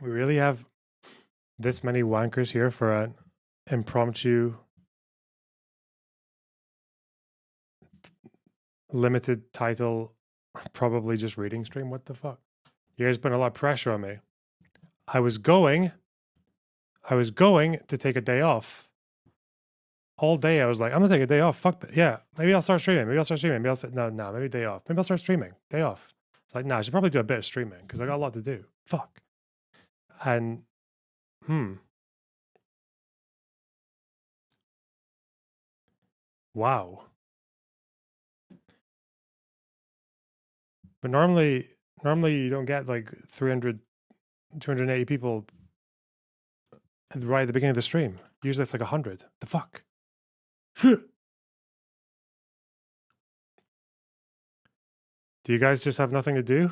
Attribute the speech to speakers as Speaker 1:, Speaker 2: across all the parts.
Speaker 1: We really have this many wankers here for an impromptu, limited title, probably just reading stream. What the fuck? You guys putting a lot of pressure on me. I was going to take a day off. All day I was like, I'm gonna take a day off. Fuck that. Yeah, maybe I'll start streaming. Maybe I'll start streaming. Maybe I'll say, no, maybe day off. Maybe I'll start streaming. Day off. It's like, I should probably do a bit of streaming because I got a lot to do. Fuck. And wow. But normally you don't get like 300, 280 people right at the beginning of the stream. Usually it's like 100. The fuck? Do you guys just have nothing to do?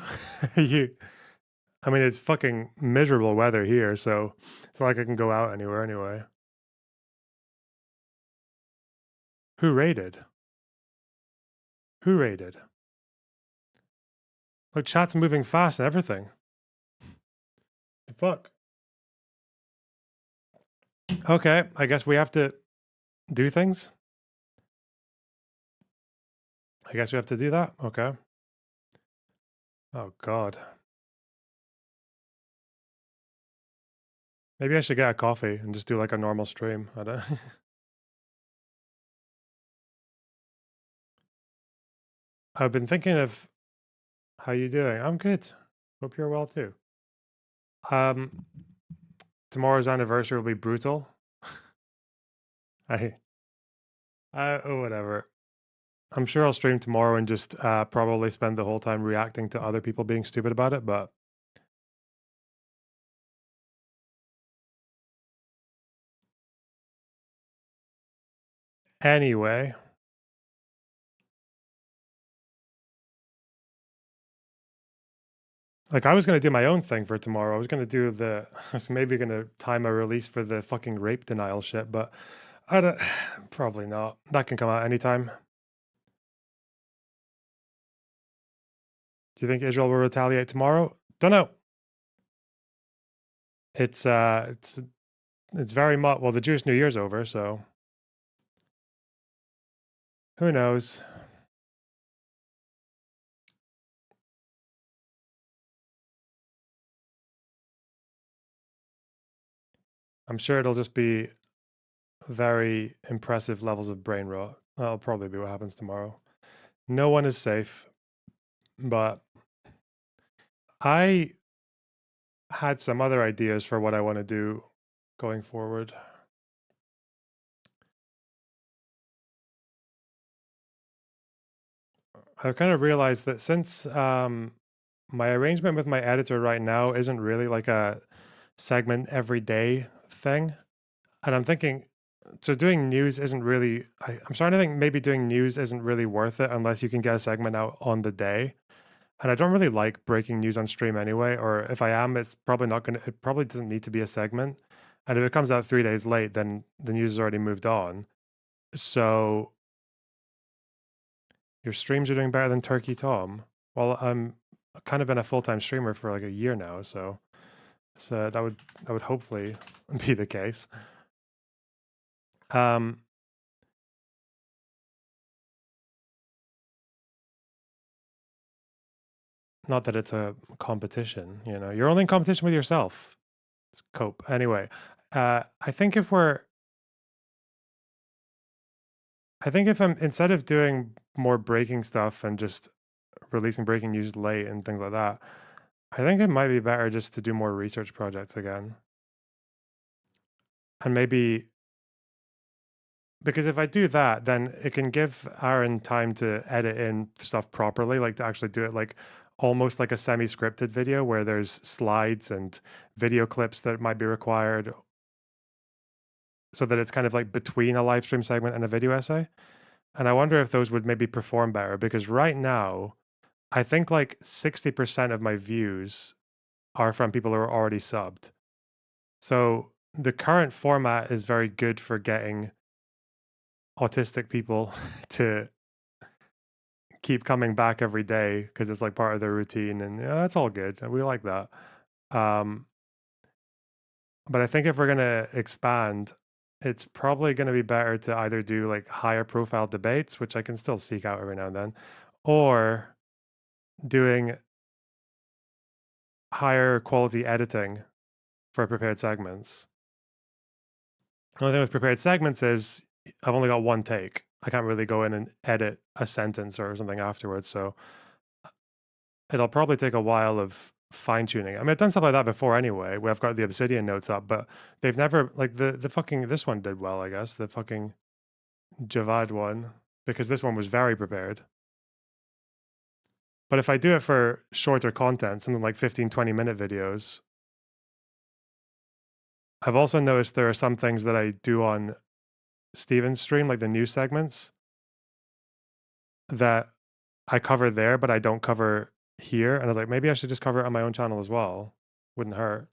Speaker 1: I mean, it's fucking miserable weather here, so it's not like I can go out anywhere anyway. Who raided? Who raided? Like, chat's moving fast and everything. The fuck? Okay, I guess we have to do things. I guess we have to do that. Okay. Oh, God. Maybe I should get a coffee and just do like a normal stream. I don't. I've been thinking of how you doing. I'm good. Hope you're well too. Tomorrow's anniversary will be brutal. Oh, whatever. I'm sure I'll stream tomorrow and just probably spend the whole time reacting to other people being stupid about it. But anyway, like I was gonna do my own thing for tomorrow. I was gonna do I was maybe gonna time a release for the fucking rape denial shit, but I don't. Probably not. That can come out anytime. Do you think Israel will retaliate tomorrow? Don't know. It's very much, well, the Jewish New Year's over, so who knows? I'm sure it'll just be very impressive levels of brain rot. That'll probably be what happens tomorrow. No one is safe, but I had some other ideas for what I want to do going forward. I've kind of realized that since my arrangement with my editor right now isn't really like a segment every day thing, and I'm thinking, so doing news isn't really, I'm starting to think maybe doing news isn't really worth it unless you can get a segment out on the day. And I don't really like breaking news on stream anyway, or if I am, it's probably not gonna, it probably doesn't need to be a segment. And if it comes out 3 days late, then the news has already moved on. So your streams are doing better than Turkey Tom. Well, I'm kind of been a full-time streamer for like a year now, so that would hopefully be the case. Not that it's a competition, you know. You're only in competition with yourself. It's cope. Anyway, I think if I'm instead of doing more breaking stuff and just releasing breaking news late and things like that, I think it might be better just to do more research projects again. And maybe because if I do that, then it can give Aaron time to edit in stuff properly, like to actually do it like almost like a semi-scripted video where there's slides and video clips that might be required so that it's kind of like between a live stream segment and a video essay. And I wonder if those would maybe perform better because right now, I think like 60% of my views are from people who are already subbed. So the current format is very good for getting autistic people to keep coming back every day because it's like part of their routine, and yeah, that's all good. We like that. But I think if we're gonna expand, it's probably gonna be better to either do like higher profile debates, which I can still seek out every now and then, or doing higher quality editing for prepared segments. The only thing with prepared segments is I've only got one take. I can't really go in and edit a sentence or something afterwards. So it'll probably take a while of fine tuning. I mean, I've done stuff like that before anyway, where I've got the Obsidian notes up, but they've never, like, the fucking, this one did well, I guess, the fucking Javad one, because this one was very prepared. But if I do it for shorter content, something like 15, 20-minute videos, I've also noticed there are some things that I do on Steven's stream, like the news segments, that I cover there, but I don't cover here. And I was like, maybe I should just cover it on my own channel as well. Wouldn't hurt.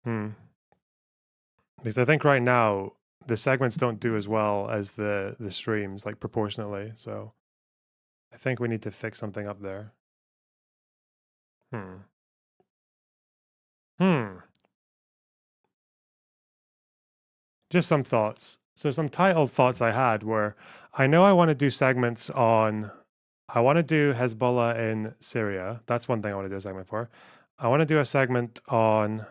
Speaker 1: Hmm. Because I think right now the segments don't do as well as the streams, like proportionately. So I think we need to fix something up there. Hmm. Hmm. Just some thoughts. So some titled thoughts I had were, I know I want to do segments on, I want to do Hezbollah in Syria. That's one thing I want to do a segment for. I want to do a segment on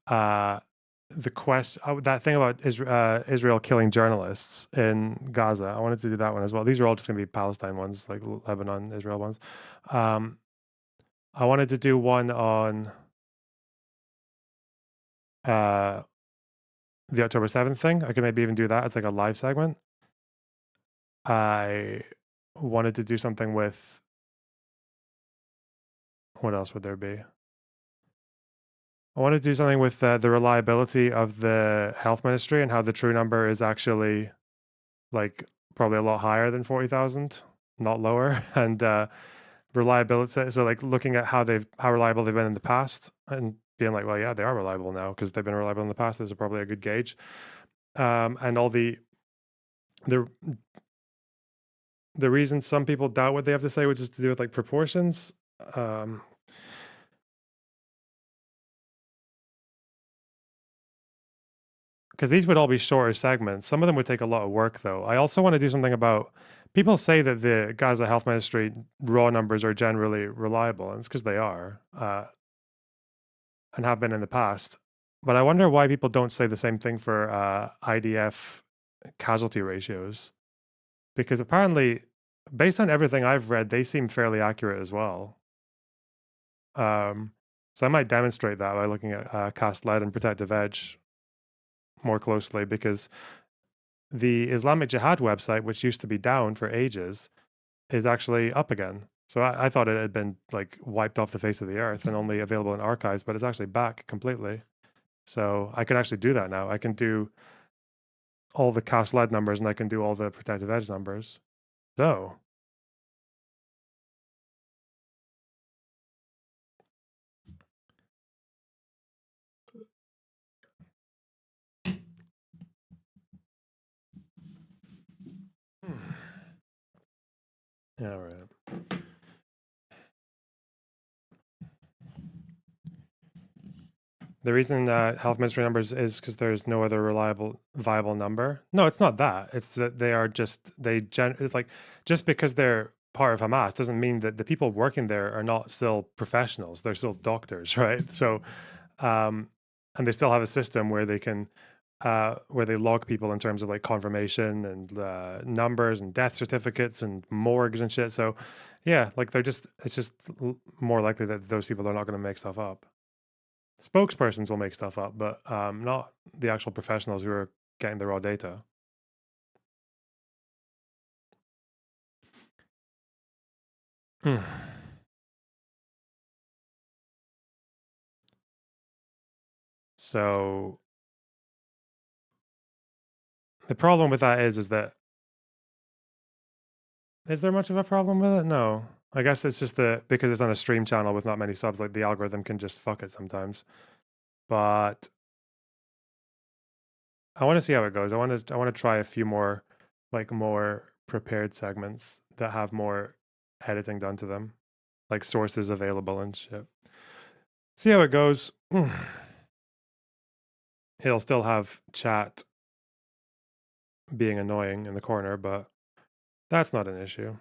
Speaker 1: uh the question, that thing about Israel killing journalists in Gaza. I wanted to do that one as well. These are all just going to be Palestine ones, like Lebanon, Israel ones. I wanted to do one on uh, the October 7th thing. I could maybe even do that as like a live segment. I wanted to do something with, what else would there be? I wanted to do something with the reliability of the health ministry and how the true number is actually like probably a lot higher than 40,000, not lower. And reliability. So like looking at how reliable they've been in the past and being like, well, yeah, they are reliable now because they've been reliable in the past. This is probably a good gauge. And all the reason some people doubt what they have to say, which is to do with like proportions. Because these would all be shorter segments. Some of them would take a lot of work, though. I also want to do something about. People say that the Gaza Health Ministry raw numbers are generally reliable, and it's because they are, and have been in the past. But I wonder why people don't say the same thing for IDF casualty ratios, because apparently, based on everything I've read, they seem fairly accurate as well. So I might demonstrate that by looking at Cast Lead and Protective Edge more closely, because the Islamic Jihad website, which used to be down for ages, is actually up again. So I thought it had been like wiped off the face of the earth and only available in archives, but it's actually back completely. So I can actually do that now. I can do all the Cast Lead numbers and I can do all the Protective Edge numbers. So yeah, all right. The reason health ministry numbers is because there's no other reliable, viable number. No, it's not that. It's that they are just it's like just because they're part of Hamas doesn't mean that the people working there are not still professionals. They're still doctors, right? So, and they still have a system where they can where they log people in terms of like confirmation and numbers and death certificates and morgues and shit. So, yeah, like it's just more likely that those people are not going to make stuff up. Spokespersons will make stuff up, but not the actual professionals who are getting the raw data. Hmm. So the problem with that is that is there much of a problem with it? No. I guess it's just that because it's on a stream channel with not many subs, like the algorithm can just fuck it sometimes. But I want to see how it goes. I want to try a few more like more prepared segments that have more editing done to them. like sources available and shit. See how it goes. He'll still have chat being annoying in the corner, but that's not an issue.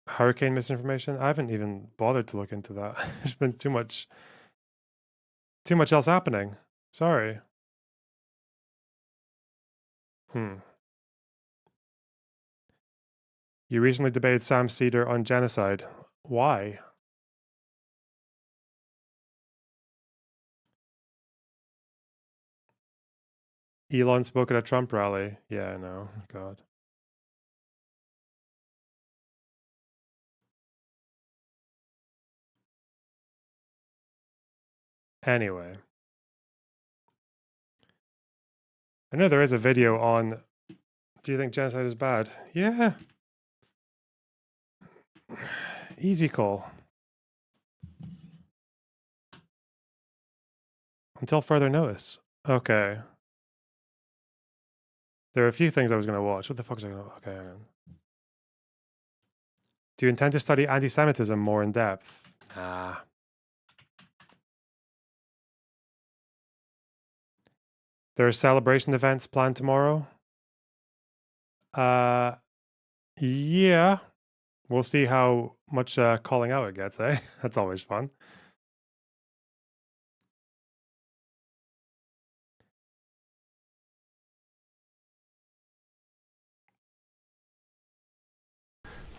Speaker 1: Hurricane misinformation? I haven't even bothered to look into that. There's been too much else happening. Sorry. You recently debated Sam Cedar on genocide. Why? Elon spoke at a Trump rally. Yeah, I know. God. Anyway. I know there is a video on, do you think genocide is bad? Yeah. Easy call. Until further notice. Okay. There are a few things I was going to watch. What the fuck is I going to... Okay, hang on. Do you intend to study anti-Semitism more in depth? Nah. There are celebration events planned tomorrow? Yeah. We'll see how much calling out it gets, eh? That's always fun.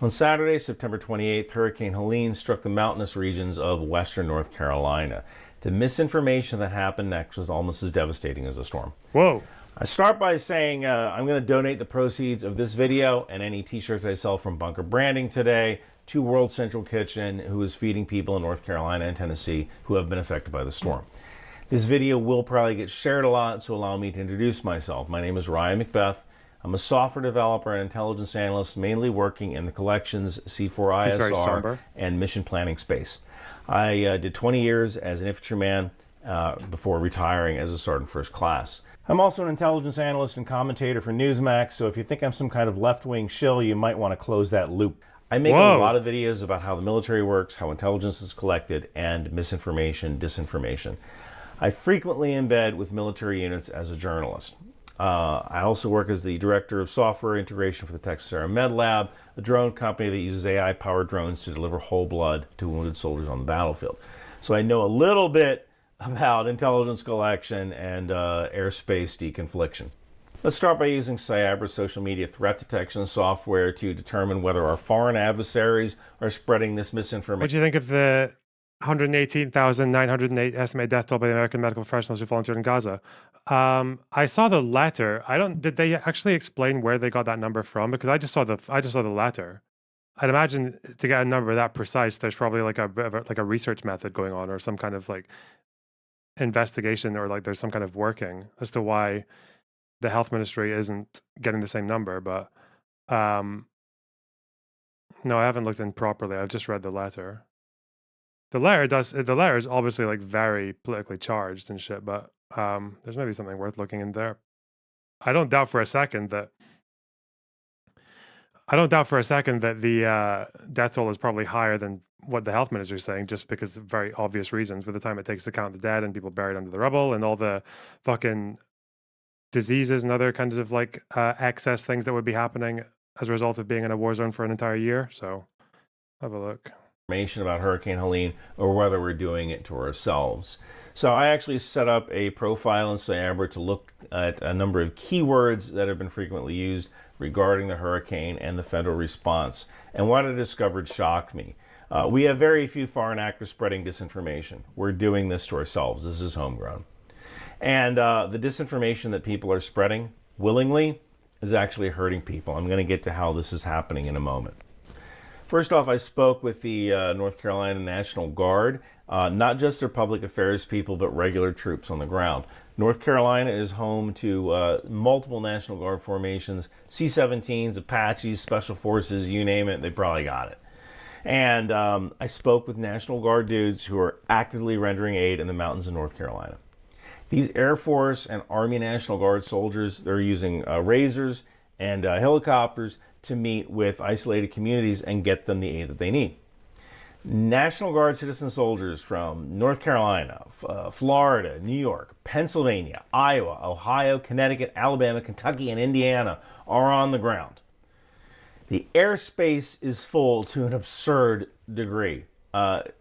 Speaker 2: On Saturday, September 28th, Hurricane Helene struck the mountainous regions of western North Carolina. The misinformation that happened next was almost as devastating as the storm.
Speaker 1: Whoa.
Speaker 2: I start by saying I'm going to donate the proceeds of this video and any t-shirts I sell from Bunker Branding today to World Central Kitchen, who is feeding people in North Carolina and Tennessee who have been affected by the storm. This video will probably get shared a lot, so allow me to introduce myself. My name is Ryan Macbeth. I'm a software developer and intelligence analyst, mainly working in the collections, C4ISR, and mission planning space. I did 20 years as an infantryman before retiring as a sergeant first class. I'm also an intelligence analyst and commentator for Newsmax, so if you think I'm some kind of left-wing shill, you might want to close that loop. I make a lot of videos about how the military works, how intelligence is collected, and misinformation, disinformation. I frequently embed with military units as a journalist. I also work as the director of software integration for the Texas Air Med Lab, a drone company that uses AI-powered drones to deliver whole blood to wounded soldiers on the battlefield. So I know a little bit about intelligence collection and airspace deconfliction. Let's start by using Cyabra social media threat detection software to determine whether our foreign adversaries are spreading this misinformation.
Speaker 1: What do you think of the 118,908 estimated death toll by the American medical professionals who volunteered in Gaza? I saw the letter. Did they actually explain where they got that number from? Because I just saw the letter. I'd imagine to get a number that precise, there's probably like a research method going on, or some kind of like investigation, or like there's some kind of working as to why the health ministry isn't getting the same number. But no, I haven't looked in properly. I've just read the letter. The letter is obviously like very politically charged and shit, but there's maybe something worth looking in there. I don't doubt for a second that the death toll is probably higher than what the health minister is saying, just because of very obvious reasons. With the time it takes to count the dead and people buried under the rubble and all the fucking diseases and other kinds of like excess things that would be happening as a result of being in a war zone for an entire year. So have a look.
Speaker 2: Information about Hurricane Helene, or whether we're doing it to ourselves. So I actually set up a profile in Cyabra to look at a number of keywords that have been frequently used regarding the hurricane and the federal response. And what I discovered shocked me. We have very few foreign actors spreading disinformation. We're doing this to ourselves. This is homegrown. And the disinformation that people are spreading willingly is actually hurting people. I'm going to get to how this is happening in a moment. First off, I spoke with the North Carolina National Guard, not just their public affairs people, but regular troops on the ground. North Carolina is home to multiple National Guard formations, C-17s, Apaches, Special Forces, you name it, they probably got it. And I spoke with National Guard dudes who are actively rendering aid in the mountains of North Carolina. These Air Force and Army National Guard soldiers, they're using razors and helicopters to meet with isolated communities and get them the aid that they need. National Guard citizen soldiers from North Carolina, Florida, New York, Pennsylvania, Iowa, Ohio, Connecticut, Alabama, Kentucky, and Indiana are on the ground. The airspace is full to an absurd degree.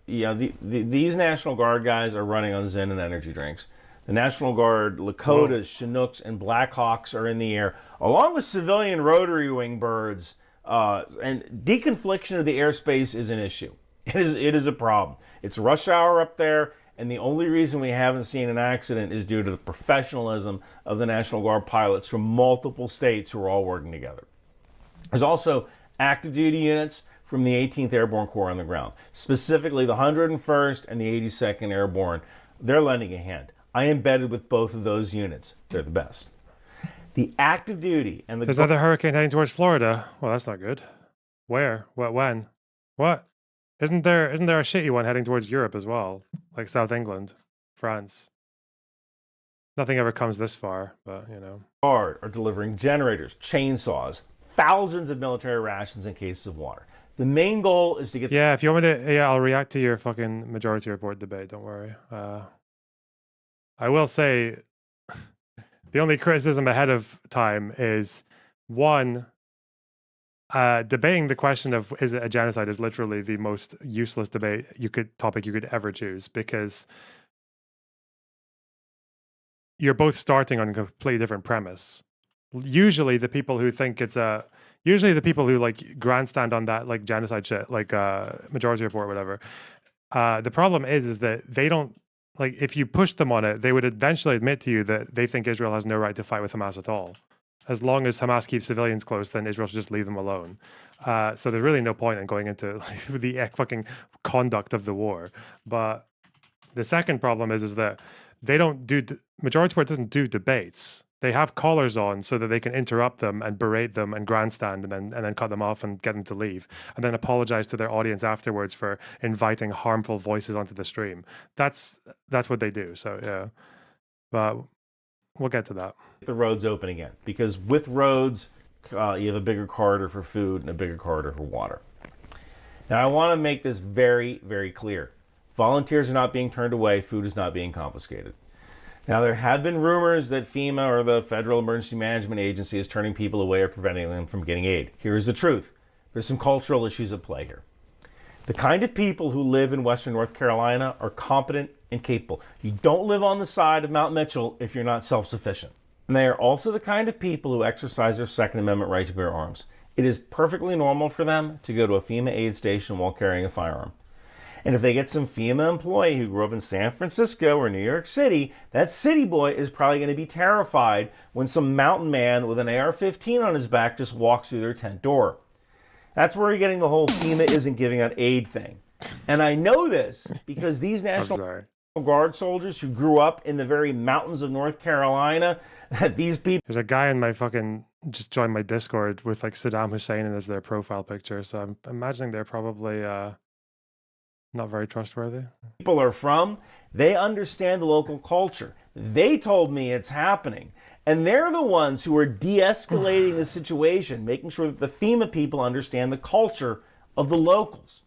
Speaker 2: These National Guard guys are running on Zen and energy drinks. The National Guard Lakotas, Chinooks, and Blackhawks are in the air, along with civilian rotary wing birds. And deconfliction of the airspace is an issue. It is a problem. It's rush hour up there, and the only reason we haven't seen an accident is due to the professionalism of the National Guard pilots from multiple states who are all working together. There's also active duty units from the 18th Airborne Corps on the ground, specifically the 101st and the 82nd Airborne. They're lending a hand. I embedded with both of those units. They're the best. The active duty and the...
Speaker 1: There's another hurricane heading towards Florida. Well, that's not good. Where? What? When? What? Isn't there a shitty one heading towards Europe as well? Like South England, France. Nothing ever comes this far, but you know.
Speaker 2: Guard are delivering generators, chainsaws, thousands of military rations and cases of water. The main goal is to get...
Speaker 1: Yeah, if you want me to... Yeah, I'll react to your fucking Majority Report debate, don't worry. I will say, the only criticism ahead of time is, one, debating the question of is it a genocide is literally the most useless topic you could ever choose, because you're both starting on a completely different premise. Usually the people who think usually the people who like grandstand on that like genocide shit, like Majority Report, whatever. The problem is that they don't, like, if you push them on it, they would eventually admit to you that they think Israel has no right to fight with Hamas at all. As long as Hamas keeps civilians close, then Israel should just leave them alone. So there's really no point in going into like, the fucking conduct of the war. But the second problem is that they don't do... Majority Report doesn't do debates. They have callers on so that they can interrupt them and berate them and grandstand and then cut them off and get them to leave, and then apologize to their audience afterwards for inviting harmful voices onto the stream. That's what they do. So yeah, but we'll get to that.
Speaker 2: The roads open again, because with roads, you have a bigger corridor for food and a bigger corridor for water. Now I want to make this very, very clear. Volunteers are not being turned away. Food is not being confiscated. Now, there have been rumors that FEMA, or the Federal Emergency Management Agency, is turning people away or preventing them from getting aid. Here is the truth. There's some cultural issues at play here. The kind of people who live in Western North Carolina are competent and capable. You don't live on the side of Mount Mitchell if you're not self-sufficient. And they are also the kind of people who exercise their Second Amendment right to bear arms. It is perfectly normal for them to go to a FEMA aid station while carrying a firearm. And if they get some FEMA employee who grew up in San Francisco or New York City, that city boy is probably going to be terrified when some mountain man with an AR-15 on his back just walks through their tent door. That's where you're getting the whole FEMA isn't giving out aid thing. And I know this because these National Guard soldiers who grew up in the very mountains of North Carolina, these people...
Speaker 1: There's a guy in my fucking... just joined my Discord with like Saddam Hussein as their profile picture, so I'm imagining they're probably... not very trustworthy.
Speaker 2: People are from, they understand the local culture. They told me it's happening. And they're the ones who are de-escalating the situation, making sure that the FEMA people understand the culture of the locals.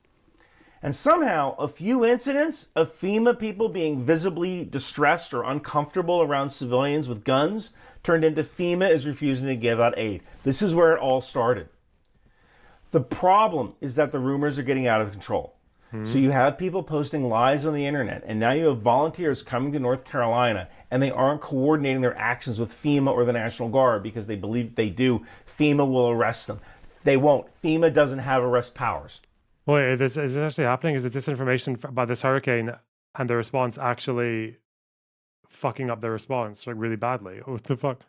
Speaker 2: And somehow, a few incidents of FEMA people being visibly distressed or uncomfortable around civilians with guns turned into FEMA is refusing to give out aid. This is where it all started. The problem is that the rumors are getting out of control. So you have people posting lies on the internet, and now you have volunteers coming to North Carolina, and they aren't coordinating their actions with FEMA or the National Guard because they believe if they do, FEMA will arrest them. They won't. FEMA doesn't have arrest powers.
Speaker 1: Wait, is this actually happening? Is the disinformation about this hurricane and the response actually fucking up their response like really badly? What the fuck?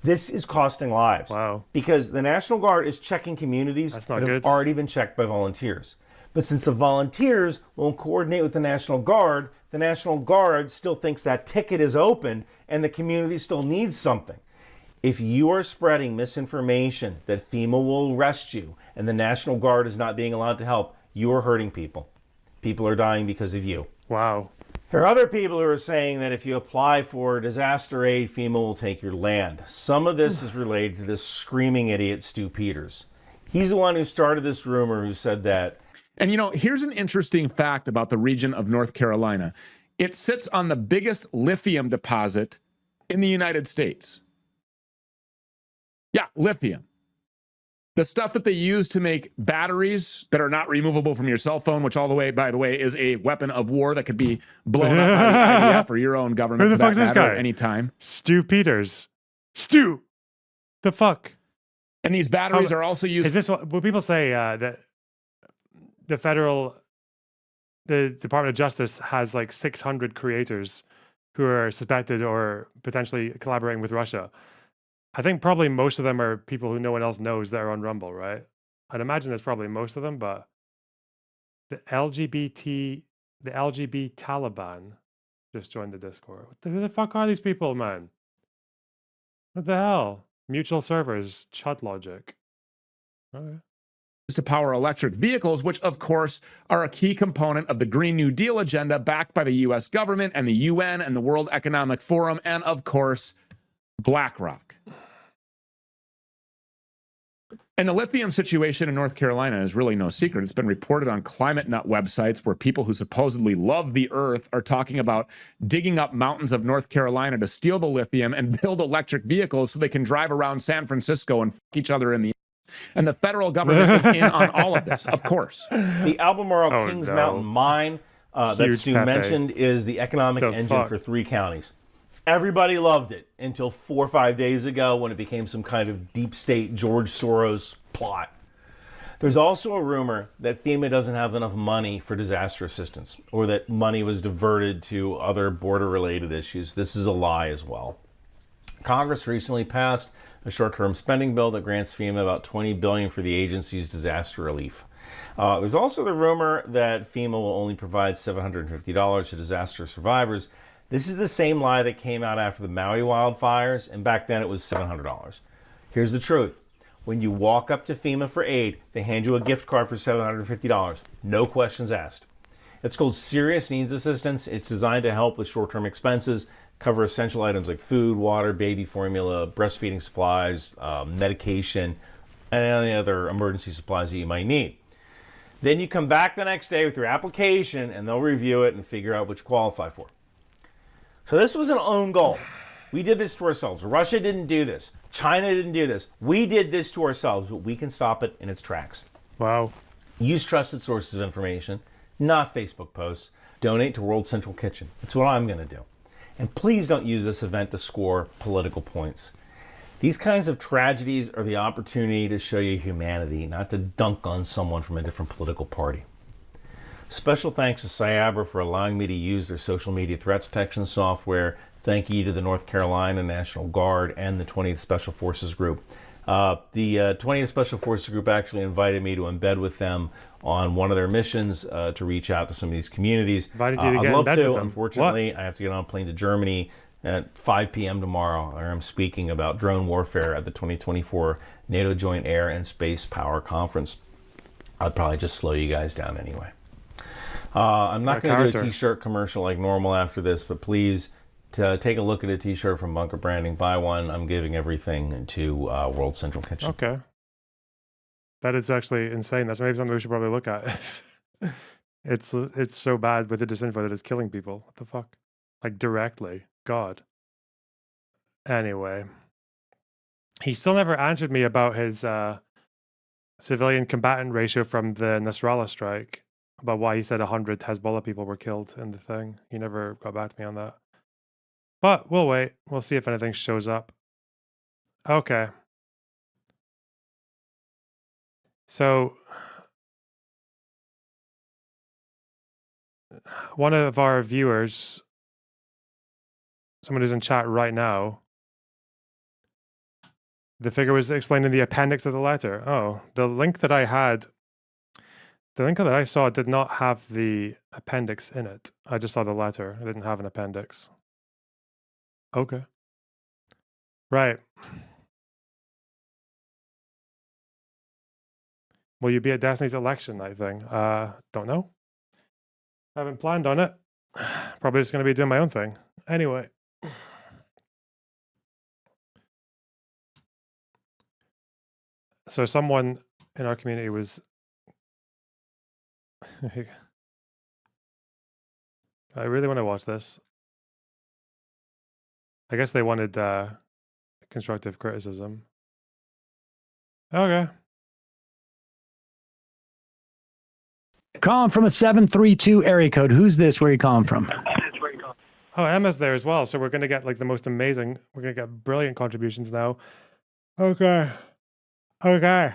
Speaker 2: This is costing lives.
Speaker 1: Wow.
Speaker 2: Because the National Guard is checking communities that have already been checked by volunteers. But since the volunteers won't coordinate with the National Guard still thinks that ticket is open and the community still needs something. If you are spreading misinformation that FEMA will arrest you and the National Guard is not being allowed to help, you are hurting people. People are dying because of you.
Speaker 1: Wow.
Speaker 2: There are other people who are saying that if you apply for disaster aid, FEMA will take your land. Some of this is related to this screaming idiot, Stu Peters. He's the one who started this rumor, who said that.
Speaker 3: And here's an interesting fact about the region of North Carolina. It sits on the biggest lithium deposit in the United States. Yeah, lithium. The stuff that they use to make batteries that are not removable from your cell phone, which, all the way, by the way, is a weapon of war that could be blown up by the IDF or your own government.
Speaker 1: Who the fuck's this guy?
Speaker 3: At any time.
Speaker 1: Stu Peters. Stu. The fuck.
Speaker 3: And these batteries are also used.
Speaker 1: Is this what people say that the Department of Justice has like 600 creators who are suspected or potentially collaborating with Russia? I think probably most of them are people who no one else knows that are on Rumble, right? I'd imagine that's probably most of them, but the LGBT Taliban just joined the Discord. Who the fuck are these people, man? What the hell? Mutual servers, Chud Logic. Okay.
Speaker 3: To power electric vehicles, which of course are a key component of the Green New Deal agenda backed by the US government and the UN and the World Economic Forum and of course BlackRock. And the lithium situation in North Carolina is really no secret. It's been reported on climate nut websites where people who supposedly love the earth are talking about digging up mountains of North Carolina to steal the lithium and build electric vehicles so they can drive around San Francisco and fuck each other in the ass. And the federal government is in on all of this, of course.
Speaker 2: The Albemarle Kings Mountain mine that Stu mentioned is the economic engine for 3 counties. Everybody loved it until 4 or 5 days ago when it became some kind of deep state George Soros plot. There's also a rumor that FEMA doesn't have enough money for disaster assistance, or that money was diverted to other border-related issues. This is a lie as well. Congress recently passed a short-term spending bill that grants FEMA about $20 billion for the agency's disaster relief. There's also the rumor that FEMA will only provide $750 to disaster survivors. This is the same lie that came out after the Maui wildfires, and back then it was $700. Here's the truth. When you walk up to FEMA for aid, they hand you a gift card for $750. No questions asked. It's called Serious Needs Assistance. It's designed to help with short-term expenses, cover essential items like food, water, baby formula, breastfeeding supplies, medication, and any other emergency supplies that you might need. Then you come back the next day with your application, and they'll review it and figure out what you qualify for. So this was an own goal. We did this to ourselves. Russia didn't do this. China didn't do this. We did this to ourselves, but we can stop it in its tracks.
Speaker 1: Wow.
Speaker 2: Use trusted sources of information, not Facebook posts. Donate to World Central Kitchen. That's what I'm going to do. And please don't use this event to score political points. These kinds of tragedies are the opportunity to show you humanity, not to dunk on someone from a different political party. Special thanks to Cyabra for allowing me to use their social media threat detection software. Thank you to the North Carolina National Guard and the 20th Special Forces Group. The 20th Special Forces Group actually invited me to embed with them on one of their missions to reach out to some of these communities.
Speaker 1: Invited you to get
Speaker 2: I'd love
Speaker 1: in bed
Speaker 2: to.
Speaker 1: with them.
Speaker 2: Unfortunately,
Speaker 1: What?
Speaker 2: I have to get on a plane to Germany at 5 p.m. tomorrow, where I'm speaking about drone warfare at the 2024 NATO Joint Air and Space Power Conference. I'd probably just slow you guys down anyway. I'm not going to do a t-shirt commercial like normal after this, but please take a look at a t-shirt from Bunker Branding. Buy one. I'm giving everything to World Central Kitchen.
Speaker 1: Okay. That is actually insane. That's maybe something we should probably look at. It's so bad with the disinfo that it's killing people. What the fuck? Like directly. God. Anyway. He still never answered me about his civilian combatant ratio from the Nasrallah strike. About why he said 100 Hezbollah people were killed in the thing. He never got back to me on that. But we'll wait. We'll see if anything shows up. Okay. So, one of our viewers, someone who's in chat right now, the figure was explaining the appendix of the letter. Oh, the link that I saw did not have the appendix in it. I just saw the letter. It didn't have an appendix. Okay. Right. Will you be at Destiny's election night thing? Don't know. Haven't planned on it. probably just going to be doing my own thing. Anyway. So someone in our community was I really want to watch this. I guess they wanted constructive criticism. Okay.
Speaker 4: Calling from a 732 area code. Who's this? Where are you calling from?
Speaker 1: Oh, Emma's there as well. So we're going to get like the most amazing, we're going to get brilliant contributions now. Okay. Okay.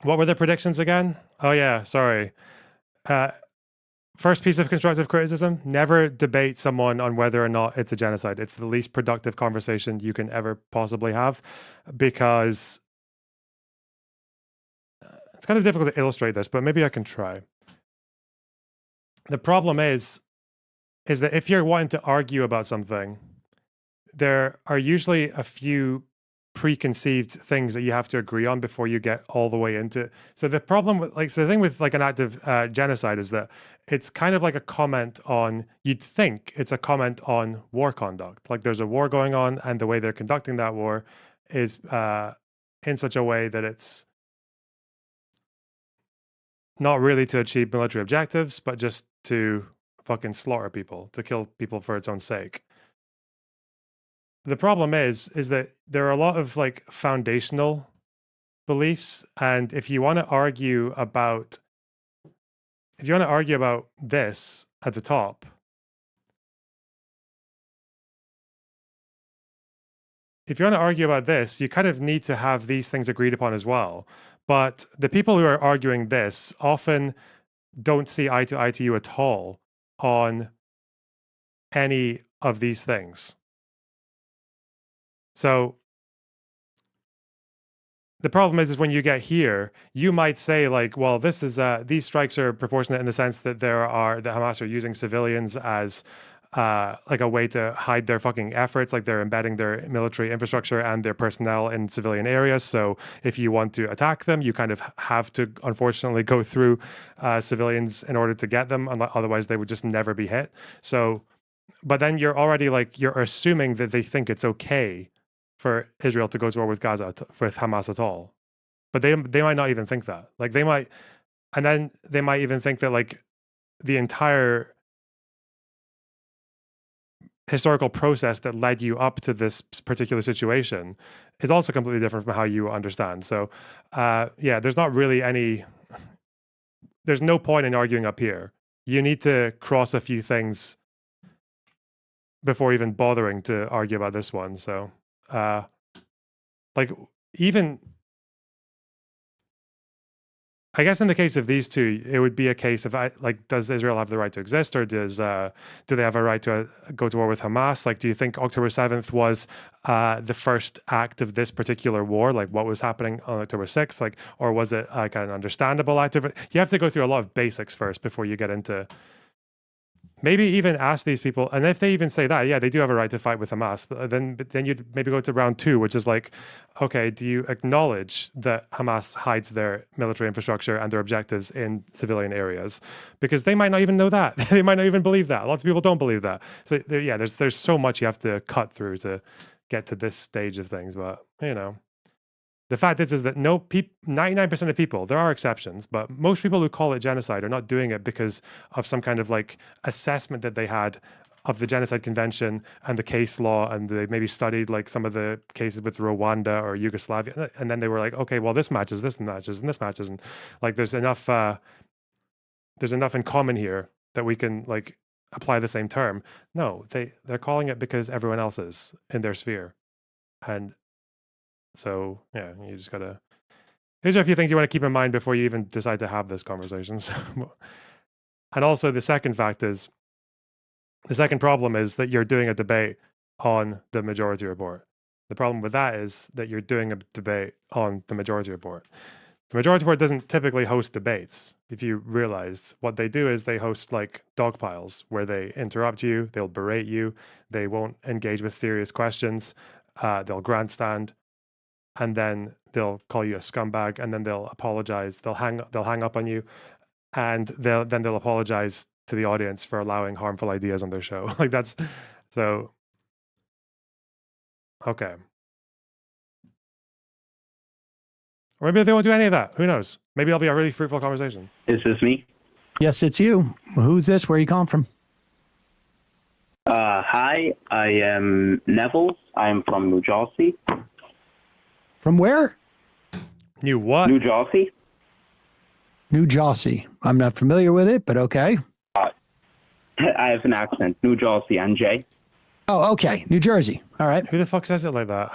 Speaker 1: What were the predictions again? Oh, yeah. Sorry. First piece of constructive criticism, never debate someone on whether or not it's a genocide. It's the least productive conversation you can ever possibly have, because it's kind of difficult to illustrate this, but maybe I can try. The problem is that if you're wanting to argue about something, there are usually a few preconceived things that you have to agree on before you get all the way into it. So the problem with the thing with like an act of genocide is that it's kind of like a comment on, you'd think it's a comment on war conduct. Like there's a war going on and the way they're conducting that war is in such a way that it's not really to achieve military objectives, but just to fucking slaughter people, to kill people for its own sake. The problem is that there are a lot of like foundational beliefs, and if you want to argue about this at the top, you kind of need to have these things agreed upon as well. But the people who are arguing this often don't see eye to you at all on any of these things. So the problem is when you get here, you might say like, well, this is these strikes are proportionate in the sense that that Hamas are using civilians as like a way to hide their fucking efforts, like they're embedding their military infrastructure and their personnel in civilian areas. So if you want to attack them, you kind of have to, unfortunately, go through civilians in order to get them. Otherwise, they would just never be hit. So, but then you're already like, you're assuming that they think it's okay for Israel to go to war with Gaza, with Hamas at all. But they might not even think that. Like they might, and then they might even think that like the entire historical process that led you up to this particular situation is also completely different from how you understand. So yeah, there's no point in arguing up here. You need to cross a few things before even bothering to argue about this one. So like even, I guess in the case of these two, it would be a case of like, does Israel have the right to exist, or do they have a right to go to war with Hamas? Like, do you think October 7th was the first act of this particular war? Like, what was happening on October 6th? Like, or was it like an understandable act of it? You have to go through a lot of basics first before you get into. Maybe even ask these people, and if they even say that, yeah, they do have a right to fight with Hamas, but then you'd maybe go to round two, which is like, okay, do you acknowledge that Hamas hides their military infrastructure and their objectives in civilian areas? Because they might not even know that. They might not even believe that. Lots of people don't believe that. So yeah, there's so much you have to cut through to get to this stage of things, but you know. The fact is that 99% of people, there are exceptions, but most people who call it genocide are not doing it because of some kind of like assessment that they had of the Genocide Convention and the case law, and they maybe studied like some of the cases with Rwanda or Yugoslavia, and then they were like, okay, well, this matches, this matches, and this matches, and like there's enough in common here that we can like apply the same term. No, they're calling it because everyone else is in their sphere, and so yeah, you just gotta. Here's a few things you want to keep in mind before you even decide to have this conversation. And also, the second problem is that you're doing a debate on the majority report. The problem with that is that you're doing a debate on the majority report. The majority report doesn't typically host debates. If you realize, what they do is they host like dog piles where they interrupt you, they'll berate you, they won't engage with serious questions, they'll grandstand, and then they'll call you a scumbag, and then they'll apologize. They'll hang up on you. and they'll apologize to the audience for allowing harmful ideas on their show. Like that's so okay. Or maybe they won't do any of that. Who knows? Maybe it'll be a really fruitful conversation.
Speaker 5: Is this me?
Speaker 4: Yes, it's you. Who's this? Where are you calling from?
Speaker 5: Hi, I am Neville. I'm from New Jersey.
Speaker 4: From where?
Speaker 1: You what?
Speaker 5: New Jersey?
Speaker 4: New Jersey. I'm not familiar with it, but okay.
Speaker 5: I have an accent. New Jersey, NJ.
Speaker 4: Oh, okay. New Jersey. All right.
Speaker 1: Who the fuck says it like that?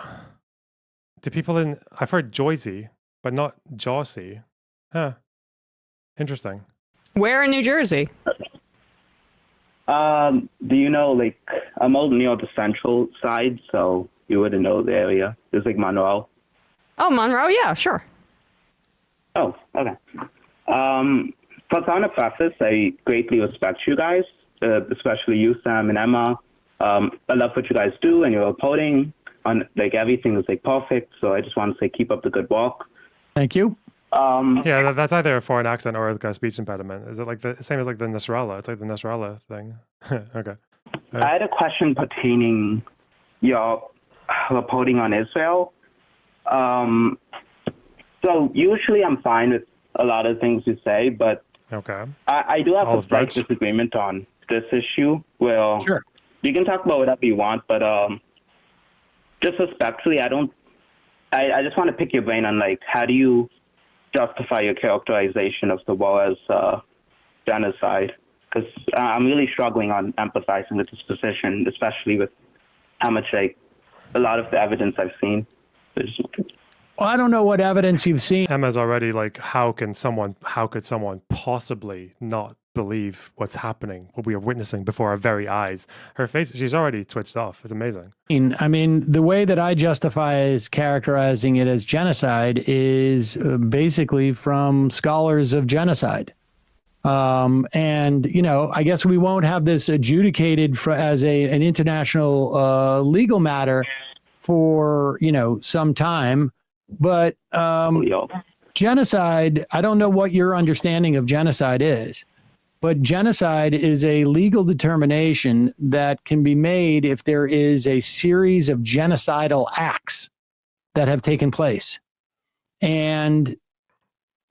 Speaker 1: Do people in... I've heard Joyzy, but not Jossie. Huh. Interesting.
Speaker 6: Where in New Jersey?
Speaker 5: Do you know, like, I'm all near the central side, so you wouldn't know the area. There's like Monroe.
Speaker 6: Oh, Monroe. Yeah, sure.
Speaker 5: Oh, okay. First, I want to preface, I greatly respect you guys, especially you, Sam and Emma. I love what you guys do, and your reporting on, like, everything is, like, perfect, so I just want to say keep up the good work.
Speaker 4: Thank you.
Speaker 1: Yeah, that's either a foreign accent or like a speech impediment. Is it like the same as like the Nasrallah? It's like the Nasrallah thing. Okay.
Speaker 5: I had a question pertaining your reporting on Israel. So usually I'm fine with a lot of things you say, but
Speaker 1: Okay.
Speaker 5: I do have a
Speaker 1: Olive
Speaker 5: slight
Speaker 1: branch.
Speaker 5: disagreement on this issue. Well,
Speaker 4: Sure.
Speaker 5: you can talk about whatever you want, but just respectfully, I just want to pick your brain on, like, how do you justify your characterization of the war as genocide? Because I'm really struggling on empathizing with this position, especially with how much, like, a lot of the evidence I've seen.
Speaker 4: Well, I don't know what evidence you've seen.
Speaker 1: Emma's already like, how could someone possibly not believe what's happening, what we are witnessing before our very eyes? Her face, she's already twitched off. It's amazing.
Speaker 4: I mean, the way that I justify is characterizing it as genocide is basically from scholars of genocide. And, you know, I guess we won't have this adjudicated as an international legal matter for, you know, some time. But genocide, I don't know what your understanding of genocide is. But genocide is a legal determination that can be made if there is a series of genocidal acts that have taken place. And,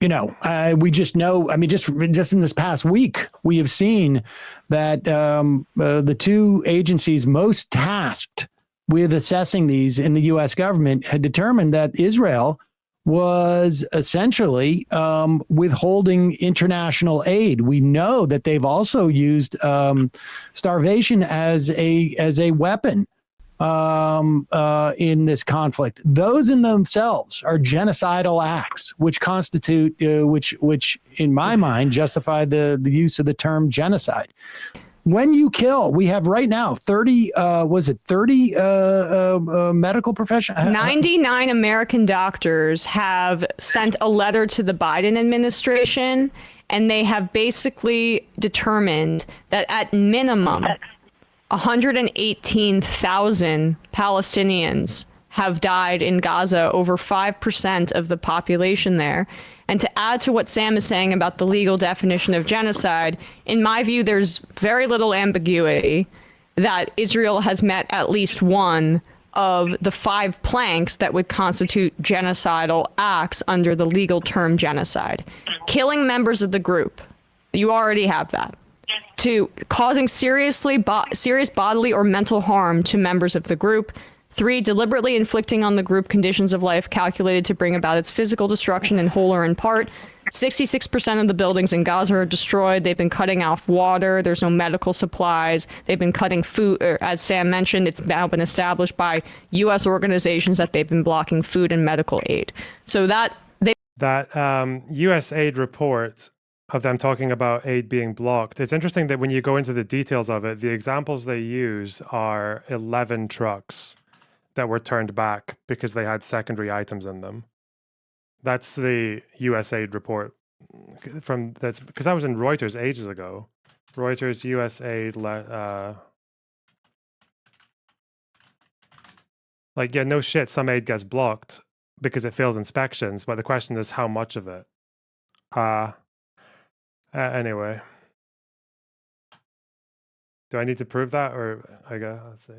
Speaker 4: you know, we just know, I mean, just in this past week, we have seen that the two agencies most tasked with assessing these in the U.S. government had determined that Israel was essentially withholding international aid. We know that they've also used starvation as a weapon in this conflict. Those in themselves are genocidal acts, which constitute, which in my mind justify the use of the term genocide. When you kill, we have right now 30 medical professionals?
Speaker 6: 99 American doctors have sent a letter to the Biden administration, and they have basically determined that at minimum 118,000 Palestinians have died in Gaza, over 5% of the population there. And to add to what Sam is saying about the legal definition of genocide, in my view, there's very little ambiguity that Israel has met at least one of the 5 planks that would constitute genocidal acts under the legal term genocide. Killing members of the group, you already have that. To causing serious bodily or mental harm to members of the group. 3, deliberately inflicting on the group conditions of life calculated to bring about its physical destruction in whole or in part. 66% of the buildings in Gaza are destroyed. They've been cutting off water. There's no medical supplies. They've been cutting food. As Sam mentioned, it's now been established by U.S. organizations that they've been blocking food and medical aid. So that
Speaker 1: U.S. aid report of them talking about aid being blocked. It's interesting that when you go into the details of it, the examples they use are 11 trucks that were turned back because they had secondary items in them. That's the USAID report from that's because that was in Reuters ages ago. Reuters USAID like, yeah, no shit, some aid gets blocked because it fails inspections, but the question is how much of it. Anyway. Do I need to prove that, or I guess, let's see.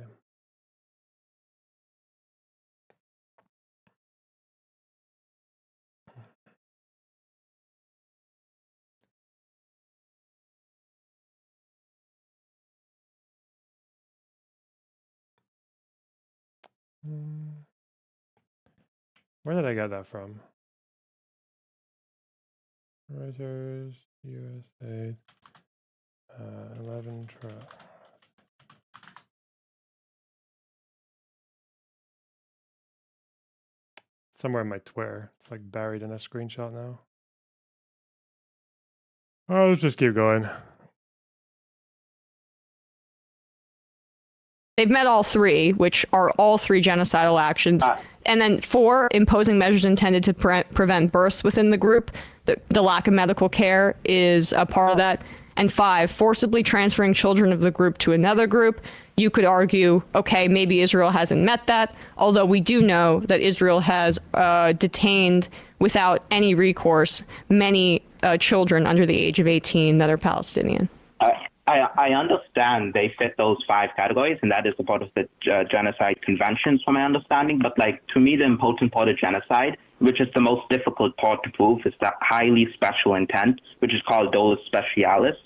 Speaker 1: Where did I get that from? Reuters, USA, 11 somewhere in my Twitter. It's like buried in a screenshot now. Oh, let's just keep going.
Speaker 6: They've met all three, which are all three genocidal actions. And then 4, imposing measures intended to prevent births within the group. The lack of medical care is a part of that. And 5, forcibly transferring children of the group to another group. You could argue, okay, maybe Israel hasn't met that, although we do know that Israel has detained without any recourse many children under the age of 18 that are Palestinian.
Speaker 5: I understand they fit those 5 categories, and that is a part of the genocide conventions, from my understanding. But like, to me, the important part of genocide, which is the most difficult part to prove, is that highly special intent, which is called dolus specialis.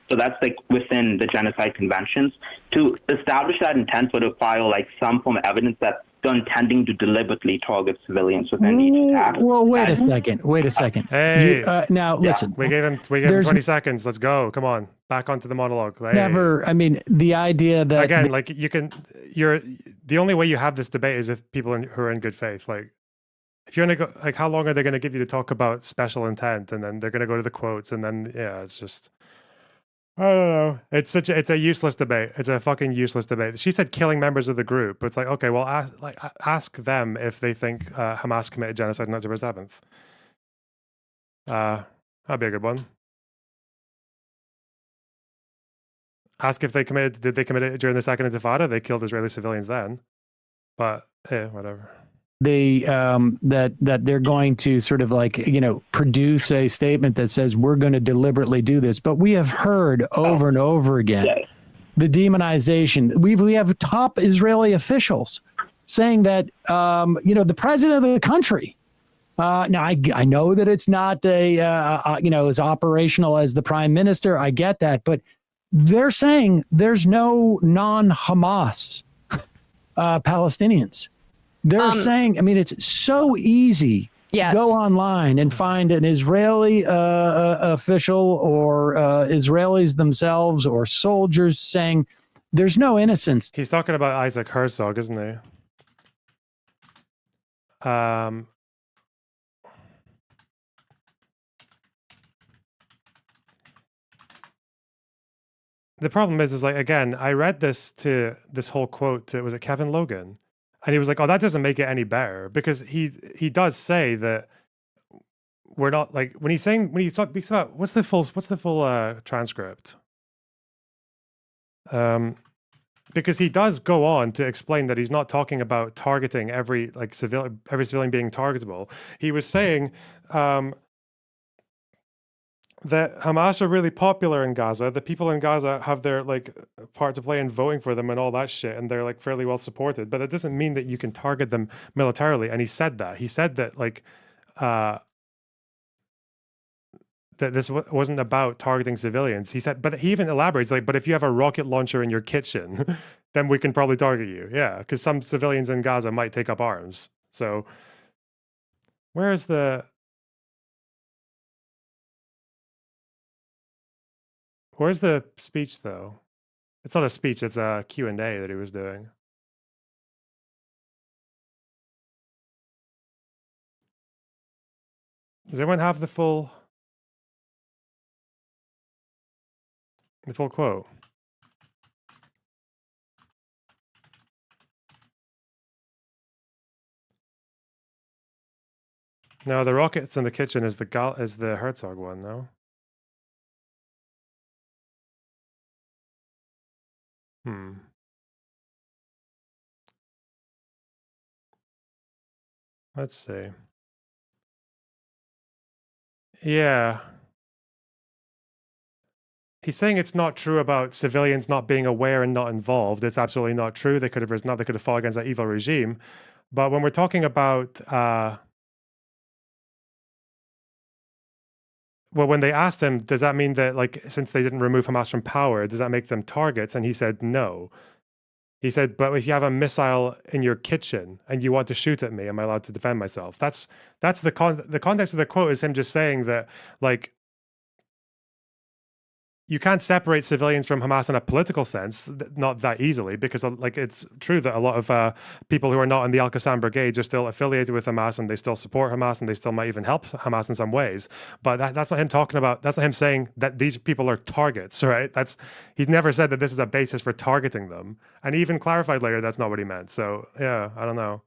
Speaker 5: So that's like within the genocide conventions. To establish that intent would require like some form of evidence that they're intending to deliberately target civilians within each attack.
Speaker 4: Well, wait a second. Wait a second.
Speaker 1: Hey.
Speaker 4: Now, listen.
Speaker 1: We gave him 20 seconds. Let's go. Come on. Back onto the monologue. Hey.
Speaker 4: Never. I mean, the idea that
Speaker 1: again, like you're the only way you have this debate is if people who are in good faith. Like, if you're gonna go, like, how long are they gonna give you to talk about special intent, and then they're gonna go to the quotes, and then it's just. I don't know. It's a useless debate. It's a fucking useless debate. She said killing members of the group. It's like, okay, well, ask them if they think Hamas committed genocide on October 7th. That'd be a good one. Ask if did they commit it during the Second Intifada? They killed Israeli civilians then. But whatever.
Speaker 4: That they're going to sort of like, produce a statement that says we're going to deliberately do this. But we have heard over and over again the demonization. We have top Israeli officials saying that, the president of the country. Now, I know that it's not as operational as the prime minister. I get that. But they're saying there's no non-Hamas Palestinians. They're saying, I mean, it's so easy to go online and find an Israeli official or Israelis themselves or soldiers saying there's no innocence.
Speaker 1: He's talking about Isaac Herzog, isn't he? The problem is like, again, I read this whole quote to, was it Kevin Logan? And he was like, oh, that doesn't make it any better, because he does say that we're not like, when he speaks about, what's the full transcript? Because he does go on to explain that he's not talking about targeting every civilian being targetable. He was saying, that Hamas are really popular in Gaza. The people in Gaza have their part to play in voting for them and all that shit, and they're fairly well supported. But it doesn't mean that you can target them militarily. And he said that. He said that that this wasn't about targeting civilians. He said, but he even elaborates but if you have a rocket launcher in your kitchen, then we can probably target you. Yeah, because some civilians in Gaza might take up arms. So where's the speech, though? It's not a speech, it's a Q&A that he was doing. Does anyone have the full quote? No, the rockets in the kitchen is the Herzog one, no? Let's see. Yeah. He's saying it's not true about civilians not being aware and not involved. It's absolutely not true. They could have risen up. They could have fought against that evil regime. But when we're talking about, well, when they asked him, does that mean that, like, since they didn't remove Hamas from power, does that make them targets? And he said no. He said, but if you have a missile in your kitchen and you want to shoot at me, am I allowed to defend myself? That's the context of the quote is him just saying that, like, you can't separate civilians from Hamas in a political sense, not that easily, because like it's true that a lot of people who are not in the Al-Qassam brigades are still affiliated with Hamas and they still support Hamas and they still might even help Hamas in some ways. But that's not him talking about. That's not him saying that these people are targets, right? He's never said that this is a basis for targeting them, and he even clarified later that's not what he meant. So yeah, I don't know.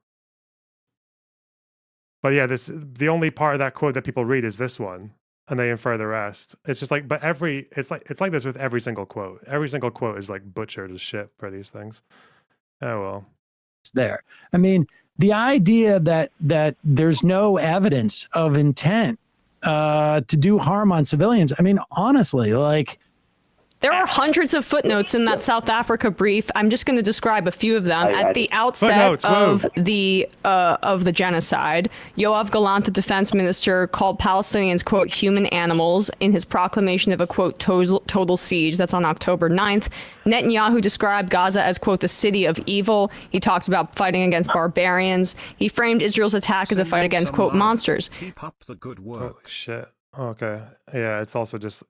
Speaker 1: But yeah, the only part of that quote that people read is this one. And they infer the rest. It's just like, but it's like this with every single quote. Every single quote is like butchered as shit for these things. Oh well.
Speaker 4: It's there. I mean, the idea that there's no evidence of intent to do harm on civilians. I mean, honestly, like,
Speaker 6: there are hundreds of footnotes in that South Africa brief. I'm just going to describe a few of them. At the outset of the genocide, Yoav Gallant, the defense minister, called Palestinians, quote, human animals in his proclamation of a, quote, total siege. That's on October 9th. Netanyahu described Gaza as, quote, the city of evil. He talked about fighting against barbarians. He framed Israel's attack as a fight against, quote, monsters.
Speaker 7: Keep up the good work.
Speaker 1: Holy shit. Okay. Yeah, it's also just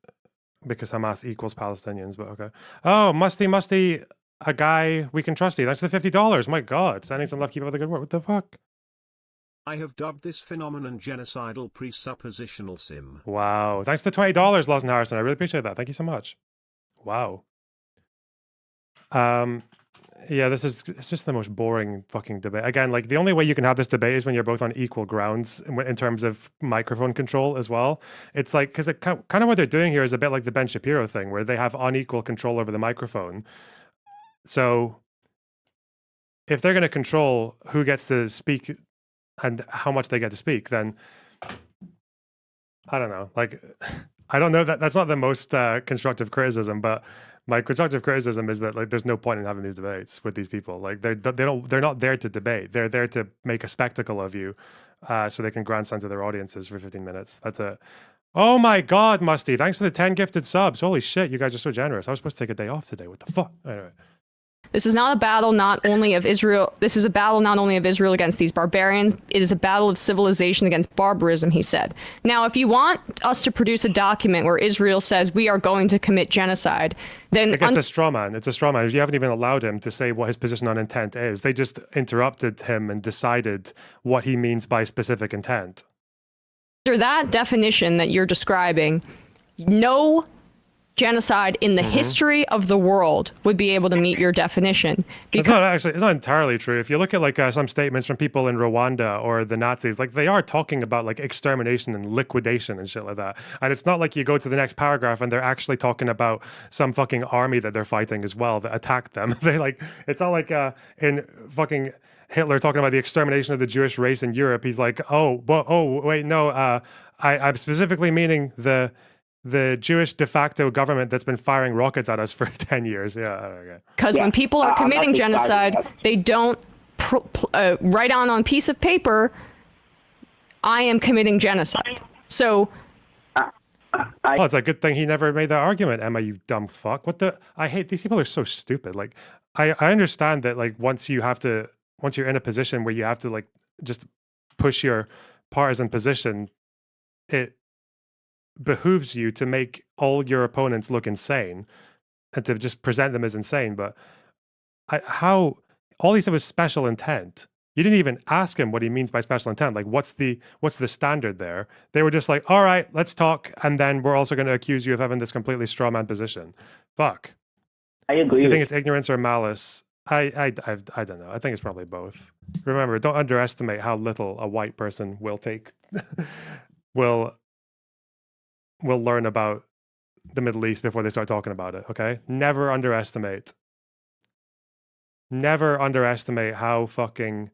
Speaker 1: because Hamas equals Palestinians, but okay. Oh, Musty, a guy we can trust you. Thanks for the $50. My God, sending some love, keep up the good work. What the fuck?
Speaker 7: I have dubbed this phenomenon genocidal presuppositional sim.
Speaker 1: Wow. Thanks for the $20, Lawson Harrison. I really appreciate that. Thank you so much. Wow. Yeah, it's just the most boring fucking debate. Again, like the only way you can have this debate is when you're both on equal grounds in terms of microphone control as well. It's like, because kind of what they're doing here is a bit like the Ben Shapiro thing, where they have unequal control over the microphone. So if they're going to control who gets to speak and how much they get to speak, then I don't know. Like, I don't know that's not the most constructive criticism, but my constructive criticism is that, like, there's no point in having these debates with these people. Like, they're not there to debate. They're there to make a spectacle of you, so they can grandstand to their audiences for 15 minutes. That's it. Oh my God, Musty! Thanks for the 10 gifted subs. Holy shit, you guys are so generous. I was supposed to take a day off today. What the fuck? Anyway.
Speaker 6: This is not a battle not only of Israel. This is a battle not only of Israel against these barbarians. It is a battle of civilization against barbarism, he said. Now, if you want us to produce a document where Israel says we are going to commit genocide, then
Speaker 1: it's a straw man. It's a straw man. You haven't even allowed him to say what his position on intent is. They just interrupted him and decided what he means by specific intent.
Speaker 6: Under that definition that you're describing, no genocide in the history of the world would be able to meet your definition.
Speaker 1: It's not entirely true. If you look at like some statements from people in Rwanda or the Nazis, like they are talking about like extermination and liquidation and shit like that. And it's not like you go to the next paragraph and they're actually talking about some fucking army that they're fighting as well that attacked them. They like, it's not like in fucking Hitler talking about the extermination of the Jewish race in Europe. He's like, wait, no, I'm specifically meaning the Jewish de facto government that's been firing rockets at us for 10 years. Yeah, okay.
Speaker 6: Because when people are committing genocide, they don't write on a piece of paper, I am committing genocide. So...
Speaker 1: well, it's a good thing he never made that argument, Emma, you dumb fuck. I hate, these people are so stupid. Like, I understand that, like, once you're in a position where you have to, like, just push your partisan position, it behooves you to make all your opponents look insane and to just present them as insane. But all he said was special intent. You didn't even ask him what he means by special intent. Like, what's the standard there? They were just like, all right, let's talk, and then we're also going to accuse you of having this completely straw man position. Fuck.
Speaker 5: I agree.
Speaker 1: Do you think it's ignorance or malice? I don't know. I think it's probably both. Remember, don't underestimate how little a white person will take will learn about the Middle East before they start talking about it, okay? Never underestimate how fucking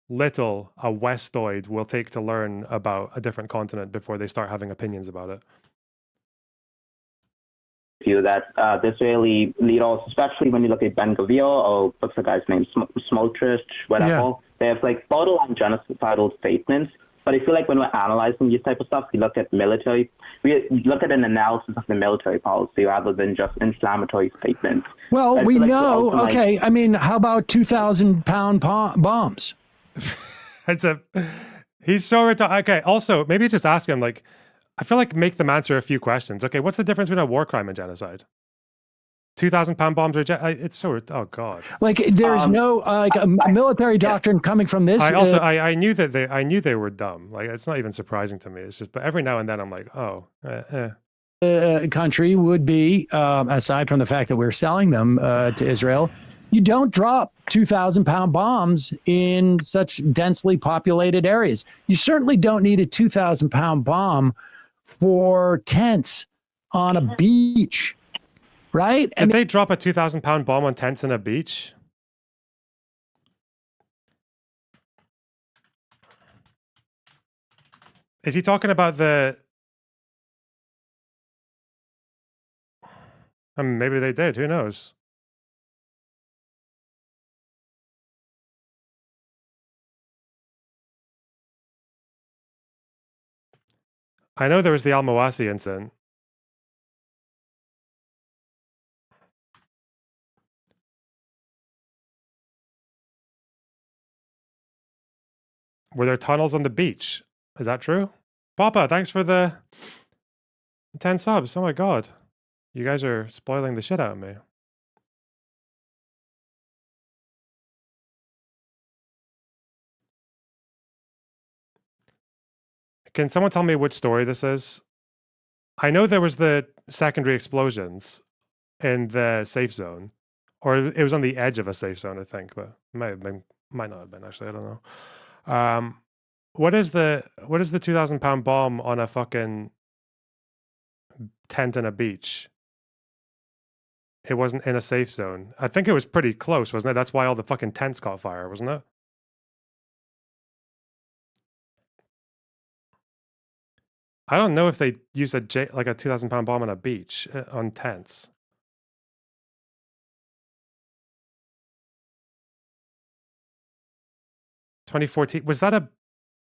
Speaker 1: little a Westoid will take to learn about a different continent before they start having opinions about it.
Speaker 5: you that the Israeli leaders, especially when you look at Ben Gvir or what's the guy's name, Smotrich, whatever,
Speaker 4: Yeah.
Speaker 5: they have like borderline genocidal statements. But I feel like when we're analyzing these type of stuff, we look at an analysis of the military policy rather than just inflammatory statements.
Speaker 4: Well,
Speaker 5: I
Speaker 4: we
Speaker 5: feel like we're
Speaker 4: know.
Speaker 5: also, like-
Speaker 4: Okay, I mean, how about 2,000-pound bombs?
Speaker 1: He's so retarded. Okay, also, maybe just ask him, like, I feel like make them answer a few questions. Okay, what's the difference between a war crime and genocide? 2,000-pound bombs are, it's so, oh God.
Speaker 4: Like, there's no, like, a military doctrine coming from this.
Speaker 1: I also, I knew that I knew they were dumb. Like, it's not even surprising to me. It's just, but every now and then I'm like, oh,
Speaker 4: country would be, aside from the fact that we're selling them to Israel, you don't drop 2,000-pound bombs in such densely populated areas. You certainly don't need a 2,000-pound bomb for tents on a beach, right?
Speaker 1: Did they drop a 2,000-pound bomb on tents in a beach? Is he talking about the... I mean, maybe they did. Who knows? I know there was the Al-Mawasi incident. Were there tunnels on the beach? Is that true? Papa, thanks for the 10 subs. Oh my God. You guys are spoiling the shit out of me. Can someone tell me which story this is? I know there was the secondary explosions in the safe zone, or it was on the edge of a safe zone, I think, but it might have been, might not have been actually. I don't know. What is the 2,000-pound bomb on a fucking tent in a beach? It wasn't in a safe zone. I think it was pretty close, wasn't it? That's why all the fucking tents caught fire, wasn't it? I don't know if they used like a 2,000-pound bomb on a beach on tents. (2014) was that a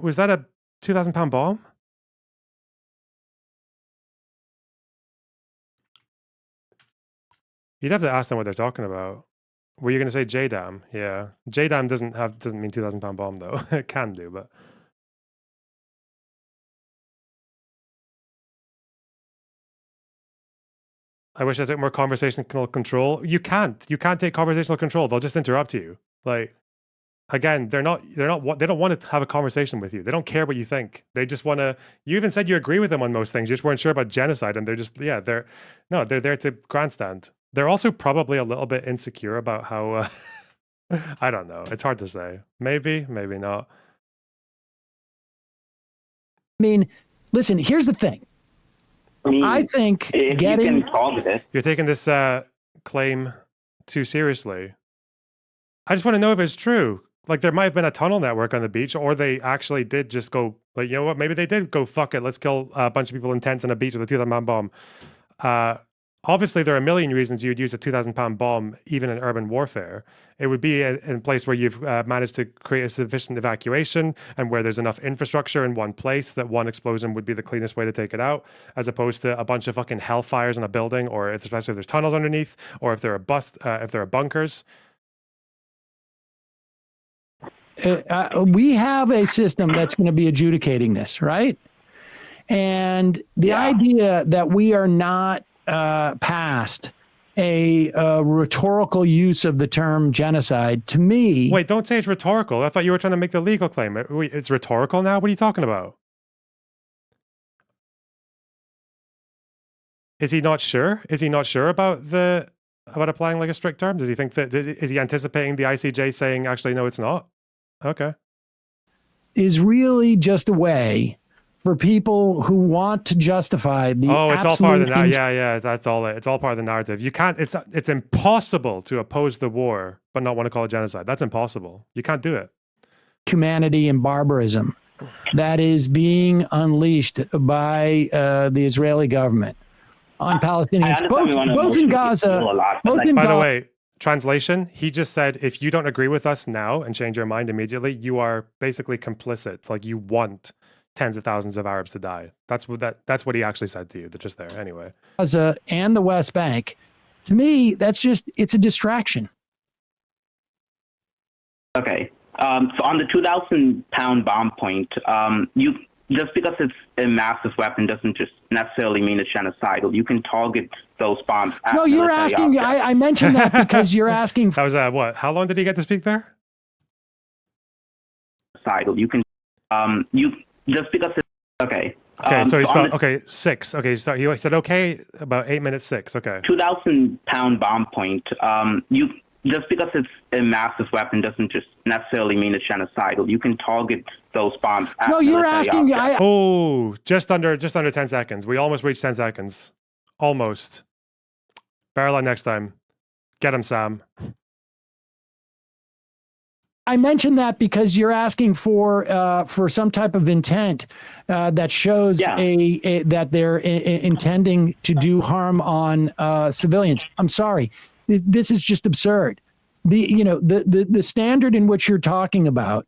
Speaker 1: 2,000-pound bomb? You'd have to ask them what they're talking about. Were you going to say JDAM? Yeah, JDAM doesn't mean 2,000-pound bomb though. It can do, but. I wish I took more conversational control. You can't take conversational control. They'll just interrupt you. Like, again, they don't want to have a conversation with you. They don't care what you think. They just want to, you even said you agree with them on most things. You just weren't sure about genocide. And they're just, yeah, they're there to grandstand. They're also probably a little bit insecure about how, I don't know. It's hard to say. Maybe, maybe not.
Speaker 4: I mean, listen, here's the thing. I think
Speaker 5: if
Speaker 4: getting
Speaker 5: you can solve this,
Speaker 1: You're taking this claim too seriously. I just want to know if it's true. Like, there might have been a tunnel network on the beach, or they actually did just go, like, you know what, maybe they did go, fuck it, let's kill a bunch of people in tents on a beach with a 2,000-pound bomb. Obviously, there are a million reasons you'd use a 2,000-pound bomb, even in urban warfare. It would be in a place where you've managed to create a sufficient evacuation and where there's enough infrastructure in one place that one explosion would be the cleanest way to take it out, as opposed to a bunch of fucking hellfires in a building, or especially if there's tunnels underneath, or if there are bunkers.
Speaker 4: we have a system that's going to be adjudicating this, right? And the idea that we are not past a rhetorical use of the term genocide, to me.
Speaker 1: Wait, don't say it's rhetorical. I thought you were trying to make the legal claim. It's rhetorical now? What are you talking about? Is he not sure? Is he not sure about applying like a strict term? Does he think that, is he anticipating the ICJ saying, actually, no, it's not? Okay.
Speaker 4: Is really just a way for people who want to justify the
Speaker 1: it's all part of the yeah, that's all it. It's all part of the narrative. You can't, it's impossible to oppose the war but not want to call it genocide. That's impossible. You can't do it.
Speaker 4: Humanity and barbarism that is being unleashed by the Israeli government. on
Speaker 5: I
Speaker 4: Palestinians,
Speaker 5: understand we wanna
Speaker 4: both in
Speaker 5: emotionally
Speaker 4: Gaza,
Speaker 5: feel a lot, but
Speaker 4: both
Speaker 5: like,
Speaker 4: in
Speaker 1: By the
Speaker 4: Gaza.
Speaker 1: way, translation, he just said, if you don't agree with us now and change your mind immediately, you are basically complicit. Like you want tens of thousands of Arabs to die. That's what he actually said to you. Just there. Anyway.
Speaker 4: Gaza and the West Bank, to me, it's a distraction.
Speaker 5: okay. So on the 2,000-pound bomb point, you just because it's a massive weapon doesn't just necessarily mean it's genocidal. You can target those bombs. At
Speaker 4: No, you're
Speaker 5: military
Speaker 4: asking.
Speaker 5: objects.
Speaker 4: I mentioned that because you're asking.
Speaker 1: That was what? How long did he get to speak there?
Speaker 5: Genocidal. You can you just because it's okay.
Speaker 1: Okay, so he's
Speaker 5: on
Speaker 1: got
Speaker 5: the
Speaker 1: 6. Okay, so he said okay about 8 minutes 6. Okay.
Speaker 5: 2,000-pound bomb point. You just because it's a massive weapon doesn't just necessarily mean it's genocidal. You can target those bombs. At
Speaker 4: No, you're
Speaker 5: military
Speaker 4: asking.
Speaker 5: objects.
Speaker 1: Oh, just under 10 seconds. We almost reached 10 seconds. Almost. Barrel on next time. Get him, Sam.
Speaker 4: I mentioned that because you're asking for some type of intent that shows
Speaker 5: Yeah.
Speaker 4: that they're intending to do harm on civilians. I'm sorry, this is just absurd. The standard in which you're talking about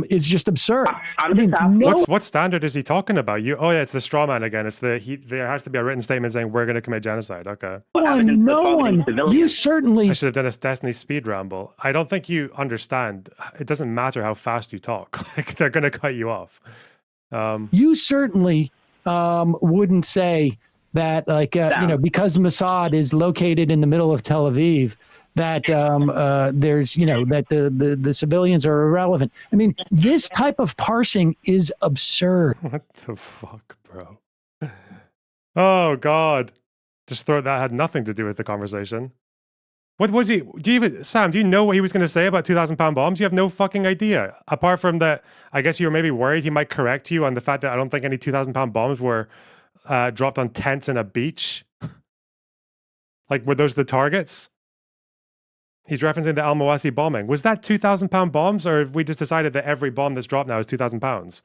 Speaker 4: is just absurd.
Speaker 5: I'm just asking-
Speaker 4: no,
Speaker 1: What standard is he talking about? Oh yeah, it's the straw man again. It's there has to be a written statement saying we're going to commit genocide. Okay.
Speaker 5: evidence of
Speaker 4: no
Speaker 5: targeting
Speaker 4: one. You
Speaker 5: civilians.
Speaker 4: certainly
Speaker 1: I should have done a Destiny speed ramble. I don't think you understand. It doesn't matter how fast you talk. Like they're going to cut you off.
Speaker 4: you certainly wouldn't say that, like, because Mossad is located in the middle of Tel Aviv, that there's, that the civilians are irrelevant. I mean, this type of parsing is absurd.
Speaker 1: What the fuck, bro? Oh God! Just throw that had nothing to do with the conversation. What was he? Sam? Do you know what he was going to say about 2,000-pound bombs? You have no fucking idea. Apart from that, I guess you were maybe worried he might correct you on the fact that I don't think any 2,000-pound bombs were dropped on tents in a beach. Like, were those the targets? He's referencing the Al Mawasi bombing. Was that 2,000-pound bombs, or have we just decided that every bomb that's dropped now is 2,000 pounds?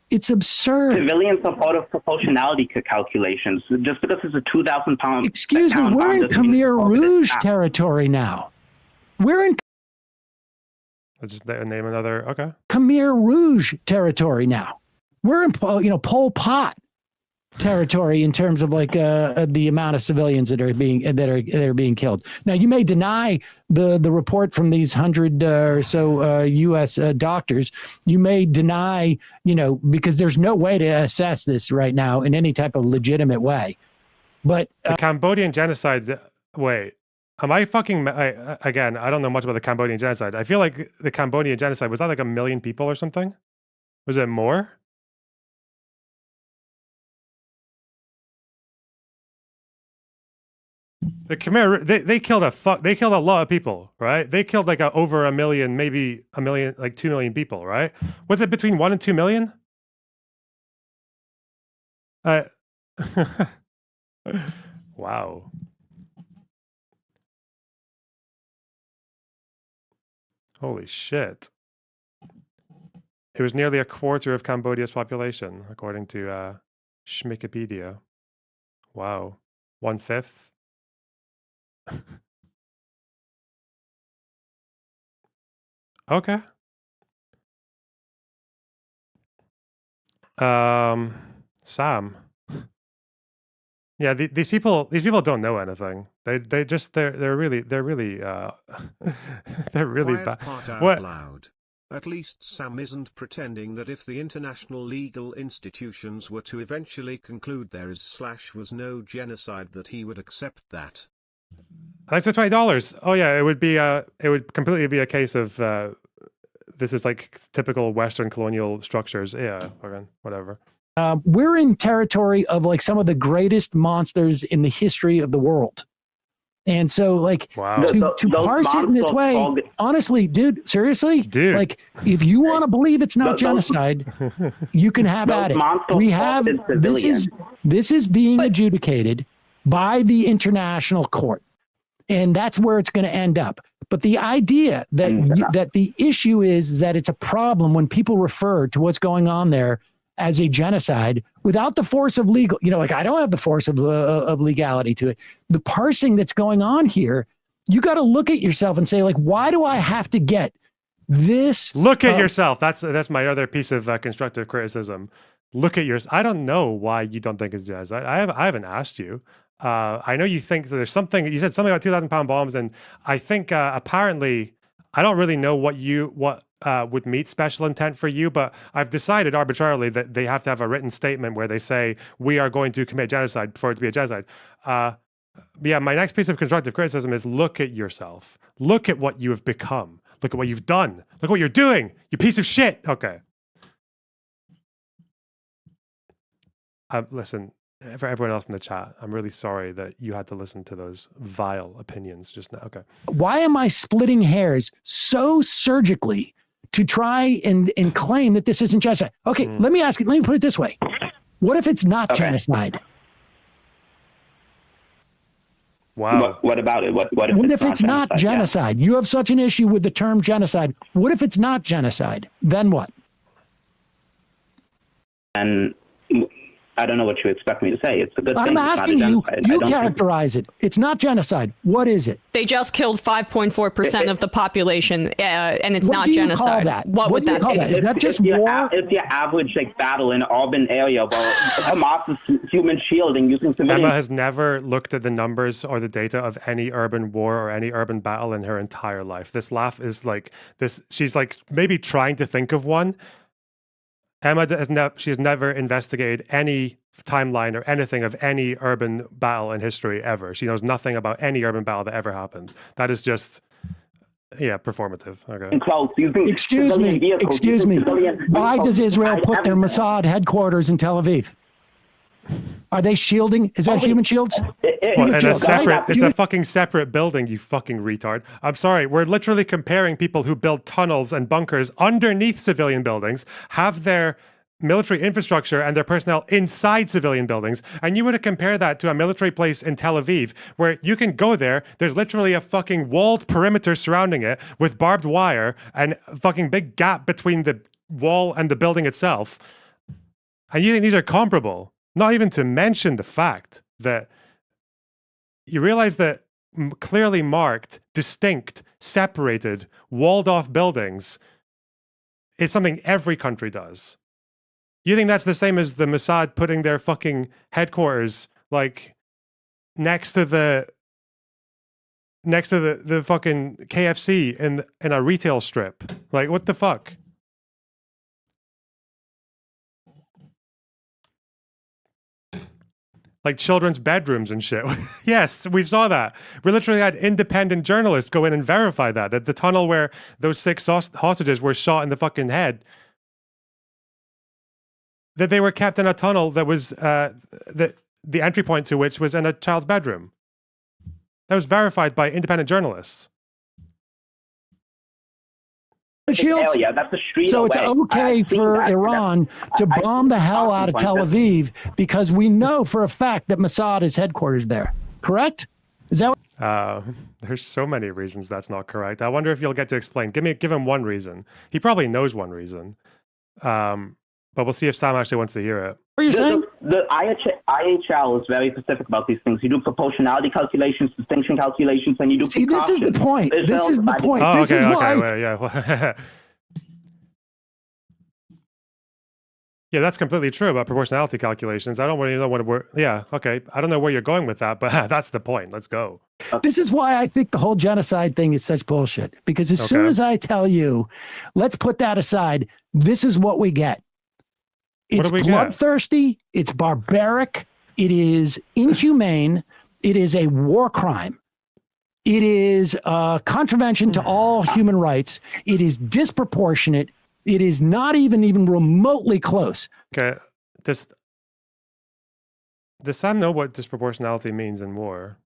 Speaker 4: It's absurd.
Speaker 5: Civilians are part of proportionality calculations. Just because it's a 2,000-pound.
Speaker 4: Excuse me,
Speaker 5: pound
Speaker 4: we're
Speaker 5: bomb
Speaker 4: in
Speaker 5: doesn't mean it's
Speaker 4: Khmer
Speaker 5: targeted
Speaker 4: Rouge
Speaker 5: at-
Speaker 4: territory now. We're in
Speaker 1: Let's just name another. Okay.
Speaker 4: Khmer Rouge territory now. We're in Pol Pot territory in terms of like the amount of civilians that are being killed. Now, you may deny the report from these 100 or so U.S. Doctors. You may deny, because there's no way to assess this right now in any type of legitimate way. But
Speaker 1: The Cambodian genocide. Wait, am I fucking? Again, I don't know much about the Cambodian genocide. I feel like the Cambodian genocide was that like 1 million people or something? Was it more? The Khmer, they killed they killed a lot of people, right? They killed like over 1 million, maybe 1 million, like 2 million people, right? Was it between 1 and 2 million? Wow. Holy shit. It was nearly a quarter of Cambodia's population, according to Schmikipedia. Wow. 1/5. Okay. Sam. Yeah, these people don't know anything. They're really they're really
Speaker 7: Quiet
Speaker 1: bad.
Speaker 7: part out
Speaker 1: What?
Speaker 7: loud. At least Sam isn't pretending that if the international legal institutions were to eventually conclude there was no genocide that he would accept that.
Speaker 1: Thanks for $20. Oh yeah, it would completely be a case of this is like typical Western colonial structures. Yeah, okay, whatever.
Speaker 4: we're in territory of like some of the greatest monsters in the history of the world. And so, like,
Speaker 1: Wow.
Speaker 4: to
Speaker 5: Those
Speaker 4: parse it in this
Speaker 5: monsters
Speaker 4: way,
Speaker 5: called-
Speaker 4: honestly, dude, seriously,
Speaker 1: Dude.
Speaker 4: like, if you want to believe it's not
Speaker 5: Those-
Speaker 4: genocide, you can have
Speaker 5: those
Speaker 4: at it.
Speaker 5: monsters
Speaker 4: We have
Speaker 5: targeted
Speaker 4: this is
Speaker 5: civilians.
Speaker 4: this is being adjudicated by the international court, and that's where it's going to end up. But the idea that that the issue is that it's a problem when people refer to what's going on there as a genocide without the force of legal, like I don't have the force of legality to it. The parsing that's going on here, you got to look at yourself and say, like, why do I have to get this?
Speaker 1: Look at yourself. That's my other piece of constructive criticism. Look at yours. I don't know why you don't think it's genocide. I haven't asked you. I know you think that there's something. You said something about 2,000-pound bombs, and I think apparently I don't really know what would meet special intent for you, but I've decided arbitrarily that they have to have a written statement where they say we are going to commit genocide for it to be a genocide. Yeah, my next piece of constructive criticism is look at yourself. Look at what you have become. Look at what you've done. Look at what you're doing. You piece of shit. Okay. Listen, for everyone else in the chat, I'm really sorry that you had to listen to those vile opinions just now. Okay.
Speaker 4: Why am I splitting hairs so surgically to try and claim that this isn't genocide? Okay, let me put it this way. What if it's not genocide?
Speaker 1: Wow.
Speaker 5: What about it? What
Speaker 4: if it's not genocide? You have such an issue with the term genocide. What if it's not genocide? Then what?
Speaker 5: And I don't know what you expect me to say. It's a good thing.
Speaker 4: I'm asking you, you characterize it. It's not genocide. What is it?
Speaker 6: They just killed 5.4% of the population, and it's not genocide.
Speaker 4: Call that?
Speaker 6: What would that be?
Speaker 4: Is that just war?
Speaker 5: It's your average battle in an urban area about Hamas is human shielding using civilians.
Speaker 1: Emma has never looked at the numbers or the data of any urban war or any urban battle in her entire life. This laugh is like this. She's like maybe trying to think of one. Emma has never investigated any timeline or anything of any urban battle in history ever. She knows nothing about any urban battle that ever happened. That is just, performative. Okay.
Speaker 4: Excuse me. Why does Israel put their Mossad headquarters in Tel Aviv? Are they shielding? Is that human shields?
Speaker 1: It's a fucking separate building, you fucking retard. I'm sorry, we're literally comparing people who build tunnels and bunkers underneath civilian buildings, have their military infrastructure and their personnel inside civilian buildings, and you were to compare that to a military place in Tel Aviv, where you can go there, there's literally a fucking walled perimeter surrounding it with barbed wire and a fucking big gap between the wall and the building itself. And you think these are comparable? Not even to mention the fact that you realize that clearly marked, distinct, separated, walled off buildings is something every country does. You think that's the same as the Mossad putting their fucking headquarters like next to the fucking KFC in a retail strip? Like, what the fuck? Like children's bedrooms and shit. Yes, we saw that. We literally had independent journalists go in and verify that the tunnel where those 6 hostages were shot in the fucking head, that they were kept in a tunnel that was the entry point to which was in a child's bedroom. That was verified by independent journalists.
Speaker 4: Shields.
Speaker 5: That's a street
Speaker 4: so
Speaker 5: away.
Speaker 4: It's okay for Iran to bomb the hell out of Tel Aviv because we know for a fact that Mossad is headquartered there. Correct? Is that what?
Speaker 1: There's so many reasons that's not correct. I wonder if you'll get to explain. Give him one reason. He probably knows one reason. But we'll see if Sam actually wants to hear it.
Speaker 4: What are you saying?
Speaker 5: The IHL is very specific about these things. You do proportionality calculations, distinction calculations, and you do
Speaker 4: See, this is the point. This is the point.
Speaker 1: Oh,
Speaker 4: this
Speaker 1: okay,
Speaker 4: is why.
Speaker 1: Well, yeah. Yeah, that's completely true about proportionality calculations. I don't really know what we're... Yeah, okay. I don't know where you're going with that, but that's the point. Let's go.
Speaker 4: This is why I think the whole genocide thing is such bullshit. Because as soon as I tell you, let's put that aside, this is what we get. It's bloodthirsty. It's barbaric. It is inhumane. It is a war crime. It is a contravention to all human rights. It is disproportionate. It is not even remotely close.
Speaker 1: Okay. Does Sam know what disproportionality means in war?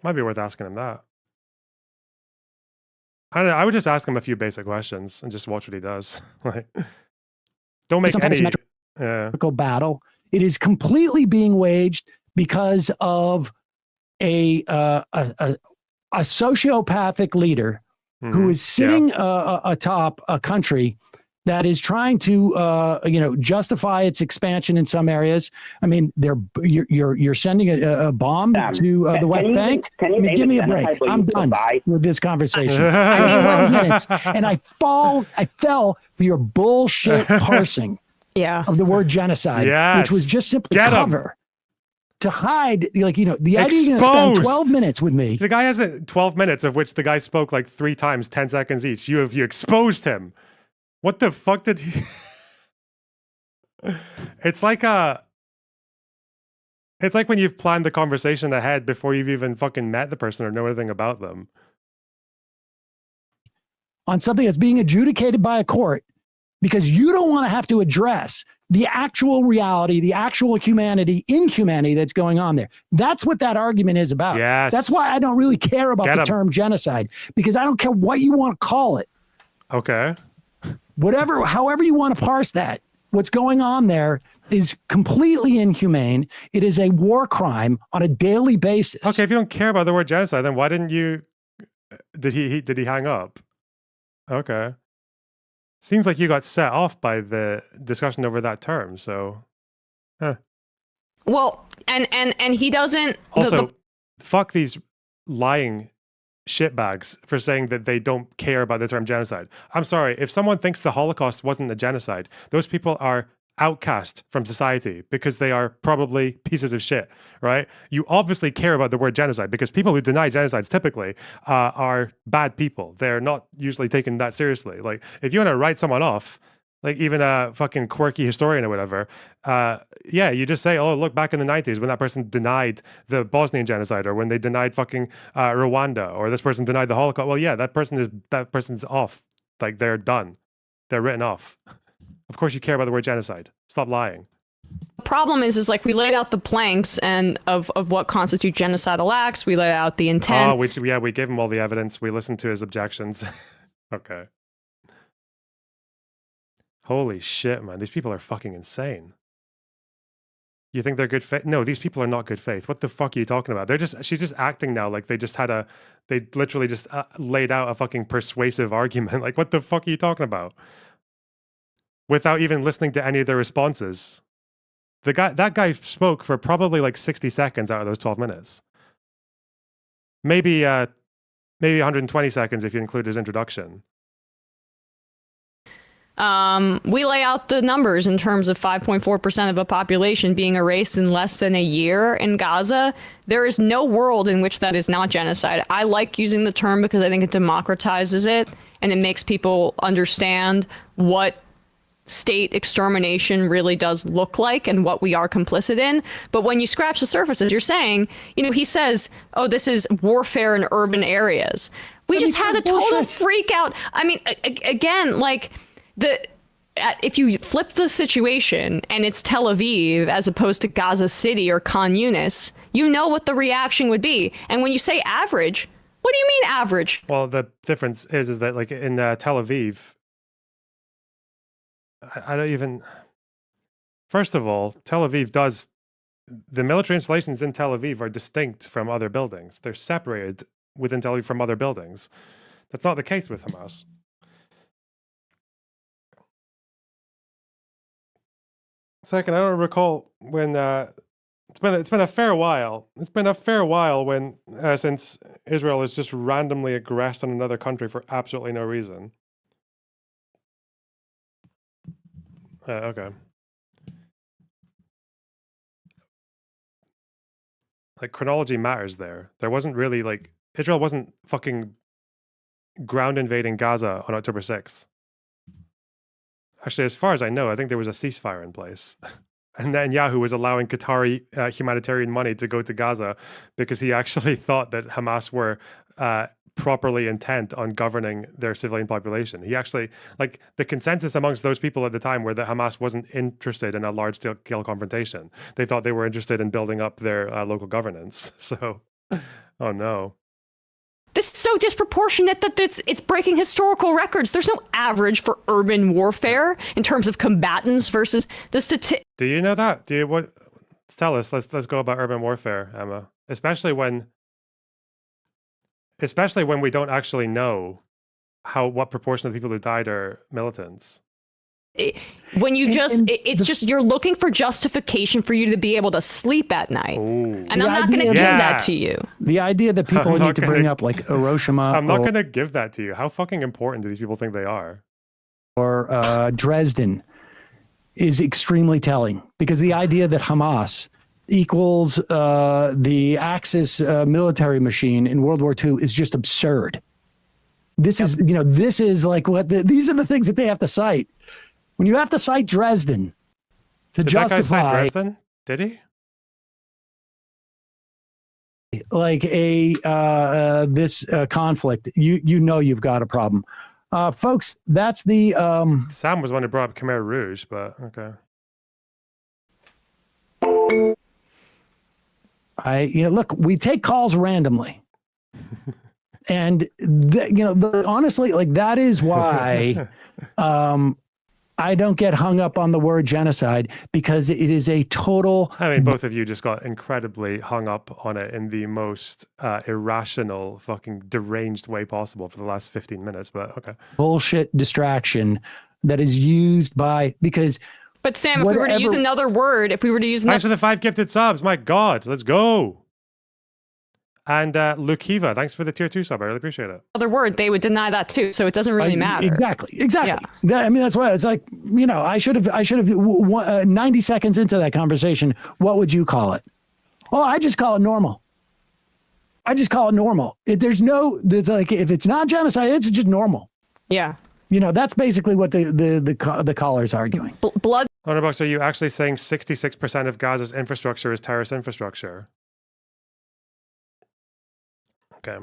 Speaker 1: Might be worth asking him that. I don't know, I would just ask him a few basic questions and just watch what he does. Like, don't make any
Speaker 4: battle. It is completely being waged because of a a sociopathic leader who is sitting atop a country that is trying to, justify its expansion in some areas. I mean, you're sending a bomb to the West Bank. Give me a break. I'm done with this conversation. I need 12 minutes, and I fell for your bullshit parsing of the word genocide, which was just simply cover to hide, the idea you're going to spend 12 minutes with me.
Speaker 1: The guy has 12 minutes, of which the guy spoke like 3 times, 10 seconds each. You exposed him. What the fuck did he? It's like when you've planned the conversation ahead before you've even fucking met the person or know anything about them.
Speaker 4: On something that's being adjudicated by a court because you don't want to have to address the actual reality, the actual inhumanity that's going on there. That's what that argument is about.
Speaker 1: Yes.
Speaker 4: That's why I don't really care about the term genocide, because I don't care what you want to call it.
Speaker 1: Okay.
Speaker 4: However you want to parse that, what's going on there is completely inhumane. It is a war crime on a daily basis.
Speaker 1: Okay, if you don't care about the word genocide, then why didn't you? Did he hang up? Okay. Seems like you got set off by the discussion over that term. So,
Speaker 6: Well, and he doesn't.
Speaker 1: Also, fuck these lying shitbags for saying that they don't care about the term genocide. I'm sorry, if someone thinks the Holocaust wasn't a genocide, those people are outcast from society because they are probably pieces of shit, right? You obviously care about the word genocide because people who deny genocides typically are bad people. They're not usually taken that seriously. Like, if you want to write someone off, like even a fucking quirky historian or whatever, you just say, oh, look, back in the 90s when that person denied the Bosnian genocide, or when they denied fucking Rwanda, or this person denied the Holocaust. Well, yeah, that person's off. Like, they're done. They're written off. Of course you care about the word genocide. Stop lying.
Speaker 6: The problem is like we laid out the planks and of what constitute genocidal acts. We laid out the intent.
Speaker 1: Oh, we gave him all the evidence. We listened to his objections. Okay. Holy shit, man. These people are fucking insane. You think they're good faith? No, these people are not good faith. What the fuck are you talking about? She's just acting now like they literally just laid out a fucking persuasive argument. Like, what the fuck are you talking about? Without even listening to any of their responses. That guy spoke for probably like 60 seconds out of those 12 minutes. Maybe 120 seconds if you include his introduction.
Speaker 6: We lay out the numbers in terms of 5.4% of a population being erased in less than a year in Gaza. There is no world in which that is not genocide. I like using the term because I think it democratizes it and it makes people understand what state extermination really does look like and what we are complicit in. But when you scratch the surface, as you're saying, he says, oh, this is warfare in urban areas. We just had a total freak out. I mean, again, like if you flip the situation and it's Tel Aviv as opposed to Gaza City or Khan Yunis, you know what the reaction would be. And when you say average, what do you mean average?
Speaker 1: Well, the difference is that like in Tel Aviv, I don't even. First of all, Tel Aviv the military installations in Tel Aviv are distinct from other buildings. They're separated within Tel Aviv from other buildings. That's not the case with Hamas. Second, I don't recall when it's been a fair while. It's been a fair while when since Israel has just randomly aggressed on another country for absolutely no reason. Okay. Like, chronology matters there. There wasn't really, like, Israel wasn't fucking ground invading Gaza on October 6th. Actually, as far as I know, I think there was a ceasefire in place. And then Netanyahu was allowing Qatari humanitarian money to go to Gaza because he actually thought that Hamas were properly intent on governing their civilian population. He actually, like, the consensus amongst those people at the time were that Hamas wasn't interested in a large-scale confrontation. They thought they were interested in building up their local governance. So, oh no.
Speaker 6: This is so disproportionate that it's breaking historical records. There's no average for urban warfare in terms of combatants versus the statistics.
Speaker 1: Do you know that? Tell us. Let's go about urban warfare, Emma. Especially when especially when we don't actually know what proportion of the people who died are militants.
Speaker 6: When you
Speaker 4: And
Speaker 6: it's just you're looking for justification for you to be able to sleep at night.
Speaker 1: Ooh.
Speaker 6: And
Speaker 4: The
Speaker 6: I'm not going to
Speaker 4: idea
Speaker 6: give
Speaker 1: that-
Speaker 6: that to you.
Speaker 4: The idea that people
Speaker 1: I'm
Speaker 4: need
Speaker 1: not
Speaker 4: to bring
Speaker 1: gonna-
Speaker 4: up like Hiroshima
Speaker 1: I'm not
Speaker 4: or,
Speaker 1: going to give that to you. How fucking important do these people think they are?
Speaker 4: or Dresden is extremely telling, because the idea that Hamas equals the Axis military machine in World War II is just absurd. This is, this is like these are the things that they have to cite. When you have to cite Dresden to
Speaker 1: Did that guy say
Speaker 4: justify
Speaker 1: Dresden? Did he?
Speaker 4: like this conflict, you've got a problem. Folks, that's the
Speaker 1: Sam was the one who brought up Khmer Rouge, but okay.
Speaker 4: look, we take calls randomly. And honestly, like that is why I don't get hung up on the word genocide, because it is a total.
Speaker 1: I mean, both of you just got incredibly hung up on it in the most irrational, fucking deranged way possible for the last 15 minutes, but okay.
Speaker 4: Bullshit distraction that is used by, because
Speaker 6: But Sam, if we were to use
Speaker 4: Whatever-
Speaker 6: another word, if we were to use
Speaker 1: Thanks
Speaker 6: another
Speaker 1: for the 5 gifted subs. My God, let's go. And Lukiva, thanks for the tier 2 sub. I really appreciate it.
Speaker 6: word, they would deny that too. So it doesn't really matter.
Speaker 4: Exactly.
Speaker 6: Yeah.
Speaker 4: That's why it's like, I should have 90 seconds into that conversation. What would you call it? Oh, I just call it normal. There's like, if it's not genocide, it's just normal.
Speaker 6: Yeah.
Speaker 4: That's basically what the caller's arguing.
Speaker 6: Blood.
Speaker 1: Underbox, are you actually saying 66% of Gaza's infrastructure is terrorist infrastructure? Okay,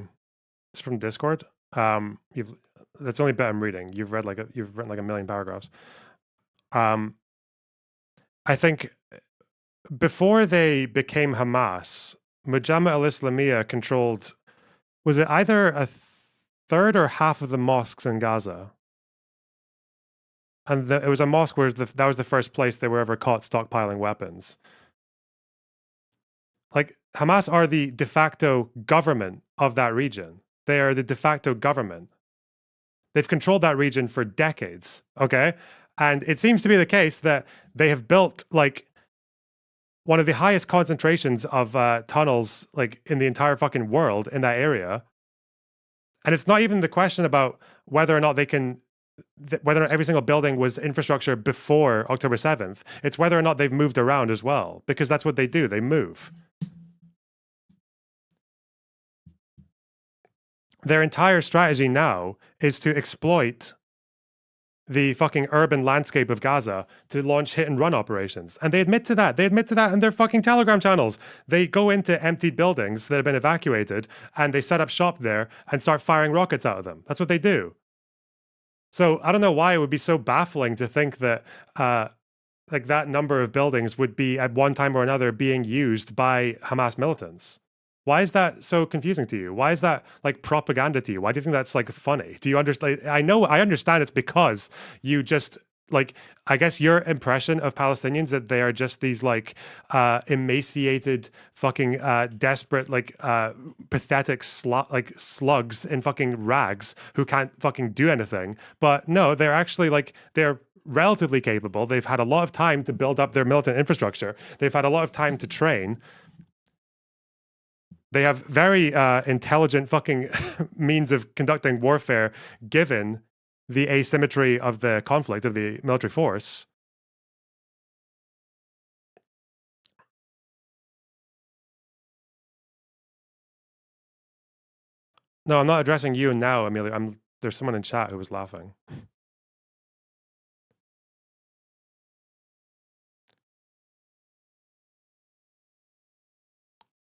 Speaker 1: it's from Discord. That's the only bit I'm reading. You've written like a million paragraphs. I think before they became Hamas, Mujamma al-Islamiyah controlled, was it either a third or half of the mosques in Gaza? And it was a mosque where that was the first place they were ever caught stockpiling weapons. Like, Hamas are the de facto government of that region. They are the de facto government. They've controlled that region for decades, okay? And it seems to be the case that they have built, like, one of the highest concentrations of tunnels, like, in the entire fucking world in that area. And it's not even the question about whether or not they can, whether or not every single building was infrastructure before October 7th. It's whether or not they've moved around as well, because that's what they do. They move. Their entire strategy now is to exploit the fucking urban landscape of Gaza to launch hit and run operations. And they admit to that. They admit to that in their fucking Telegram channels. They go into emptied buildings that have been evacuated and they set up shop there and start firing rockets out of them. That's what they do. So I don't know why it would be so baffling to think that like that number of buildings would be at one time or another being used by Hamas militants. Why is that so confusing to you? Why is that like propaganda to you? Why do you think that's like funny? Do you understand? I understand it's because you just like, I guess your impression of Palestinians that they are just these like emaciated, fucking desperate, like pathetic slugs in fucking rags who can't fucking do anything. But no, they're actually like, they're relatively capable. They've had a lot of time to build up their militant infrastructure. They've had a lot of time to train. They have very intelligent fucking means of conducting warfare given the asymmetry of the conflict of the military force. No, I'm not addressing you now, Amelia. There's someone in chat who was laughing.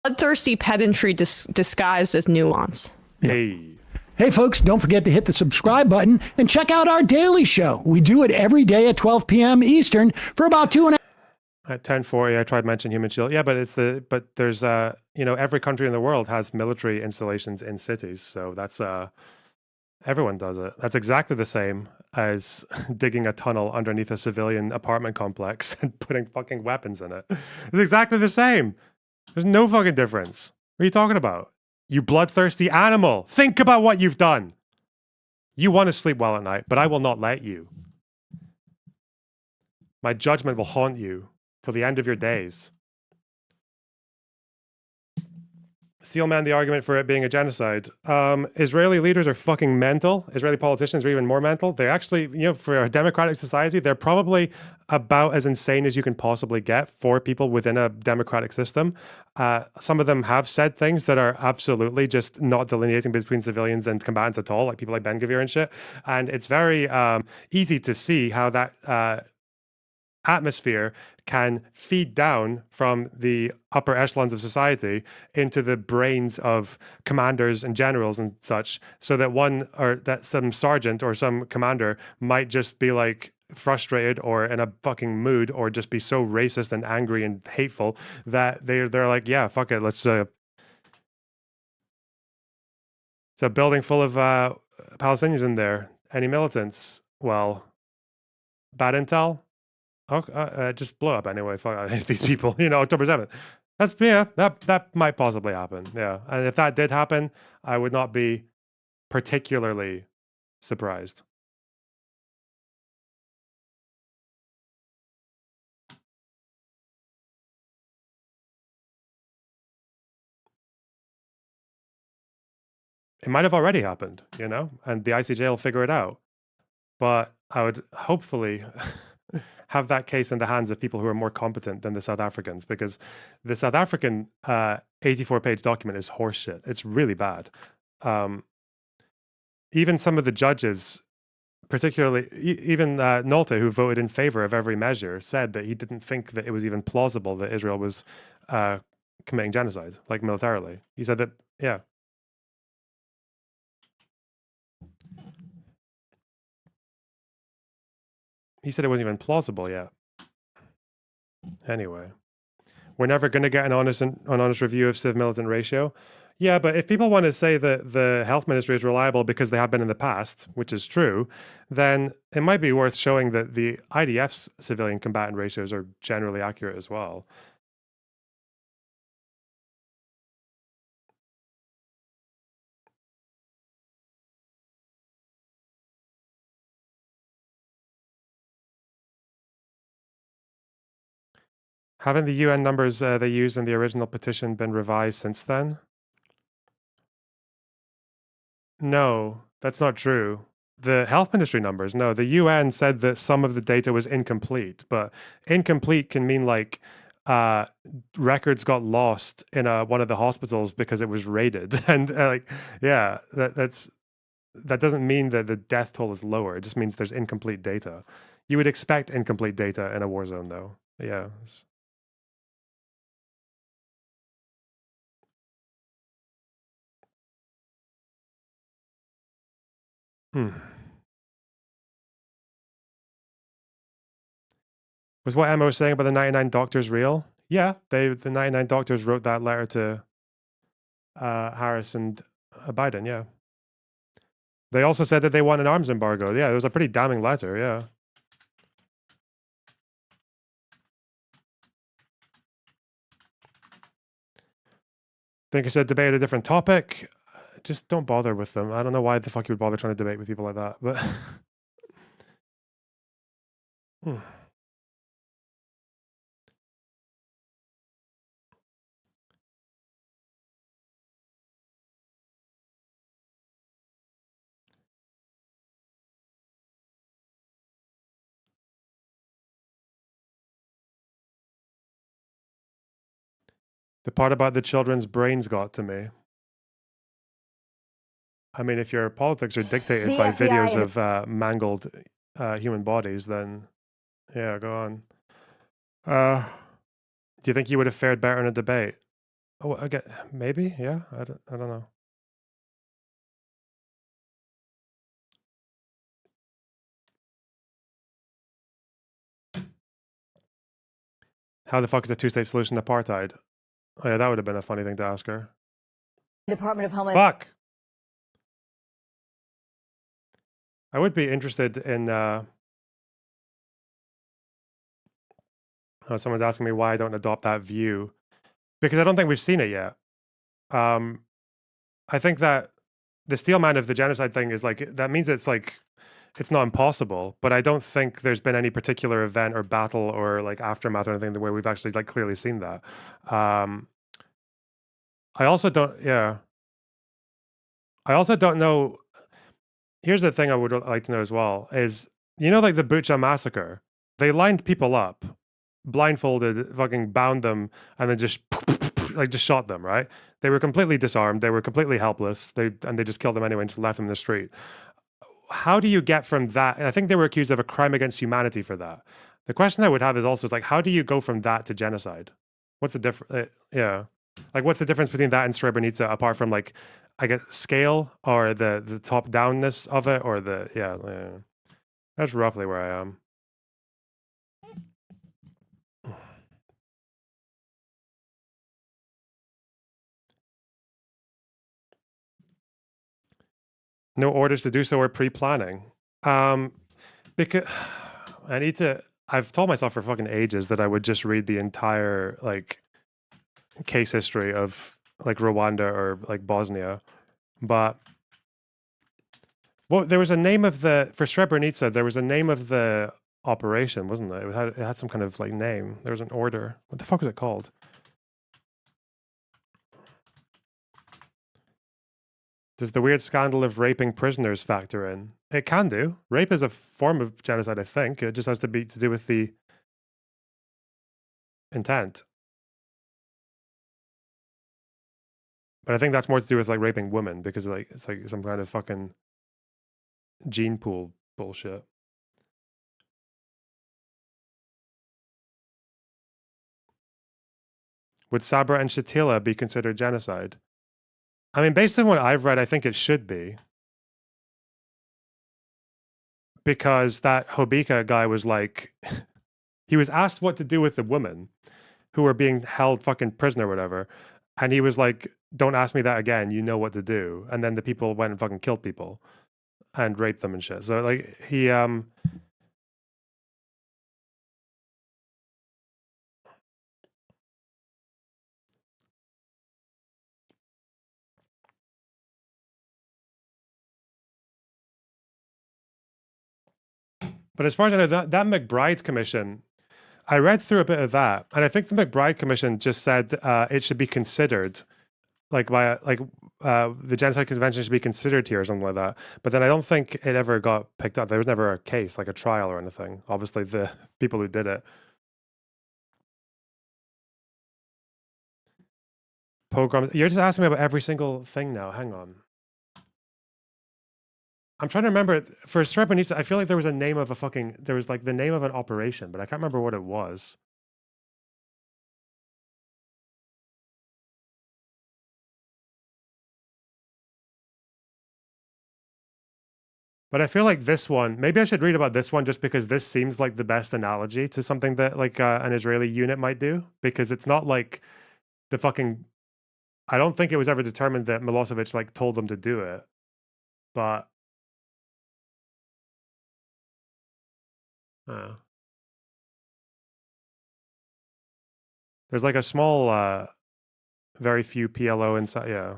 Speaker 6: Bloodthirsty pedantry disguised as nuance.
Speaker 1: Hey.
Speaker 4: Hey, folks, don't forget to hit the subscribe button and check out our daily show. We do it every day at 12 p.m. Eastern for about 2.5
Speaker 1: At 10:40, I tried to mention Human Shield. Yeah, but there's every country in the world has military installations in cities, so that's everyone does it. That's exactly the same as digging a tunnel underneath a civilian apartment complex and putting fucking weapons in it. It's exactly the same. There's no fucking difference. What are you talking about? You bloodthirsty animal. Think about what you've done. You want to sleep well at night, but I will not let you. My judgment will haunt you till the end of your days. Steelman, the argument for it being a genocide. Israeli leaders are fucking mental. Israeli politicians are even more mental. They're actually, for a democratic society, they're probably about as insane as you can possibly get for people within a democratic system. Some of them have said things that are absolutely just not delineating between civilians and combatants at all, like people like Ben Gvir and shit. And it's very easy to see how that atmosphere can feed down from the upper echelons of society into the brains of commanders and generals and such, so that some sergeant or some commander might just be like frustrated or in a fucking mood or just be so racist and angry and hateful that they're like, yeah, fuck it, let's it's a building full of Palestinians in there. Any militants? Well, bad intel? Okay, just blow up anyway. Fuck these people, October 7th. That might possibly happen. Yeah. And if that did happen, I would not be particularly surprised. It might have already happened, and the ICJ will figure it out. But I would hopefully have that case in the hands of people who are more competent than the South Africans, because the South African 84-page document is horseshit. It's really bad. Even some of the judges, particularly even Nolte, who voted in favor of every measure, said that he didn't think that it was even plausible that Israel was committing genocide, like militarily. He said that, yeah. He said it wasn't even plausible yet. Anyway, we're never going to get an honest review of civ-militant ratio. Yeah, but if people want to say that the health ministry is reliable because they have been in the past, which is true, then it might be worth showing that the IDF's civilian combatant ratios are generally accurate as well. Haven't the UN numbers they used in the original petition been revised since then? No, that's not true. The health ministry numbers, no. The UN said that some of the data was incomplete, but incomplete can mean like records got lost in one of the hospitals because it was raided, and yeah, that doesn't mean that the death toll is lower. It just means there's incomplete data. You would expect incomplete data in a war zone, though. Yeah. Was what Emma was saying about the 99 doctors real? Yeah, the 99 doctors wrote that letter to Harris and Biden, yeah. They also said that they want an arms embargo. Yeah, it was a pretty damning letter, yeah. Think I should debate a different topic? Just don't bother with them. I don't know why the fuck you would bother trying to debate with people like that, but... The part about the children's brains got to me. I mean, if your politics are dictated by videos of mangled human bodies, then yeah, go on. Do you think you would have fared better in a debate? Oh, okay, maybe, yeah. I don't know. How the fuck is a two-state solution apartheid? Oh yeah, that would have been a funny thing to ask her.
Speaker 8: Department of Homeland.
Speaker 1: Fuck. I would be interested in. Someone's asking me why I don't adopt that view, because I don't think we've seen it yet. I think that the steel man of the genocide thing is like that means it's like it's not impossible, but I don't think there's been any particular event or battle or like aftermath or anything where we've actually like clearly seen that. I also don't, yeah. I also don't know. Here's the thing I would like to know as well is, you know, like the Bucha massacre, they lined people up, blindfolded, fucking bound them, and then just like just shot them, right? They were completely disarmed. They were completely helpless. They just killed them anyway and just left them in the street. How do you get from that? And I think they were accused of a crime against humanity for that. The question I would have is also is like, how do you go from that to genocide? What's the difference? Yeah, like what's the difference between that and Srebrenica apart from like, I guess scale or the top downness of it or the yeah. That's roughly where I am. No orders to do so or pre-planning. Because I need to. I've told myself for fucking ages that I would just read the entire like case history of like Rwanda or like Bosnia, but well, there was a name of the for Srebrenica. There was a name of the operation, wasn't there? It had some kind of like name. There was an order. What the fuck was it called? Does the weird scandal of raping prisoners factor in? It can do. Rape is a form of genocide, I think. It just has to be to do with the intent. But I think that's more to do with like raping women because like it's like some kind of fucking gene pool bullshit. Would Sabra and Shatila be considered genocide? I mean, based on what I've read, I think it should be. Because that Hobika guy was like, he was asked what to do with the women who were being held fucking prisoner or whatever. And he was like, don't ask me that again. You know what to do. And then the people went and fucking killed people and raped them and shit. So like he, but as far as I know, that McBride commission, I read through a bit of that, and I think the McBride commission just said it should be considered, like by like the Genocide Convention should be considered here or something like that. But then I don't think it ever got picked up. There was never a case, like a trial or anything. Obviously, the people who did it. Pogroms. You're just asking me about every single thing now. Hang on. I'm trying to remember for Srebrenica. I feel like there was a name of a fucking. There was like the name of an operation, but I can't remember what it was. But I feel like this one, maybe I should read about this one just because this seems like the best analogy to something that like an Israeli unit might do. Because it's not like the fucking. I don't think it was ever determined that Milosevic like told them to do it, but. There's like a small, very few PLO inside. Yeah.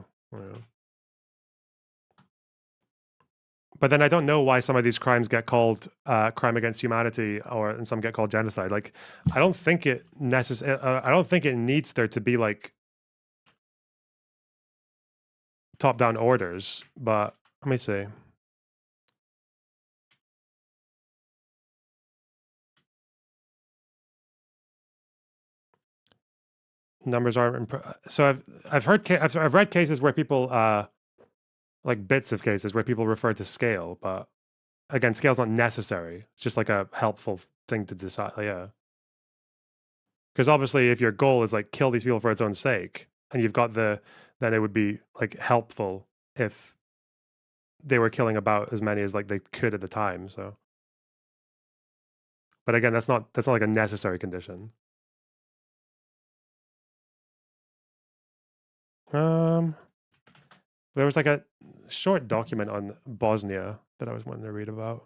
Speaker 1: But then I don't know why some of these crimes get called crime against humanity, and some get called genocide. Like, I don't think it I don't think it needs there to be like top-down orders. But let me see. Numbers aren't so I've read cases where people like bits of cases where people refer to scale, but again, scale's not necessary. It's just like a helpful thing to decide. Yeah. Because obviously, if your goal is like kill these people for its own sake, and you've got then it would be like helpful if they were killing about as many as like they could at the time. So, but again, that's not like a necessary condition. There was like a short document on Bosnia that I was wanting to read about.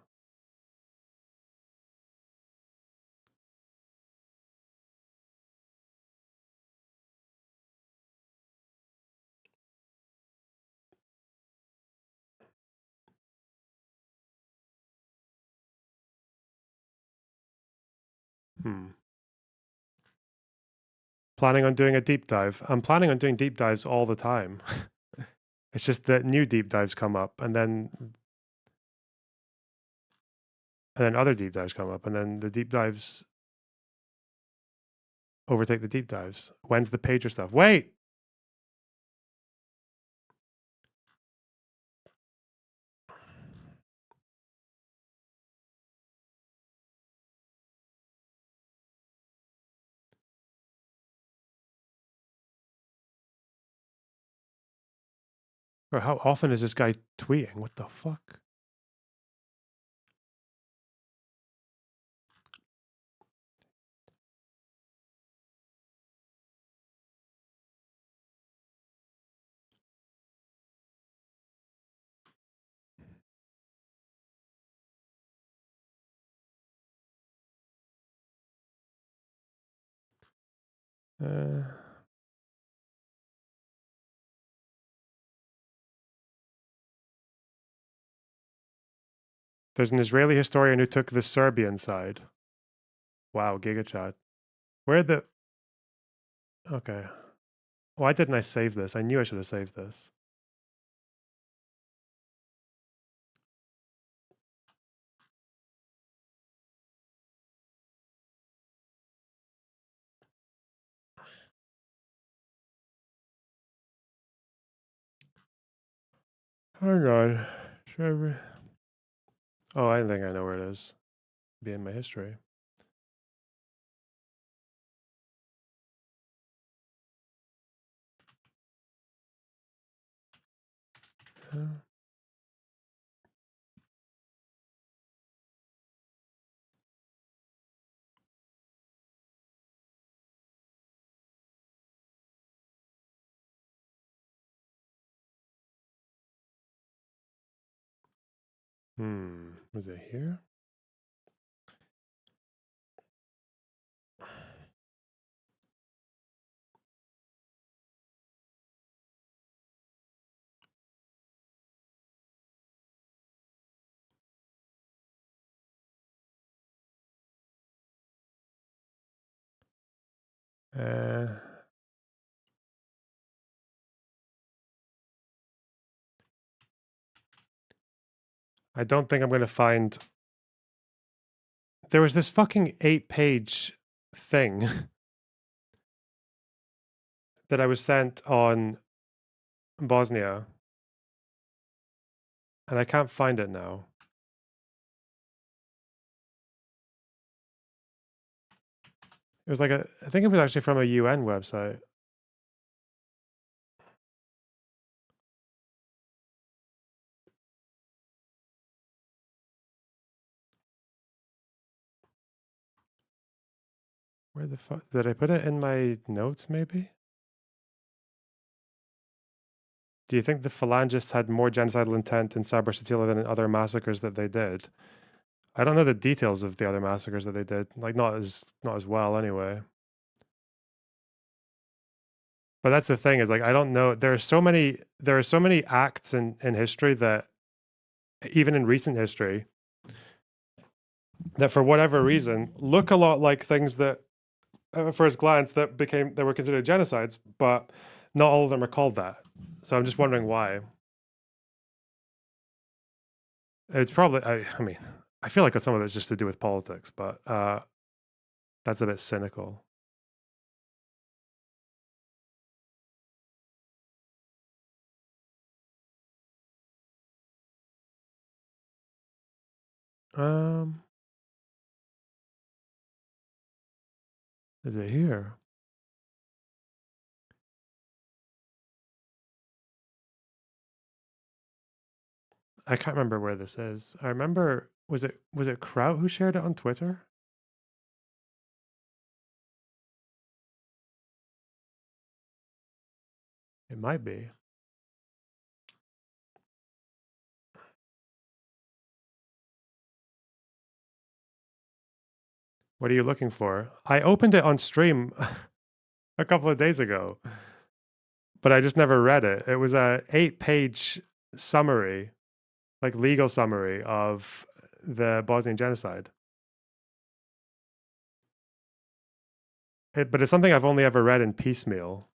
Speaker 1: Planning on doing a deep dive. I'm planning on doing deep dives all the time. It's just that new deep dives come up, and then other deep dives come up, and then the deep dives overtake the deep dives. When's the pager stuff? Wait! Or how often is this guy tweeting? What the fuck? There's an Israeli historian who took the Serbian side. Wow, GigaChat. Where the... Okay. Why didn't I save this? I knew I should have saved this. Hang on. Oh, I think I know where it is. Be in my history. Was it here? I don't think I'm going to find... There was this fucking 8-page thing that I was sent on Bosnia. And I can't find it now. It was like I think it was actually from a UN website. Where the fuck did I put it in my notes? Maybe. Do you think the Phalangists had more genocidal intent in Sabra Shatila than in other massacres that they did? I don't know the details of the other massacres that they did. Like not as well anyway. But that's the thing is like I don't know. There are so many acts in history that even in recent history that for whatever reason look a lot like things that at first glance that were considered genocides, but not all of them are called that. So I'm just wondering why. It's probably I mean, I feel like some of it's just to do with politics, but that's a bit cynical. Is it here? I can't remember where this is. I remember was it Kraut who shared it on Twitter? It might be. What are you looking for? I opened it on stream a couple of days ago, but I just never read it. It was a 8-page summary, like legal summary of the Bosnian genocide. But it's something I've only ever read in piecemeal.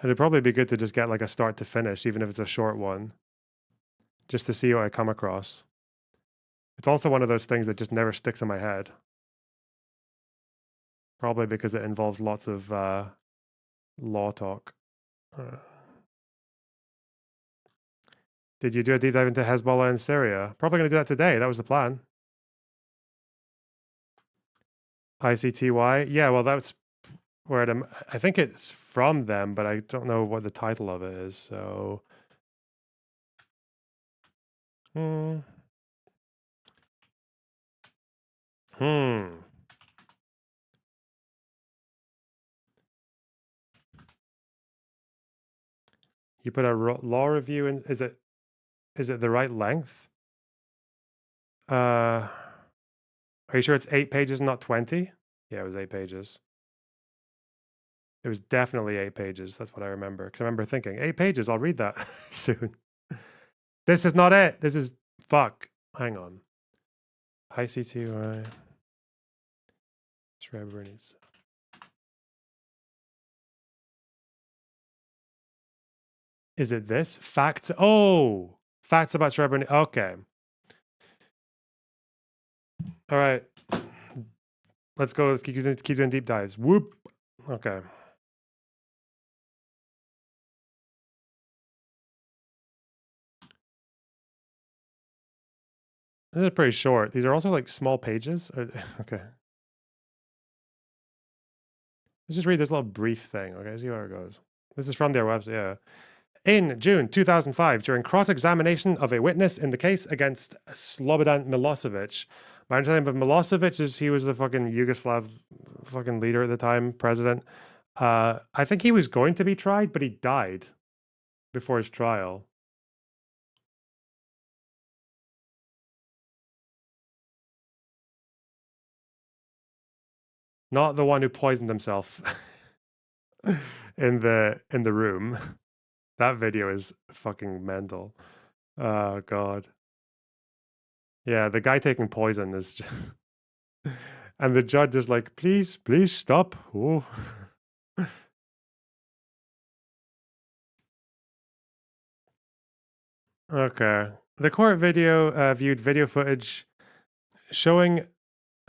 Speaker 1: It'd probably be good to just get like a start to finish, even if it's a short one, just to see what I come across. It's also one of those things that just never sticks in my head. Probably because it involves lots of law talk. Did you do a deep dive into Hezbollah in Syria? Probably going to do that today. That was the plan. ICTY? Yeah, well, that's where I think it's from them, but I don't know what the title of it is, so... Hmm. You put a law review in. Is it the right length? Are you sure it's 8 pages, not 20? Yeah, it was 8 pages. It was definitely 8 pages. That's what I remember. Because I remember thinking, 8 pages, I'll read that soon. This is not it. This is fuck. Hang on. ICTY. Srebrenica. Is it this? Facts. Oh, facts about Srebrenica. Okay. All right. Let's go. Let's keep doing deep dives. Whoop. Okay. This is pretty short. These are also like small pages. Okay. Let's just read this little brief thing. Okay, see where it goes. This is from their website. Yeah. In June 2005, during cross-examination of a witness in the case against Slobodan Milosevic, my understanding of Milosevic is he was the fucking Yugoslav fucking leader at the time, president. I think he was going to be tried, but he died before his trial. Not the one who poisoned himself in the room. That video is fucking mental. Oh god. Yeah, the guy taking poison is just and the judge is like, please stop. Oh. Okay. The court video viewed video footage showing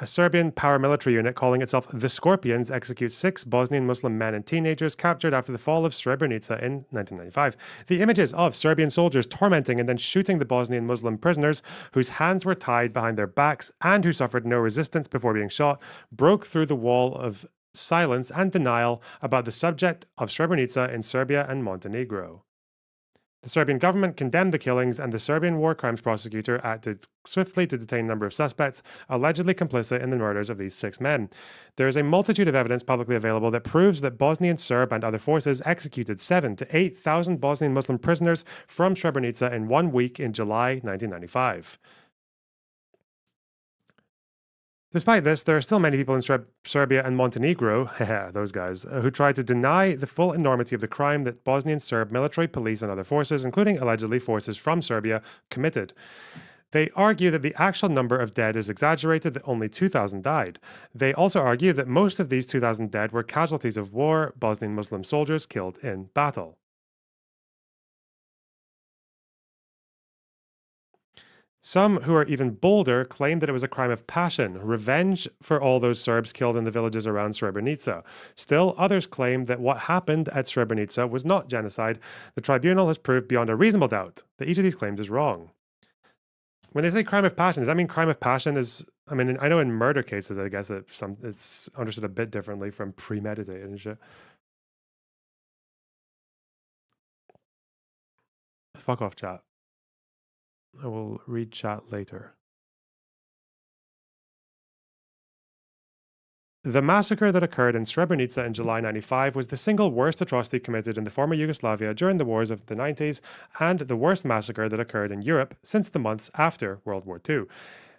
Speaker 1: a Serbian paramilitary unit calling itself the Scorpions executes 6 Bosnian Muslim men and teenagers captured after the fall of Srebrenica in 1995. The images of Serbian soldiers tormenting and then shooting the Bosnian Muslim prisoners whose hands were tied behind their backs and who suffered no resistance before being shot broke through the wall of silence and denial about the subject of Srebrenica in Serbia and Montenegro. The Serbian government condemned the killings, and the Serbian war crimes prosecutor acted swiftly to detain a number of suspects allegedly complicit in the murders of these 6 men. There is a multitude of evidence publicly available that proves that Bosnian Serb and other forces executed 7,000 to 8,000 Bosnian Muslim prisoners from Srebrenica in 1 week in July 1995. Despite this, there are still many people in Serbia and Montenegro, those guys, who try to deny the full enormity of the crime that Bosnian Serb military, police, and other forces, including allegedly forces from Serbia, committed. They argue that the actual number of dead is exaggerated, that only 2,000 died. They also argue that most of these 2,000 dead were casualties of war, Bosnian Muslim soldiers killed in battle. Some who are even bolder claim that it was a crime of passion, revenge for all those Serbs killed in the villages around Srebrenica. Still, others claim that what happened at Srebrenica was not genocide. The tribunal has proved beyond a reasonable doubt that each of these claims is wrong. When they say crime of passion, does that mean crime of passion is... I mean, I know in murder cases, I guess it's understood a bit differently from premeditated and shit. Fuck off, chat. I will read chat later. The massacre that occurred in Srebrenica in July 1995 was the single worst atrocity committed in the former Yugoslavia during the wars of the 90s and the worst massacre that occurred in Europe since the months after World War II.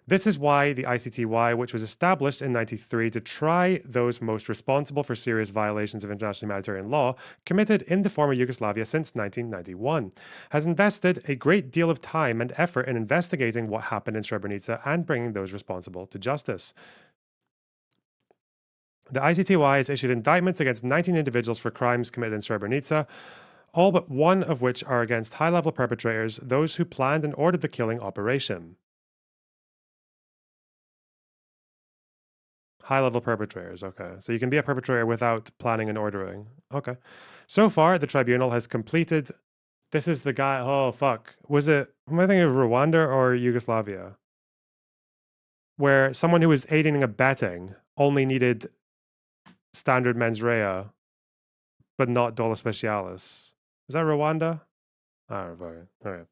Speaker 1: This is why the ICTY, which was established in 93 to try those most responsible for serious violations of international humanitarian law committed in the former Yugoslavia since 1991, has invested a great deal of time and effort in investigating what happened in Srebrenica and bringing those responsible to justice. The ICTY has issued indictments against 19 individuals for crimes committed in Srebrenica, all but one of which are against high-level perpetrators, those who planned and ordered the killing operation. High-level perpetrators, okay. So you can be a perpetrator without planning and ordering. Okay. So far, the tribunal has completed... This is the guy... Oh, fuck. Was it... Am I thinking of Rwanda or Yugoslavia? Where someone who was aiding and abetting only needed standard mens rea, but not dolor specialis. Is that Rwanda? I don't know. All right.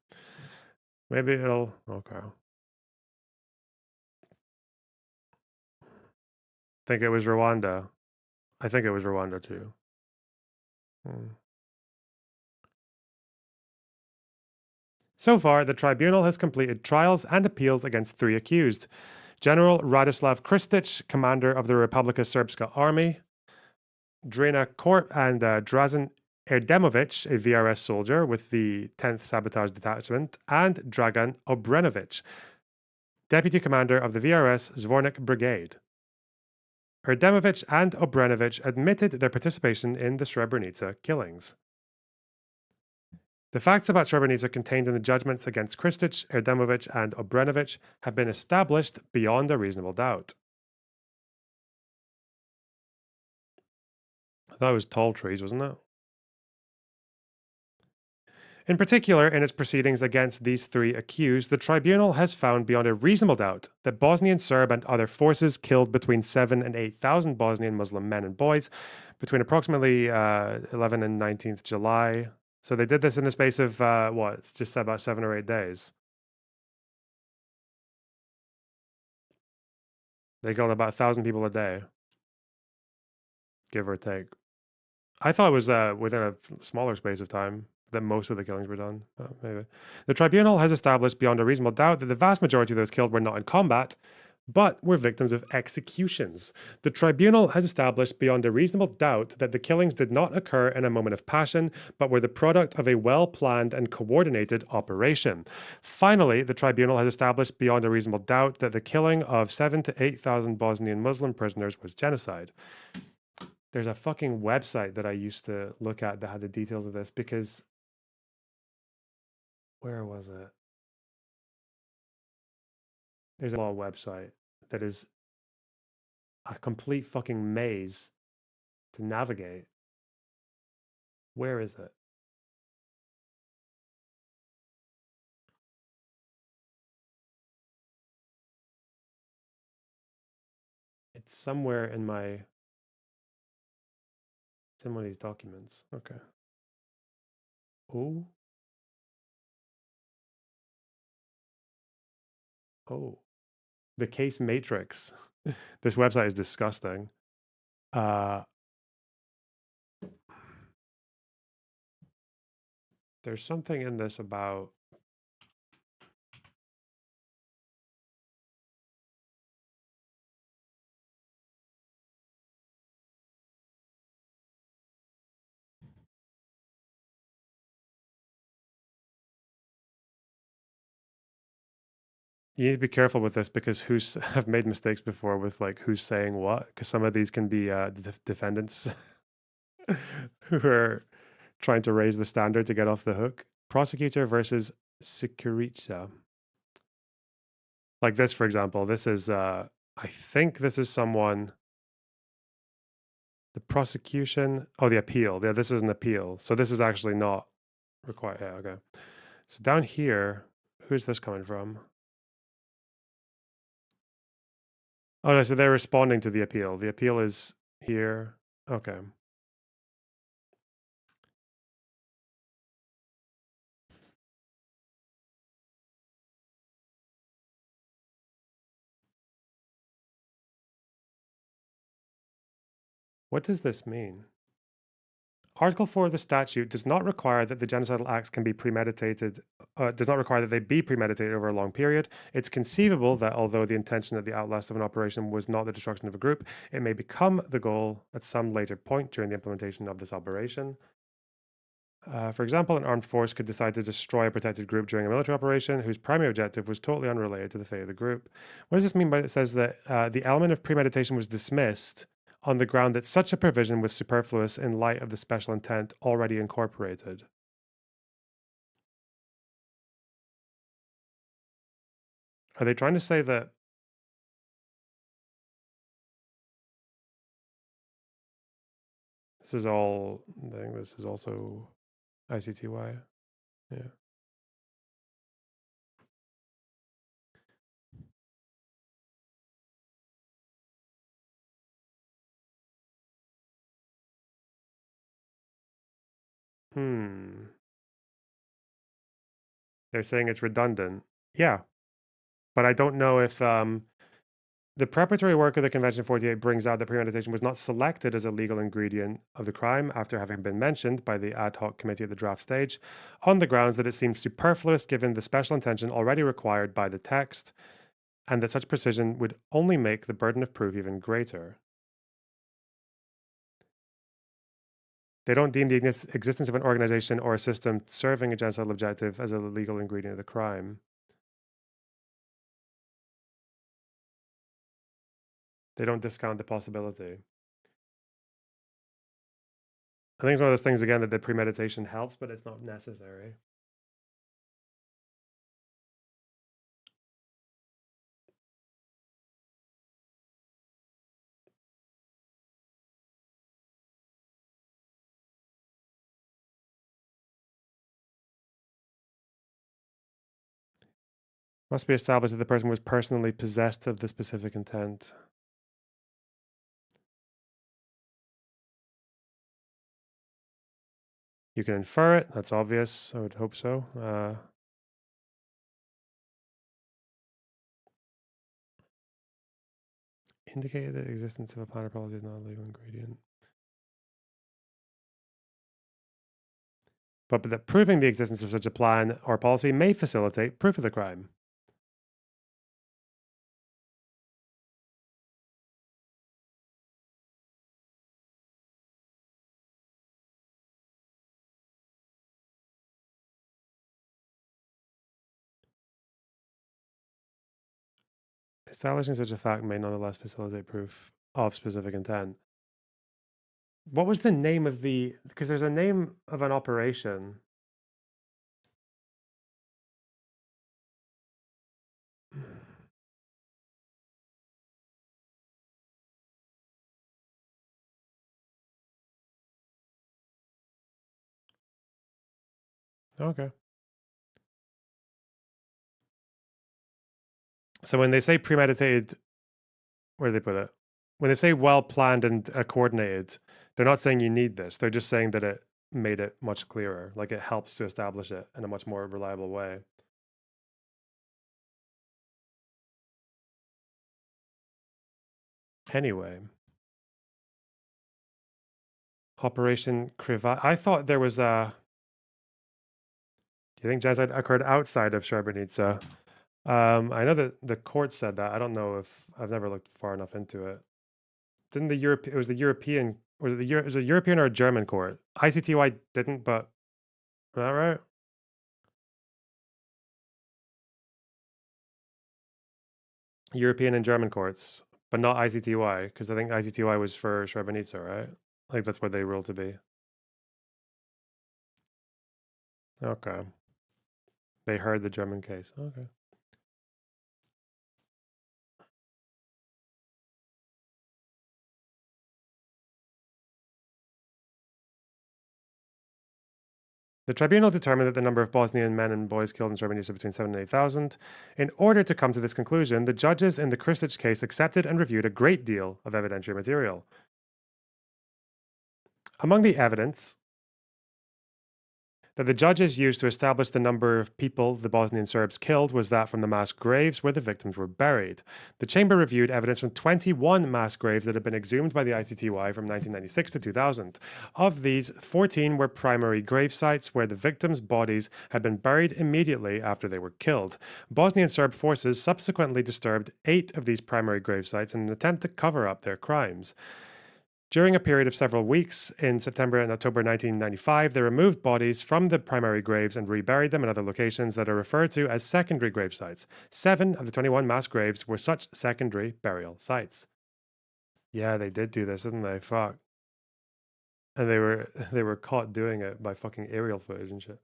Speaker 1: Maybe it'll... Okay. Think it was Rwanda. I think it was Rwanda too. So far, the tribunal has completed trials and appeals against 3 accused. General Radislav Krstić, commander of the Republika Srpska army, Drina Korp and Drazen Erdemovic, a VRS soldier with the 10th Sabotage Detachment, and Dragan Obrenovic, deputy commander of the VRS Zvornik Brigade. Erdemovic and Obrenovic admitted their participation in the Srebrenica killings. The facts about Srebrenica contained in the judgments against Krstić, Erdemovic, and Obrenovic have been established beyond a reasonable doubt. That was tall trees, wasn't it? In particular, in its proceedings against these 3 accused, the tribunal has found beyond a reasonable doubt that Bosnian Serb and other forces killed between 7,000 and 8,000 Bosnian Muslim men and boys between approximately 11 and 19th July. So they did this in the space of, it's just about 7 or 8 days. They killed about 1,000 people a day, give or take. I thought it was within a smaller space of time that most of the killings were done. Maybe. The tribunal has established beyond a reasonable doubt that the vast majority of those killed were not in combat, but were victims of executions. The tribunal has established beyond a reasonable doubt that the killings did not occur in a moment of passion, but were the product of a well-planned and coordinated operation. Finally, the tribunal has established beyond a reasonable doubt that the killing of 7,000 to 8,000 Bosnian Muslim prisoners was genocide. There's a fucking website that I used to look at that had the details of this because... Where was it? There's a law website that is a complete fucking maze to navigate. Where is it? It's somewhere in my... It's in one of these documents. Okay. Oh. Oh. The case matrix. This website is disgusting. There's something in this about... You need to be careful with this because have made mistakes before with like who's saying what, because some of these can be defendants who are trying to raise the standard to get off the hook. Prosecutor versus Sikirica. Like this, for example, this is, I think this is someone, the prosecution, oh, the appeal. Yeah, this is an appeal. So this is actually not required. Yeah, okay. So down here, who's this coming from? Oh, no, so they're responding to the appeal. The appeal is here. Okay. What does this mean? Article 4 of the statute does not require that the genocidal acts can be premeditated, does not require that they be premeditated over a long period. It's conceivable that although the intention at the outlast of an operation was not the destruction of a group, it may become the goal at some later point during the implementation of this operation. For example, an armed force could decide to destroy a protected group during a military operation whose primary objective was totally unrelated to the fate of the group. What does this mean by it says that the element of premeditation was dismissed on the ground that such a provision was superfluous in light of the special intent already incorporated? Are they trying to say that this is all, I think this is also ICTY? Yeah. They're saying it's redundant. Yeah. But I don't know if the preparatory work of the Convention 48 brings out that premeditation was not selected as a legal ingredient of the crime after having been mentioned by the ad hoc committee at the draft stage, on the grounds that it seems superfluous given the special intention already required by the text, and that such precision would only make the burden of proof even greater. They don't deem the existence of an organization or a system serving a genocidal objective as a legal ingredient of the crime. They don't discount the possibility. I think it's one of those things, again, that the premeditation helps, but it's not necessary. Must be established that the person was personally possessed of the specific intent. You can infer it. That's obvious. I would hope so. Indicated that the existence of a plan or policy is not a legal ingredient. But that proving the existence of such a plan or policy may facilitate proof of the crime. Establishing such a fact may nonetheless facilitate proof of specific intent. What was the name of the, because there's a name of an operation. Okay. So when they say premeditated, where do they put it? When they say well planned and coordinated, they're not saying you need this. They're just saying that it made it much clearer. Like it helps to establish it in a much more reliable way. Anyway. Operation Kriva. I thought there was a. Do you think genocide occurred outside of Srebrenica? I know that the court said that. I don't know if I've never looked far enough into it. Didn't the Europe? It was the European. Was it was a European or a German court? ICTY didn't, but is that right? European and German courts, but not ICTY, because I think ICTY was for Srebrenica, right? Like that's what they ruled to be. Okay. They heard the German case. Okay. The tribunal determined that the number of Bosnian men and boys killed in Srebrenica between 7,000 and 8,000. In order to come to this conclusion, the judges in the Krstić case accepted and reviewed a great deal of evidentiary material. Among the evidence, that the judges used to establish the number of people the Bosnian Serbs killed was that from the mass graves where the victims were buried. The chamber reviewed evidence from 21 mass graves that had been exhumed by the ICTY from 1996 to 2000. Of these, 14 were primary grave sites where the victims' bodies had been buried immediately after they were killed. Bosnian Serb forces subsequently disturbed 8 of these primary grave sites in an attempt to cover up their crimes. During a period of several weeks in September and October 1995, they removed bodies from the primary graves and reburied them in other locations that are referred to as secondary grave sites. 7 of the 21 mass graves were such secondary burial sites. Yeah, they did do this, didn't they? Fuck. And they were caught doing it by fucking aerial footage and shit.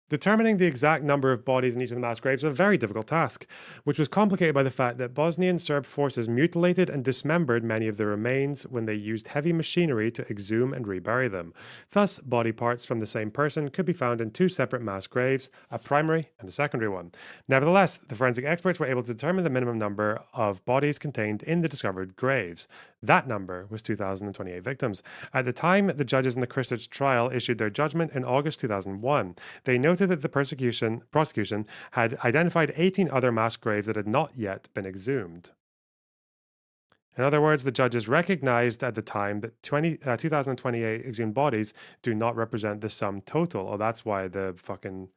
Speaker 1: Determining the exact number of bodies in each of the mass graves was a very difficult task, which was complicated by the fact that Bosnian Serb forces mutilated and dismembered many of the remains when they used heavy machinery to exhume and rebury them. Thus, body parts from the same person could be found in 2 separate mass graves, a primary and a secondary one. Nevertheless, the forensic experts were able to determine the minimum number of bodies contained in the discovered graves. That number was 2,028 victims. At the time the judges in the Krstić trial issued their judgment in August 2001, they noted that the prosecution had identified 18 other mass graves that had not yet been exhumed. In other words, the judges recognized at the time that 2,028 exhumed bodies do not represent the sum total. Oh, that's why the fucking...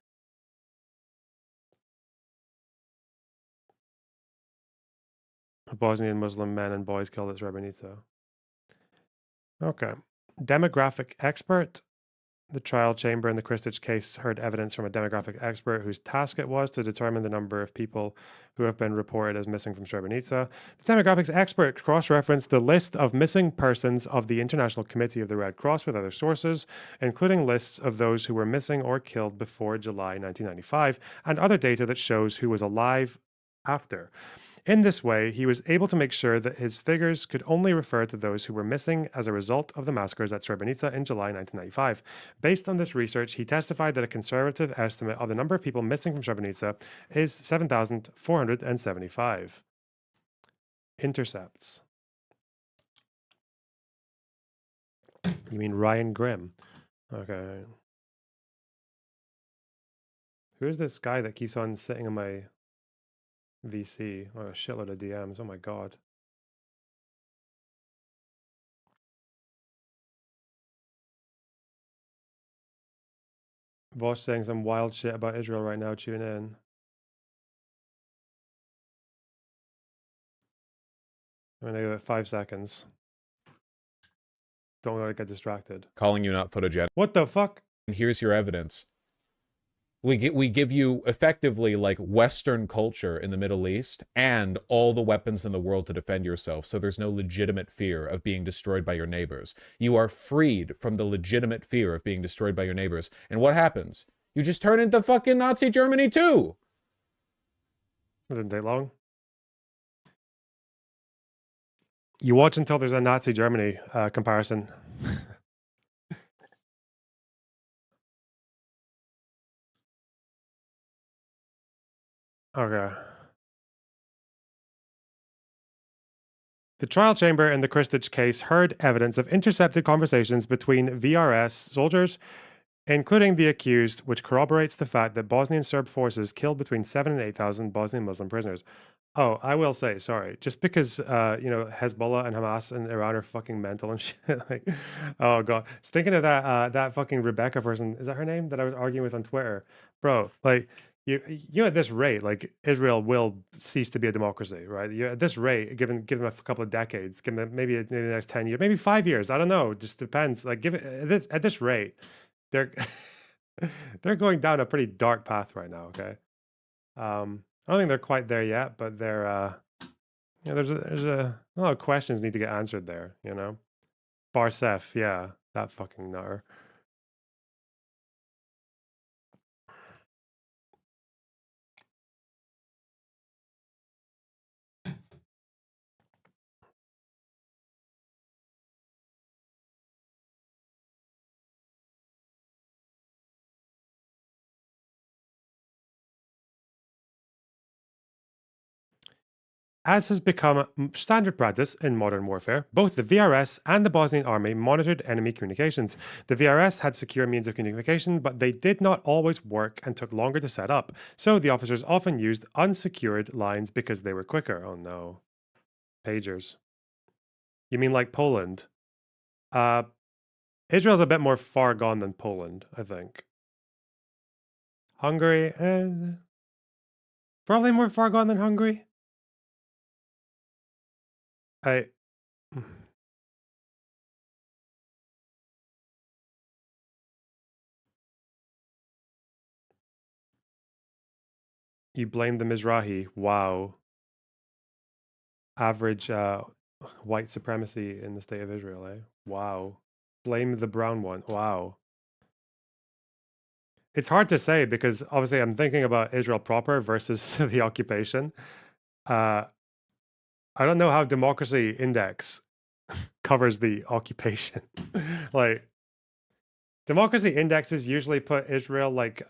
Speaker 1: Bosnian Muslim men and boys killed at Srebrenica. Okay. Demographic expert. The trial chamber in the Krstić case heard evidence from a demographic expert whose task it was to determine the number of people who have been reported as missing from Srebrenica. The demographics expert cross-referenced the list of missing persons of the International Committee of the Red Cross with other sources, including lists of those who were missing or killed before July 1995, and other data that shows who was alive after. In this way, he was able to make sure that his figures could only refer to those who were missing as a result of the massacres at Srebrenica in July 1995. Based on this research, he testified that a conservative estimate of the number of people missing from Srebrenica is 7,475. Intercepts. You mean Ryan Grimm? Okay. Who is this guy that keeps on sitting on my VC? Oh, a shitload of DMs. Oh my god. Vosh saying some wild shit about Israel right now. Tune in. I'm gonna give it 5 seconds. Don't want to get distracted.
Speaker 9: Calling you not photogenic.
Speaker 1: What the fuck?
Speaker 9: And here's your evidence. We give you effectively like Western culture in the Middle East and all the weapons in the world to defend yourself, so there's no legitimate fear of being destroyed by your neighbors. You are freed from the legitimate fear of being destroyed by your neighbors. And what happens? You just turn into fucking Nazi Germany too.
Speaker 1: It didn't take long. You watch until there's a Nazi Germany comparison. Okay. The trial chamber in the Krstić case heard evidence of intercepted conversations between VRS soldiers, including the accused, which corroborates the fact that Bosnian Serb forces killed between 7,000 and 8,000 Bosnian Muslim prisoners. Oh, I will say, sorry, just because, Hezbollah and Hamas and Iran are fucking mental and shit. Like, oh, God. Just thinking of that fucking Rebecca person, is that her name, that I was arguing with on Twitter? Bro, like, you at this rate, like Israel will cease to be a democracy, right? You at this rate, given them a couple of decades, given them maybe the next 10 years, maybe 5 years, I don't know, just depends. Like, give it at this rate, they're they're going down a pretty dark path right now. Okay, I don't think they're quite there yet, but they're there's a lot of questions need to get answered there. You know, Barsef, yeah, that fucking nutter. As has become standard practice in modern warfare, both the VRS and the Bosnian army monitored enemy communications. The VRS had secure means of communication, but they did not always work and took longer to set up. So the officers often used unsecured lines because they were quicker. Oh no. Pagers. You mean like Poland? Israel's a bit more far gone than Poland, I think. Hungary, probably more far gone than Hungary. You blame the Mizrahi. Wow. Average white supremacy in the state of Israel, eh? Wow. Blame the brown one. Wow. It's hard to say because obviously I'm thinking about Israel proper versus the occupation. I don't know how Democracy Index covers the occupation. Like, Democracy Indexes usually put Israel like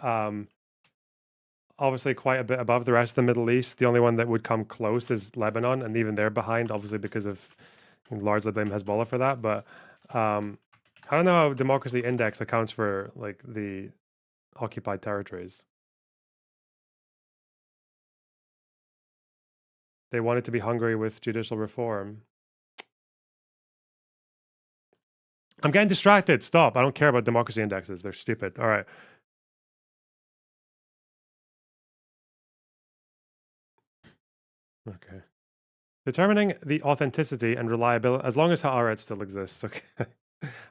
Speaker 1: obviously quite a bit above the rest of the Middle East. The only one that would come close is Lebanon, and even they're behind, obviously because of largely blame Hezbollah for that. But I don't know how Democracy Index accounts for like the occupied territories. They wanted to be Hungary with judicial reform. I'm getting distracted. Stop. I don't care about democracy indexes. They're stupid. All right. Okay. Determining the authenticity and reliability, as long as Haaretz still exists. Okay.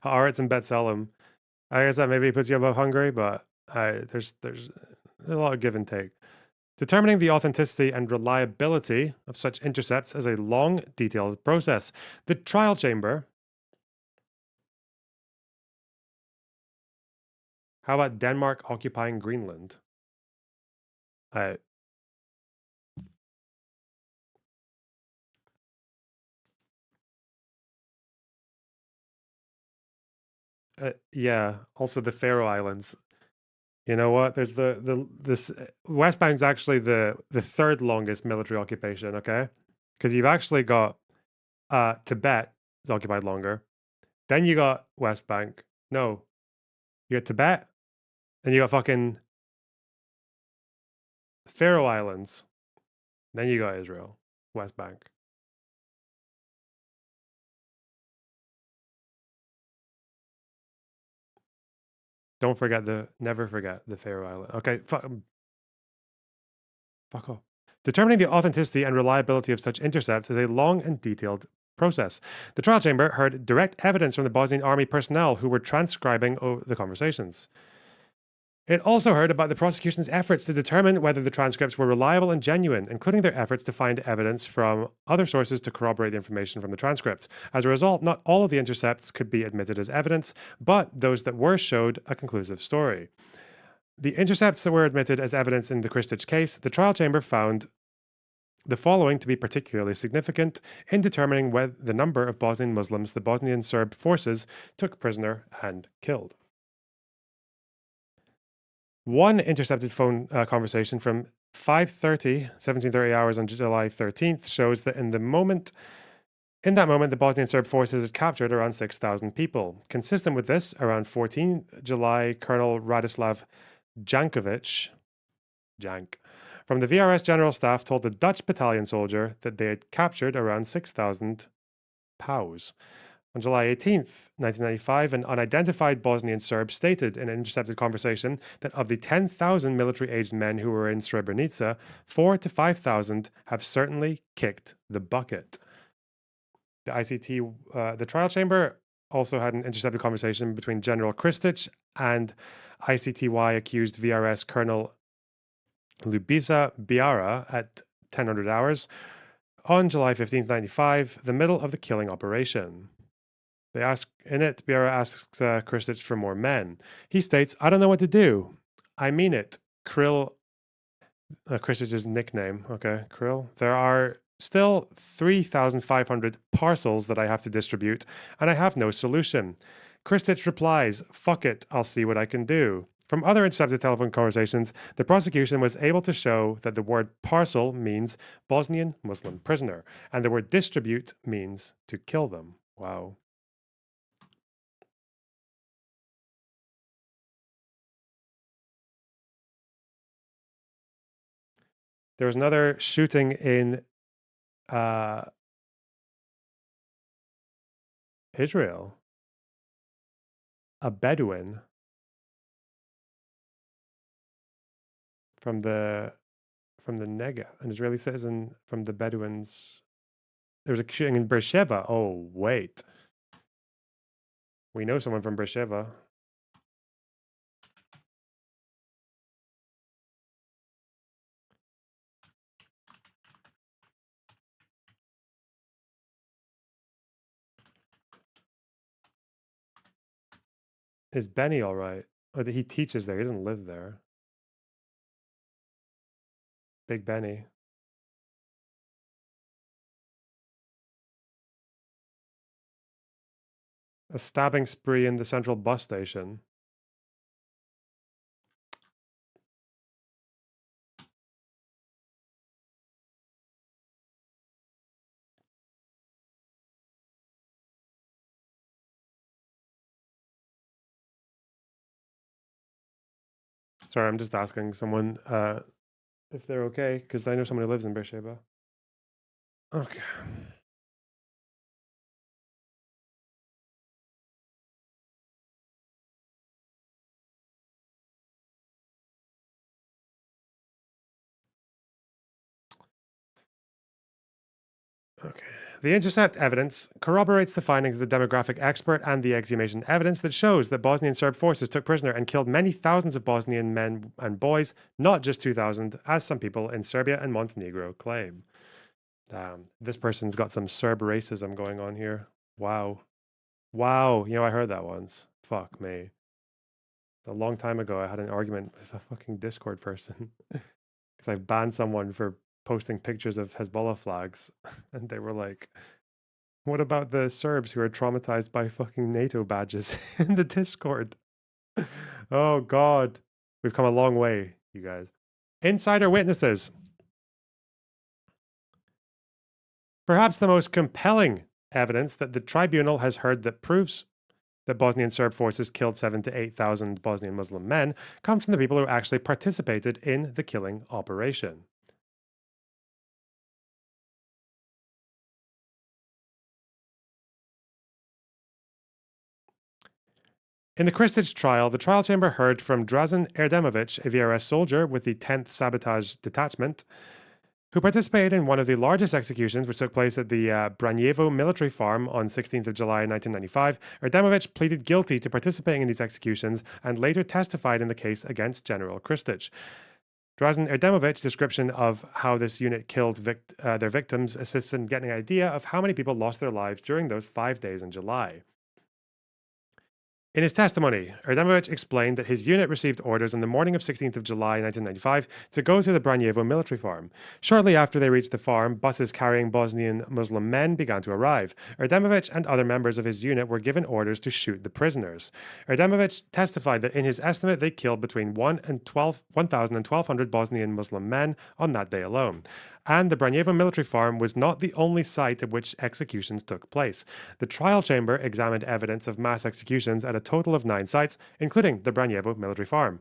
Speaker 1: Haaretz and B'Tselem. I guess that maybe puts you above Hungary, but there's a lot of give and take. Determining the authenticity and reliability of such intercepts is a long, detailed process. The trial chamber. How about Denmark occupying Greenland? Yeah. Also, the Faroe Islands. You know what? There's this West Bank's actually the third longest military occupation. Okay, because you've actually got Tibet is occupied longer. Then you got West Bank. No, you got Tibet. Then you got fucking Faroe Islands. Then you got Israel, West Bank. Don't forget never forget the Faroe Islands. Okay, fuck off. Determining the authenticity and reliability of such intercepts is a long and detailed process. The trial chamber heard direct evidence from the Bosnian army personnel who were transcribing the conversations. It also heard about the prosecution's efforts to determine whether the transcripts were reliable and genuine, including their efforts to find evidence from other sources to corroborate the information from the transcript. As a result, not all of the intercepts could be admitted as evidence, but those that were showed a conclusive story. The intercepts that were admitted as evidence in the Krstić case, the trial chamber found the following to be particularly significant in determining whether the number of Bosnian Muslims the Bosnian Serb forces took prisoner and killed. One intercepted phone conversation from 17:30 hours on July 13th shows that in that moment, the Bosnian Serb forces had captured around 6,000 people. Consistent with this, around 14 July, Colonel Radislav Jankovic, from the VRS General Staff told the Dutch battalion soldier that they had captured around 6,000 POWs. On July 18th, 1995, an unidentified Bosnian Serb stated in an intercepted conversation that of the 10,000 military-aged men who were in Srebrenica, 4,000 to 5,000 have certainly kicked the bucket. The trial chamber also had an intercepted conversation between General Krstić and ICTY accused VRS Colonel Ljubiša Biara at 1000 hours on July 15th, 1995, the middle of the killing operation. Biara asks Krstić for more men. He states, "I don't know what to do. I mean it." Krill, Krstić's nickname, okay, Krill. "There are still 3,500 parcels that I have to distribute, and I have no solution." Krstić replies, "Fuck it, I'll see what I can do." From other intercepted telephone conversations, the prosecution was able to show that the word parcel means Bosnian Muslim prisoner, and the word distribute means to kill them. Wow. There was another shooting in Israel. A Bedouin from the Negev, an Israeli citizen from the Bedouins. There was a shooting in Beersheba. Oh, wait. We know someone from Beersheba. Is Benny all right? Or he teaches there. He doesn't live there. Big Benny. A stabbing spree in the central bus station. Sorry, I'm just asking someone if they're okay, because I know someone who lives in Beersheba. Okay. Okay. The intercept evidence corroborates the findings of the demographic expert and the exhumation evidence that shows that Bosnian Serb forces took prisoner and killed many thousands of Bosnian men and boys, not just 2,000, as some people in Serbia and Montenegro claim. Damn, this person's got some Serb racism going on here. Wow. Wow, I heard that once. Fuck me. A long time ago, I had an argument with a fucking Discord person because I banned someone for posting pictures of Hezbollah flags, and they were like, what about the Serbs who are traumatized by fucking NATO badges in the Discord? Oh God, we've come a long way, you guys. Insider witnesses. Perhaps the most compelling evidence that the tribunal has heard that proves that Bosnian Serb forces killed 7,000 to 8,000 Bosnian Muslim men comes from the people who actually participated in the killing operation. In the Kristic trial, the trial chamber heard from Drazen Erdemovic, a VRS soldier with the 10th Sabotage Detachment, who participated in one of the largest executions which took place at the Branjevo military farm on 16th of July 1995. Erdemovic pleaded guilty to participating in these executions and later testified in the case against General Kristic. Drazen Erdemovic's description of how this unit killed their victims assists in getting an idea of how many people lost their lives during those 5 days in July. In his testimony, Erdemovic explained that his unit received orders on the morning of 16th of July 1995 to go to the Branjevo military farm. Shortly after they reached the farm, buses carrying Bosnian Muslim men began to arrive. Erdemovic and other members of his unit were given orders to shoot the prisoners. Erdemovic testified that in his estimate they killed between 1,000 and 1,200 Bosnian Muslim men on that day alone. And the Branjevo military farm was not the only site at which executions took place. The trial chamber examined evidence of mass executions at a total of 9 sites, including the Branjevo military farm.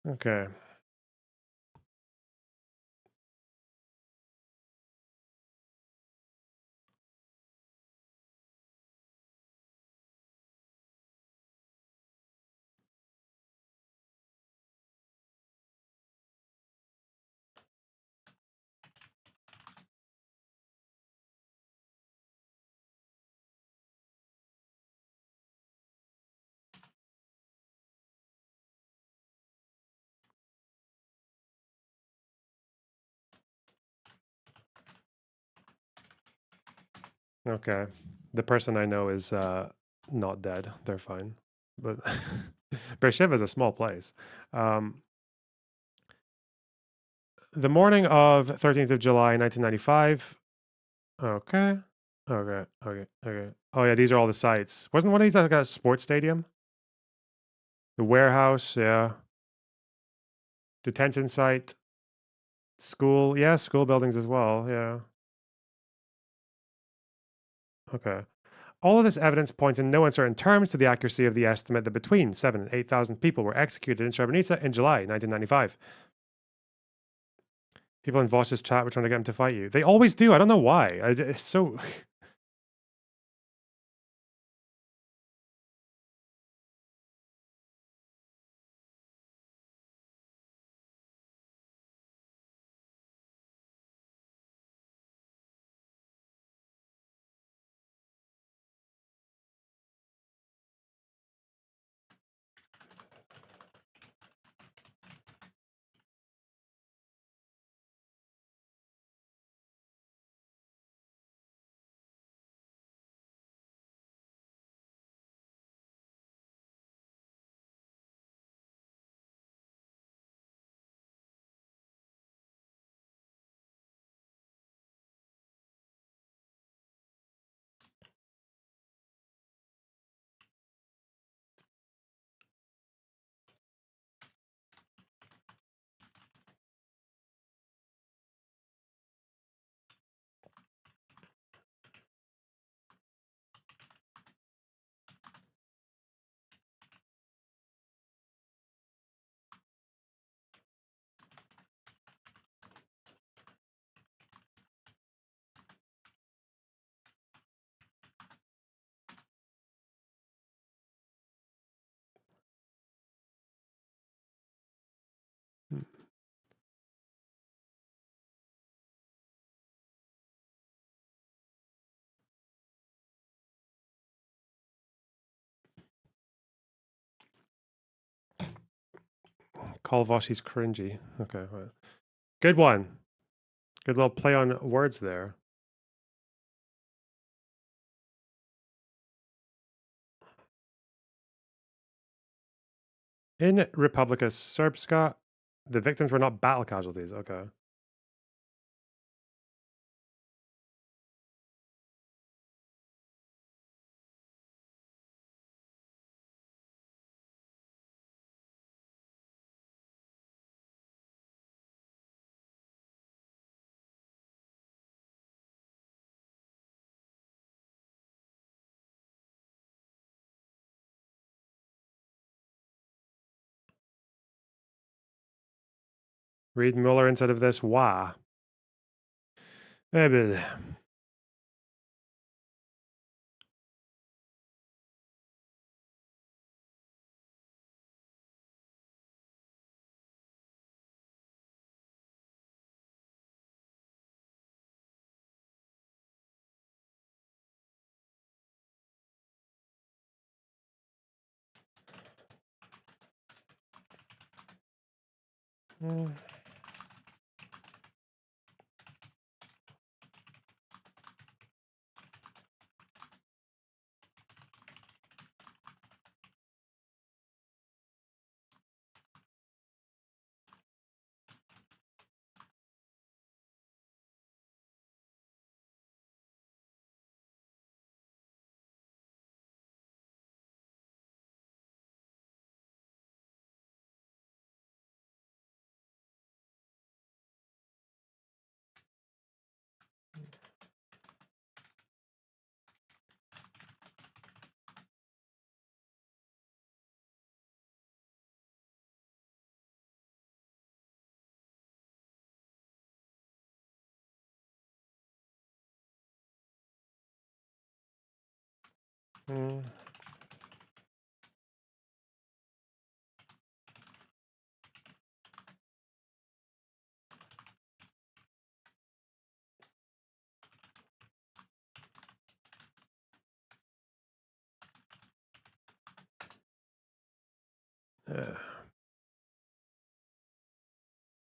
Speaker 1: Okay. Okay. The person I know is not dead. They're fine. But Beersheba is a small place. The morning of 13th of July, 1995. Okay. Okay. Oh yeah, these are all the sites. Wasn't one of these like a sports stadium? The warehouse, yeah. Detention site. School, yeah, school buildings as well, yeah. Okay. All of this evidence points in no uncertain terms to the accuracy of the estimate that between 7 and 8,000 people were executed in Srebrenica in July 1995. People in Vosh's chat were trying to get him to fight you. They always do. I don't know why. It's so. Call Voshi's cringy. Okay, well. Good one. Good little play on words there. In Republika Srpska, the victims were not battle casualties. Okay. Read Mueller instead of this. Why? Maybe.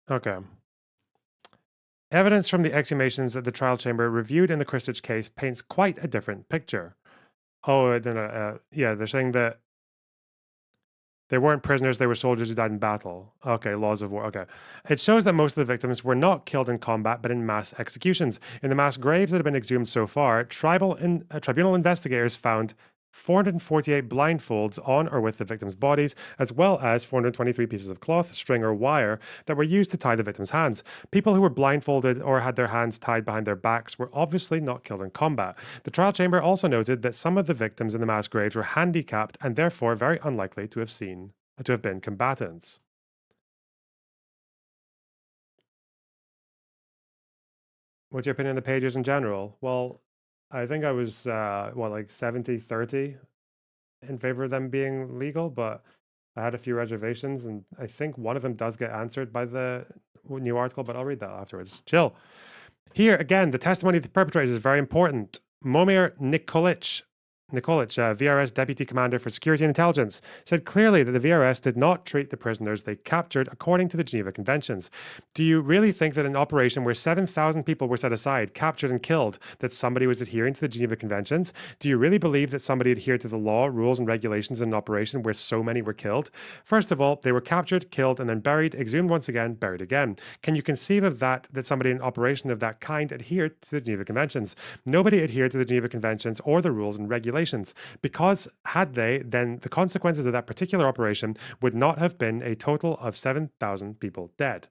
Speaker 1: Okay. Evidence from the exhumations that the trial chamber reviewed in the Kristich case paints quite a different picture. Oh, yeah, they're saying that They weren't prisoners, they were soldiers who died in battle. Okay, laws of war. Okay. It shows that most of the victims were not killed in combat, but in mass executions. In the mass graves that have been exhumed so far, tribunal investigators found 448 blindfolds on or with the victims' bodies, as well as 423 pieces of cloth, string, or wire that were used to tie the victims' hands. People who were blindfolded or had their hands tied behind their backs were obviously not killed in combat. The trial chamber also noted that some of the victims in the mass graves were handicapped and therefore very unlikely to have been combatants. What's your opinion on the pages in general? Well, I think I was, like 70-30 in favor of them being legal, but I had a few reservations, and I think one of them does get answered by the new article, but I'll read that afterwards. Chill. Here, again, the testimony of the perpetrators is very important. Momir Nikolic, VRS Deputy Commander for Security and Intelligence, said clearly that the VRS did not treat the prisoners they captured according to the Geneva Conventions. Do you really think that in an operation where 7,000 people were set aside, captured and killed, that somebody was adhering to the Geneva Conventions? Do you really believe that somebody adhered to the law, rules, and regulations in an operation where so many were killed? First of all, they were captured, killed, and then buried, exhumed once again, buried again. Can you conceive of that somebody in an operation of that kind adhered to the Geneva Conventions? Nobody adhered to the Geneva Conventions or the rules and regulations. Because had they, then the consequences of that particular operation would not have been a total of 7,000 people dead.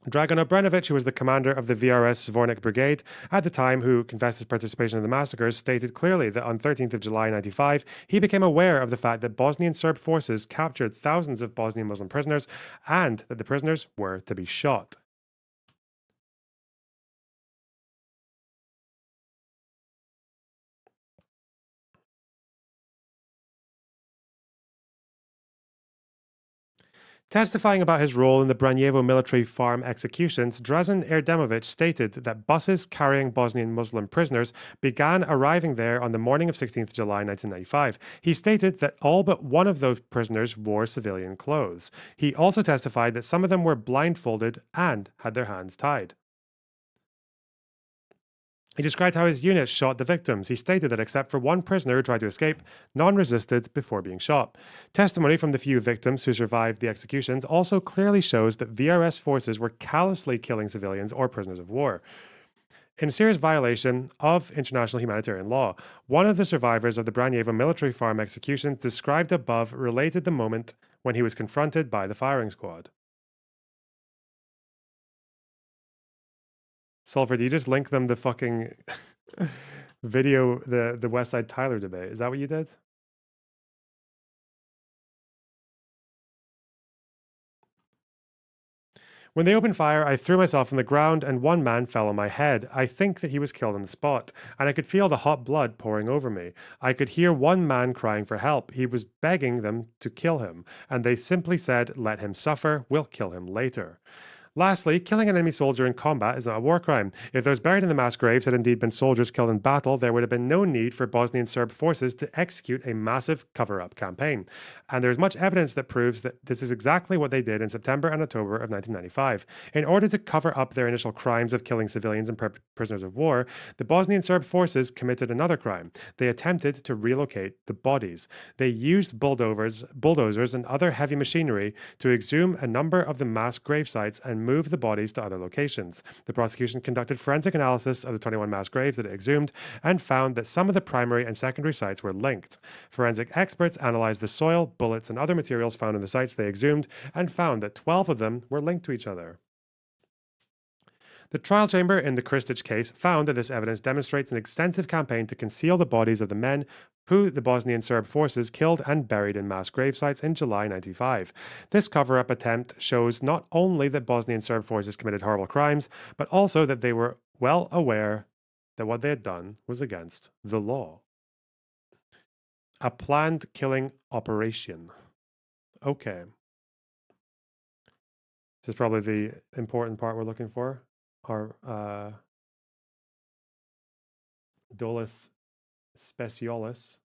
Speaker 1: Dragan Obrenovic, who was the commander of the VRS Zvornik Brigade at the time, who confessed his participation in the massacres, stated clearly that on 13th of July 1995, he became aware of the fact that Bosnian Serb forces captured thousands of Bosnian Muslim prisoners and that the prisoners were to be shot. Testifying about his role in the Branjevo military farm executions, Dražen Erdemovic stated that buses carrying Bosnian Muslim prisoners began arriving there on the morning of 16th July 1995. He stated that all but one of those prisoners wore civilian clothes. He also testified that some of them were blindfolded and had their hands tied. He described how his unit shot the victims. He stated that except for one prisoner who tried to escape, none resisted before being shot. Testimony from the few victims who survived the executions also clearly shows that VRS forces were callously killing civilians or prisoners of war. In a serious violation of international humanitarian law, one of the survivors of the Branjevo military farm executions described above related the moment when he was confronted by the firing squad. Sulfur, do you just link them the fucking video, the West Side Tyler debate? Is that what you did? When they opened fire, I threw myself on the ground and one man fell on my head. I think that he was killed on the spot, and I could feel the hot blood pouring over me. I could hear one man crying for help. He was begging them to kill him, and they simply said, "Let him suffer, we'll kill him later." Lastly, killing an enemy soldier in combat is not a war crime. If those buried in the mass graves had indeed been soldiers killed in battle, there would have been no need for Bosnian Serb forces to execute a massive cover-up campaign. And there is much evidence that proves that this is exactly what they did in September and October of 1995. In order to cover up their initial crimes of killing civilians and prisoners of war, the Bosnian Serb forces committed another crime. They attempted to relocate the bodies. They used bulldozers and other heavy machinery to exhume a number of the mass grave sites and move the bodies to other locations. The prosecution conducted forensic analysis of the 21 mass graves that it exhumed and found that some of the primary and secondary sites were linked. Forensic experts analyzed the soil, bullets, and other materials found in the sites they exhumed and found that 12 of them were linked to each other. The trial chamber in the Krstić case found that this evidence demonstrates an extensive campaign to conceal the bodies of the men who the Bosnian Serb forces killed and buried in mass gravesites in July 1995. This cover-up attempt shows not only that Bosnian Serb forces committed horrible crimes, but also that they were well aware that what they had done was against the law. A planned killing operation. Okay. This is probably the important part we're looking for. Our dolus specialis.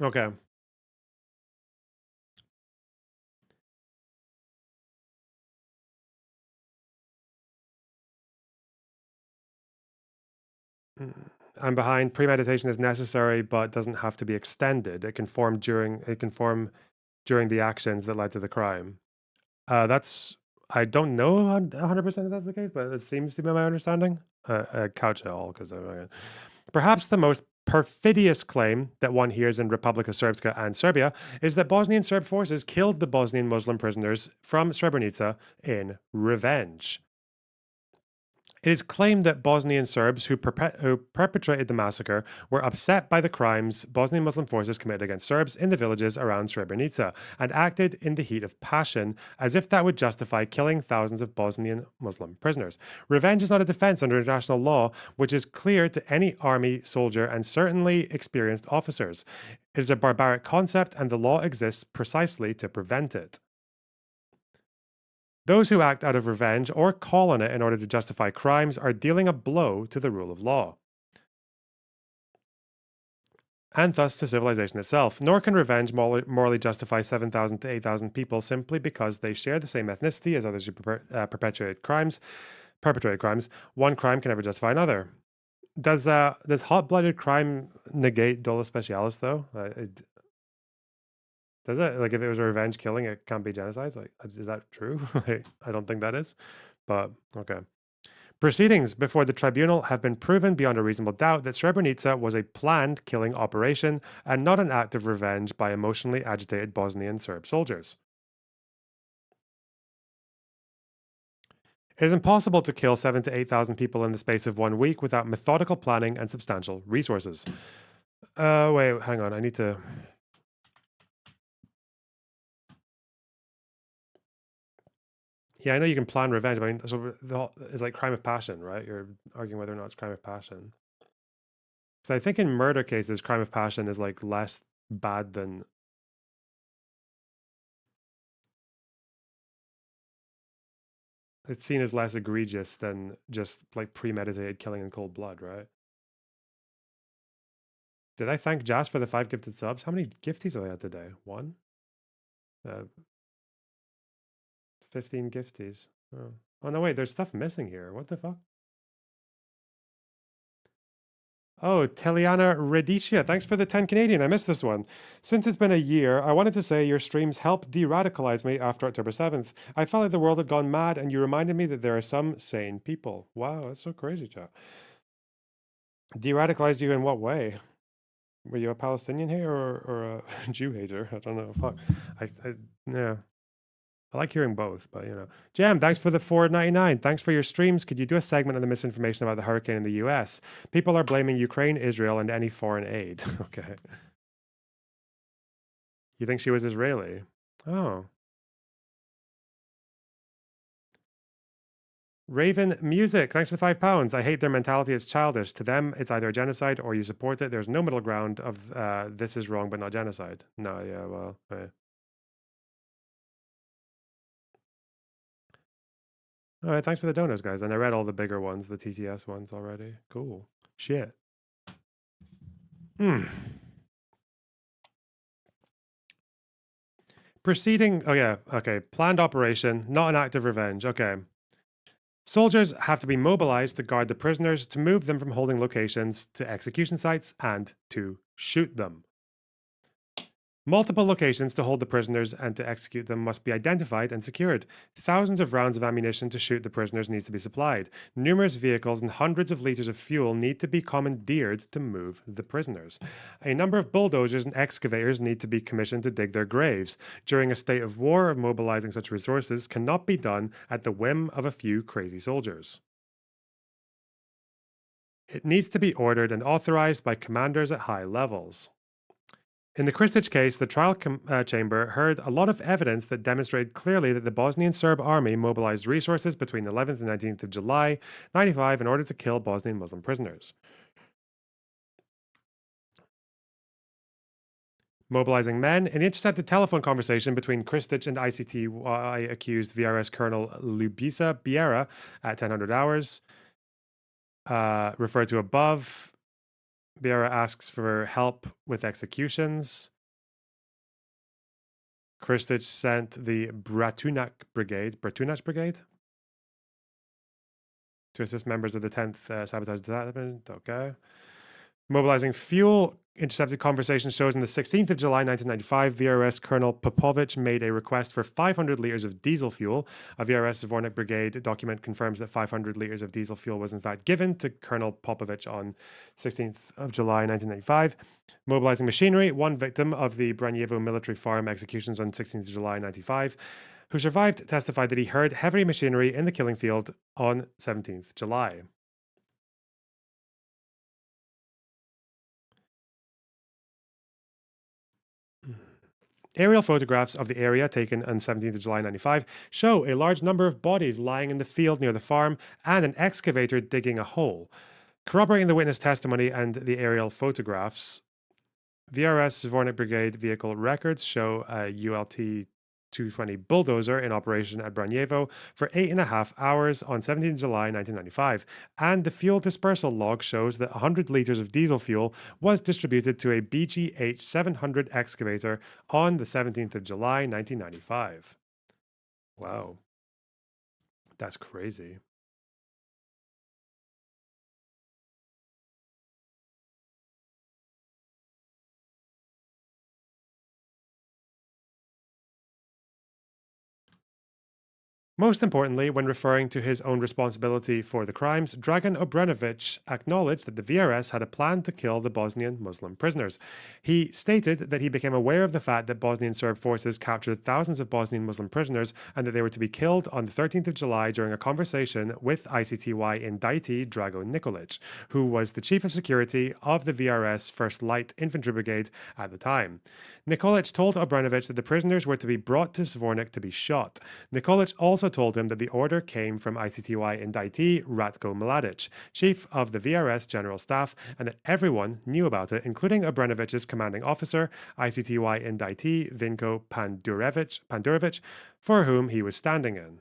Speaker 1: Okay. I'm behind. Premeditation is necessary, but doesn't have to be extended. It can form during the actions that led to the crime. That's I don't know 100% if that's the case, but it seems to be my understanding. Couch it all because perhaps the most perfidious claim that one hears in Republika Srpska and Serbia is that Bosnian Serb forces killed the Bosnian Muslim prisoners from Srebrenica in revenge. It is claimed that Bosnian Serbs who perpetrated the massacre were upset by the crimes Bosnian Muslim forces committed against Serbs in the villages around Srebrenica and acted in the heat of passion as if that would justify killing thousands of Bosnian Muslim prisoners. Revenge is not a defense under international law, which is clear to any army soldier and certainly experienced officers. It is a barbaric concept, and the law exists precisely to prevent it. Those who act out of revenge or call on it in order to justify crimes are dealing a blow to the rule of law, and thus to civilization itself. Nor can revenge morally justify 7,000 to 8,000 people simply because they share the same ethnicity as others who perpetrated crimes. One crime can never justify another. Does hot-blooded crime negate dolus specialis, though? Does it? Like, if it was a revenge killing, it can't be genocide? Like, is that true? I don't think that is, but okay. Proceedings before the tribunal have been proven beyond a reasonable doubt that Srebrenica was a planned killing operation and not an act of revenge by emotionally agitated Bosnian Serb soldiers. It is impossible to kill 7,000 to 8,000 people in the space of 1 week without methodical planning and substantial resources. Wait, hang on. I need to... Yeah, I know you can plan revenge, but I mean, so it's like crime of passion, right? You're arguing whether or not it's crime of passion. So I think in murder cases, crime of passion is like less bad than... It's seen as less egregious than just like premeditated killing in cold blood, right? Did I thank Josh for the 5 gifted subs? How many gifties have I had today? 1? 15 gifties. Oh no, wait, there's stuff missing here. What the fuck? Oh, Teliana Redicia, thanks for the 10 Canadian. I missed this one. Since it's been a year, I wanted to say your streams helped de-radicalize me after October 7th. I felt like the world had gone mad, and you reminded me that there are some sane people. Wow, that's so crazy, chat. De-radicalized you in what way? Were you a Palestinian hater or a Jew hater? I don't know. Fuck. Yeah. I like hearing both, but you know. Jam, thanks for the $4.99. Thanks for your streams. Could you do a segment on the misinformation about the hurricane in the US? People are blaming Ukraine, Israel, and any foreign aid. Okay. You think she was Israeli? Oh. Raven Music, thanks for the £5. I hate their mentality. It's childish. To them, it's either a genocide or you support it. There's no middle ground of this is wrong but not genocide. No, yeah, well, yeah. All right, thanks for the donos, guys. And I read all the bigger ones, the TTS ones already. Cool. Shit. Proceeding. Oh, yeah. Okay. Planned operation, not an act of revenge. Okay. Soldiers have to be mobilized to guard the prisoners, to move them from holding locations to execution sites, and to shoot them. Multiple locations to hold the prisoners and to execute them must be identified and secured. Thousands of rounds of ammunition to shoot the prisoners needs to be supplied. Numerous vehicles and hundreds of liters of fuel need to be commandeered to move the prisoners. A number of bulldozers and excavators need to be commissioned to dig their graves. During a state of war, mobilizing such resources cannot be done at the whim of a few crazy soldiers. It needs to be ordered and authorized by commanders at high levels. In the Krstić case, the trial chamber heard a lot of evidence that demonstrated clearly that the Bosnian Serb army mobilized resources between the 11th and 19th of July 1995 in order to kill Bosnian Muslim prisoners. Mobilizing men. In the intercepted telephone conversation between Krstić and ICTY accused VRS Colonel Ljubiša Biera at 1000 hours, referred to above, Vieira asks for help with executions. Kristich sent the Bratunac Brigade to assist members of the 10th Sabotage Detachment. Okay. Mobilizing fuel. Intercepted conversation shows on the 16th of July 1995, VRS Colonel Popovich made a request for 500 liters of diesel fuel. A VRS Zvornik Brigade document confirms that 500 liters of diesel fuel was in fact given to Colonel Popovich on 16th of July 1995. Mobilizing machinery. One victim of the Branjevo military farm executions on 16th of July 1995, who survived, testified that he heard heavy machinery in the killing field on 17th July. Aerial photographs of the area taken on 17th of July 1995 show a large number of bodies lying in the field near the farm and an excavator digging a hole. Corroborating the witness testimony and the aerial photographs, VRS Zvornik Brigade vehicle records show a ULT 220 bulldozer in operation at Branjevo for 8.5 hours on 17 July 1995, and the fuel dispersal log shows that 100 liters of diesel fuel was distributed to a BGH 700 excavator on the 17th of July 1995. Wow. That's crazy. Most importantly, when referring to his own responsibility for the crimes, Dragan Obrenović acknowledged that the VRS had a plan to kill the Bosnian Muslim prisoners. He stated that he became aware of the fact that Bosnian Serb forces captured thousands of Bosnian Muslim prisoners and that they were to be killed on the 13th of July during a conversation with ICTY indictee Drago Nikolic, who was the chief of security of the VRS 1st Light Infantry Brigade at the time. Nikolic told Obrenović that the prisoners were to be brought to Zvornik to be shot. Nikolic also told him that the order came from ICTY indictee Ratko Mladic, chief of the VRS General Staff, and that everyone knew about it, including Obrenović's commanding officer, ICTY indictee Vinko Pandurevic, for whom he was standing in.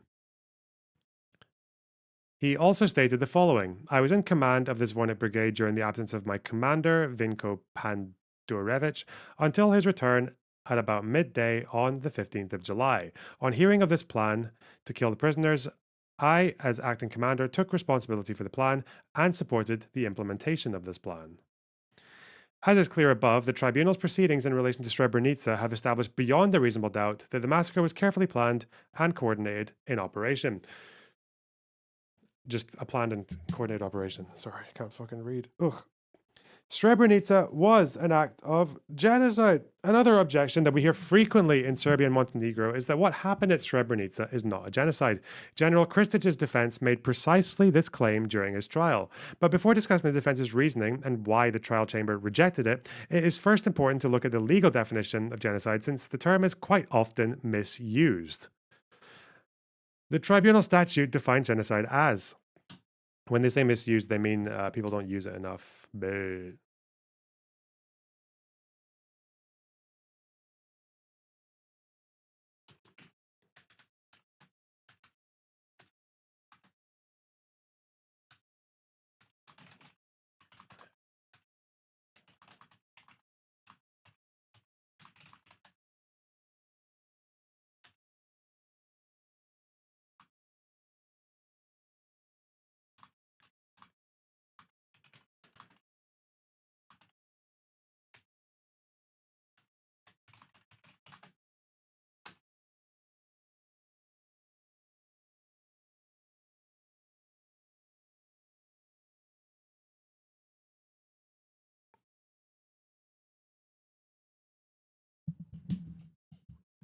Speaker 1: He also stated the following: I was in command of the Zvornik Brigade during the absence of my commander, Vinko Pandurevic, until his return at about midday on the 15th of July. On hearing of this plan to kill the prisoners, I, as acting commander, took responsibility for the plan and supported the implementation of this plan. As is clear above, the tribunal's proceedings in relation to Srebrenica have established beyond a reasonable doubt that the massacre was carefully planned and coordinated in operation. Just a planned and coordinated operation. Sorry, I can't fucking read. Ugh. Srebrenica was an act of genocide. Another objection that we hear frequently in Serbia and Montenegro is that what happened at Srebrenica is not a genocide. General Kristich's defense made precisely this claim during his trial. But before discussing the defense's reasoning and why the trial chamber rejected it, it is first important to look at the legal definition of genocide, since the term is quite often misused. The tribunal statute defines genocide as... When they say misused, they mean people don't use it enough. But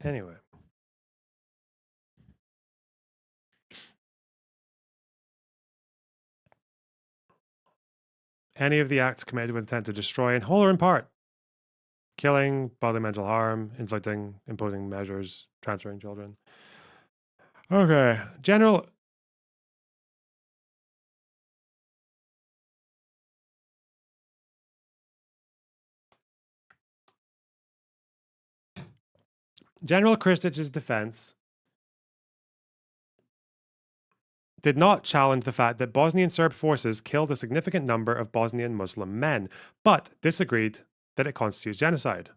Speaker 1: anyway. Any of the acts committed with intent to destroy in whole or in part. Killing, bodily mental harm, inflicting, imposing measures, transferring children. Okay. General Kristich's defense did not challenge the fact that Bosnian Serb forces killed a significant number of Bosnian Muslim men, but disagreed that it constitutes genocide.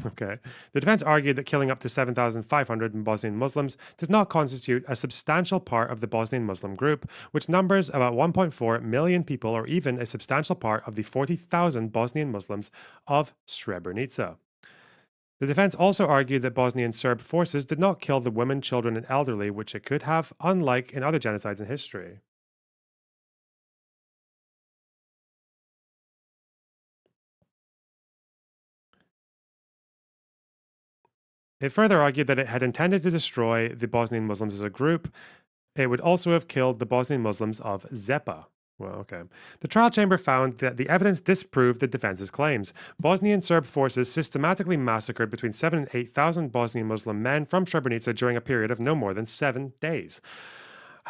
Speaker 1: Okay. The defense argued that killing up to 7,500 Bosnian Muslims does not constitute a substantial part of the Bosnian Muslim group, which numbers about 1.4 million people, or even a substantial part of the 40,000 Bosnian Muslims of Srebrenica. The defense also argued that Bosnian Serb forces did not kill the women, children, and elderly, which it could have, unlike in other genocides in history. It further argued that it had intended to destroy the Bosnian Muslims as a group. It would also have killed the Bosnian Muslims of Zepa. Well, okay. The trial chamber found that the evidence disproved the defense's claims. Bosnian Serb forces systematically massacred between 7,000 and 8,000 Bosnian Muslim men from Srebrenica during a period of no more than 7 days.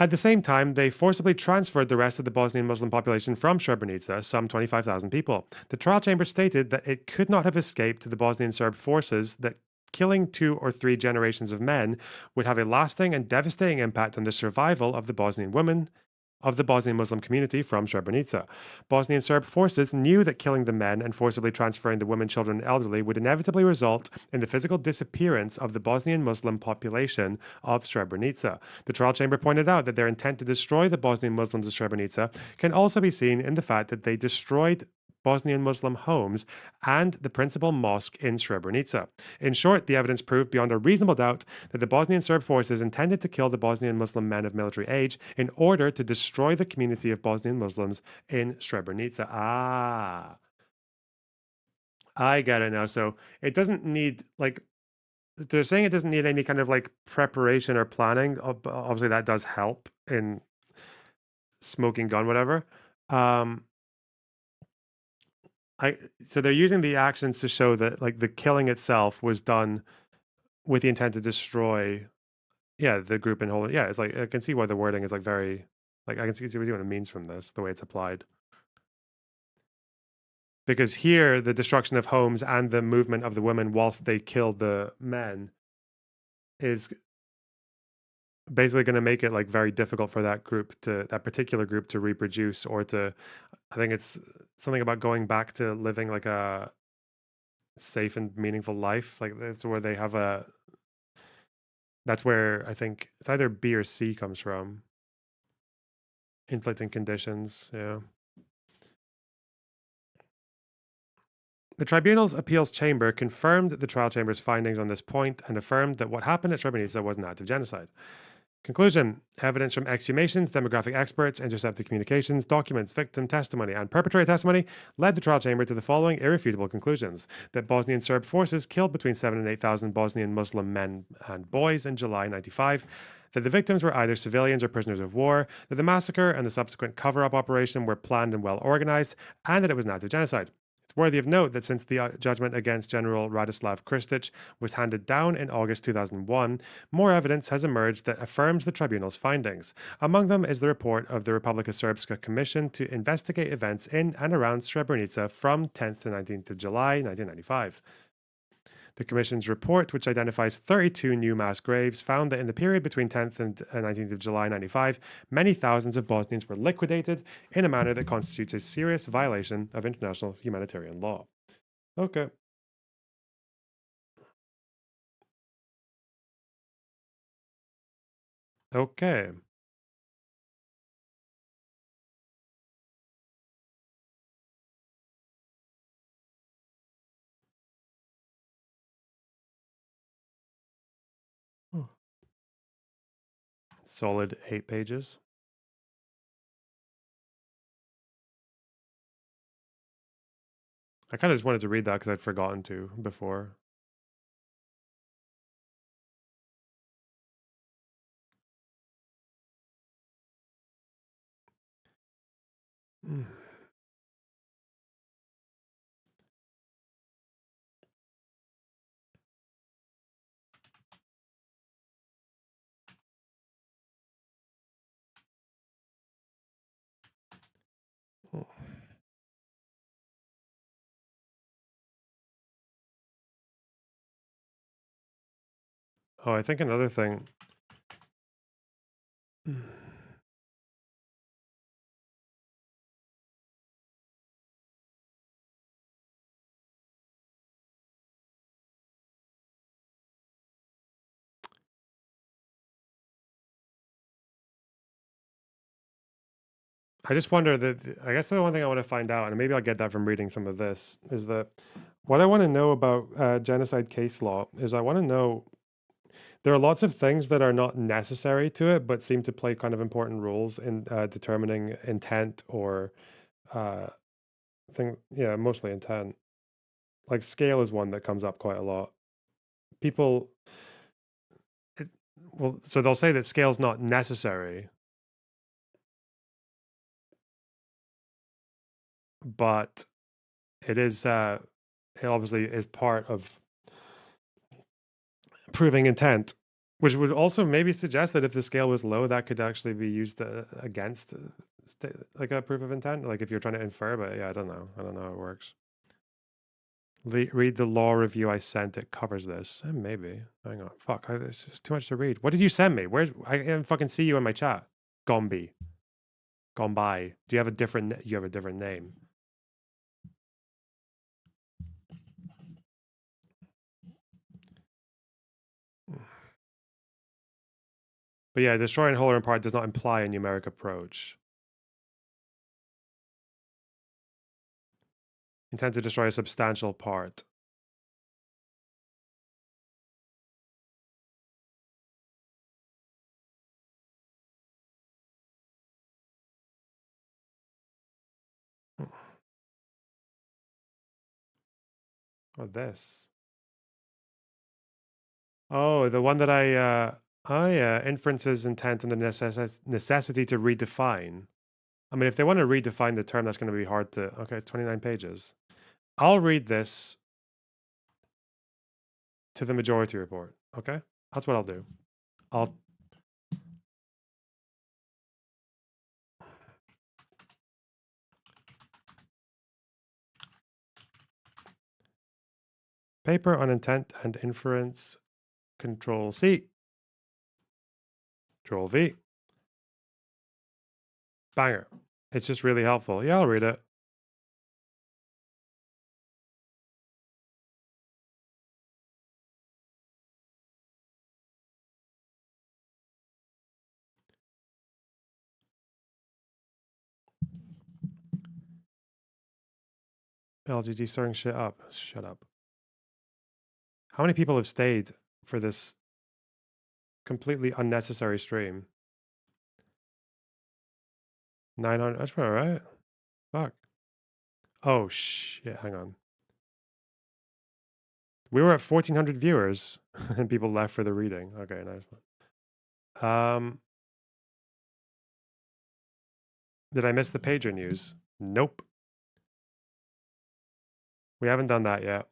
Speaker 1: At the same time, they forcibly transferred the rest of the Bosnian Muslim population from Srebrenica, some 25,000 people. The trial chamber stated that it could not have escaped to the Bosnian Serb forces that killing 2 or 3 generations of men would have a lasting and devastating impact on the survival of the Bosnian women of the Bosnian Muslim community from Srebrenica. Bosnian Serb forces knew that killing the men and forcibly transferring the women, children, and elderly would inevitably result in the physical disappearance of the Bosnian Muslim population of Srebrenica. The trial chamber pointed out that their intent to destroy the Bosnian Muslims of Srebrenica can also be seen in the fact that they destroyed Bosnian Muslim homes and the principal mosque in Srebrenica. In short, the evidence proved beyond a reasonable doubt that the Bosnian Serb forces intended to kill the Bosnian Muslim men of military age in order to destroy the community of Bosnian Muslims in Srebrenica. Ah, I get it now. So it doesn't need, like, they're saying it doesn't need any kind of like preparation or planning. Obviously, that does help in smoking gun, whatever. So they're using the actions to show that like the killing itself was done with the intent to destroy, the group in whole. Yeah, it's like I can see why the wording is like very, like I can see what it means from this, the way it's applied. Because here, the destruction of homes and the movement of the women whilst they killed the men is basically going to make it like very difficult for that particular group to reproduce or to, I think it's something about going back to living like a safe and meaningful life. Like that's where they have that's where I think it's either B or C comes from. Inflicting conditions. Yeah. The tribunal's appeals chamber confirmed the trial chamber's findings on this point and affirmed that what happened at Srebrenica was an act of genocide. Conclusion: evidence from exhumations, demographic experts, intercepted communications, documents, victim testimony, and perpetrator testimony led the trial chamber to the following irrefutable conclusions: that Bosnian Serb forces killed between 7,000 and 8,000 Bosnian Muslim men and boys in July 1995, that the victims were either civilians or prisoners of war, that the massacre and the subsequent cover-up operation were planned and well organized, and that it was an act of genocide. It's worthy of note that since the judgment against General Radislav Krstić was handed down in August 2001, more evidence has emerged that affirms the tribunal's findings. Among them is the report of the Republika Srpska Commission to investigate events in and around Srebrenica from 10th to 19th of July 1995. The Commission's report, which identifies 32 new mass graves, found that in the period between 10th and 19th of July 1995, many thousands of Bosnians were liquidated in a manner that constitutes a serious violation of international humanitarian law. Okay. Okay. Solid 8 pages. I kind of just wanted to read that because I'd forgotten to before. Oh, I think another thing. I just wonder that I guess the one thing I want to find out, and maybe I'll get that from reading some of this, is that what I want to know about genocide case law is I want to know there are lots of things that are not necessary to it, but seem to play kind of important roles in determining intent or yeah, mostly intent. Like scale is one that comes up quite a lot. People, well, so they'll say that scale's not necessary, but it is. It obviously is part of proving intent, which would also maybe suggest that if the scale was low, that could actually be used against like a proof of intent, like if you're trying to infer. But yeah, I don't know how it works. Read the law review I sent. It covers this. Maybe. Hang on. Fuck. It's just too much to read. What did you send me? I didn't fucking see you in my chat. Gombi. Gombai. Do you have a different? You have a different name. But yeah, destroying whole or in part does not imply a numeric approach. Intend to destroy a substantial part. Oh, this. Oh, the one that oh yeah, inferences, intent, and the necessity to redefine. I mean, if they want to redefine the term, that's going to be hard to. Okay, it's 29 pages. I'll read this to the majority report. Okay, that's what I'll do. Paper on intent and inference. Control C. Control V. Banger. It's just really helpful. Yeah, I'll read it. LGG stirring shit up. Shut up. How many people have stayed for this completely unnecessary stream? 900. That's about right. Fuck. Oh shit. Hang on. We were at 1,400 viewers and people left for the reading. Okay, nice one. Did I miss the pager news? Nope. We haven't done that yet.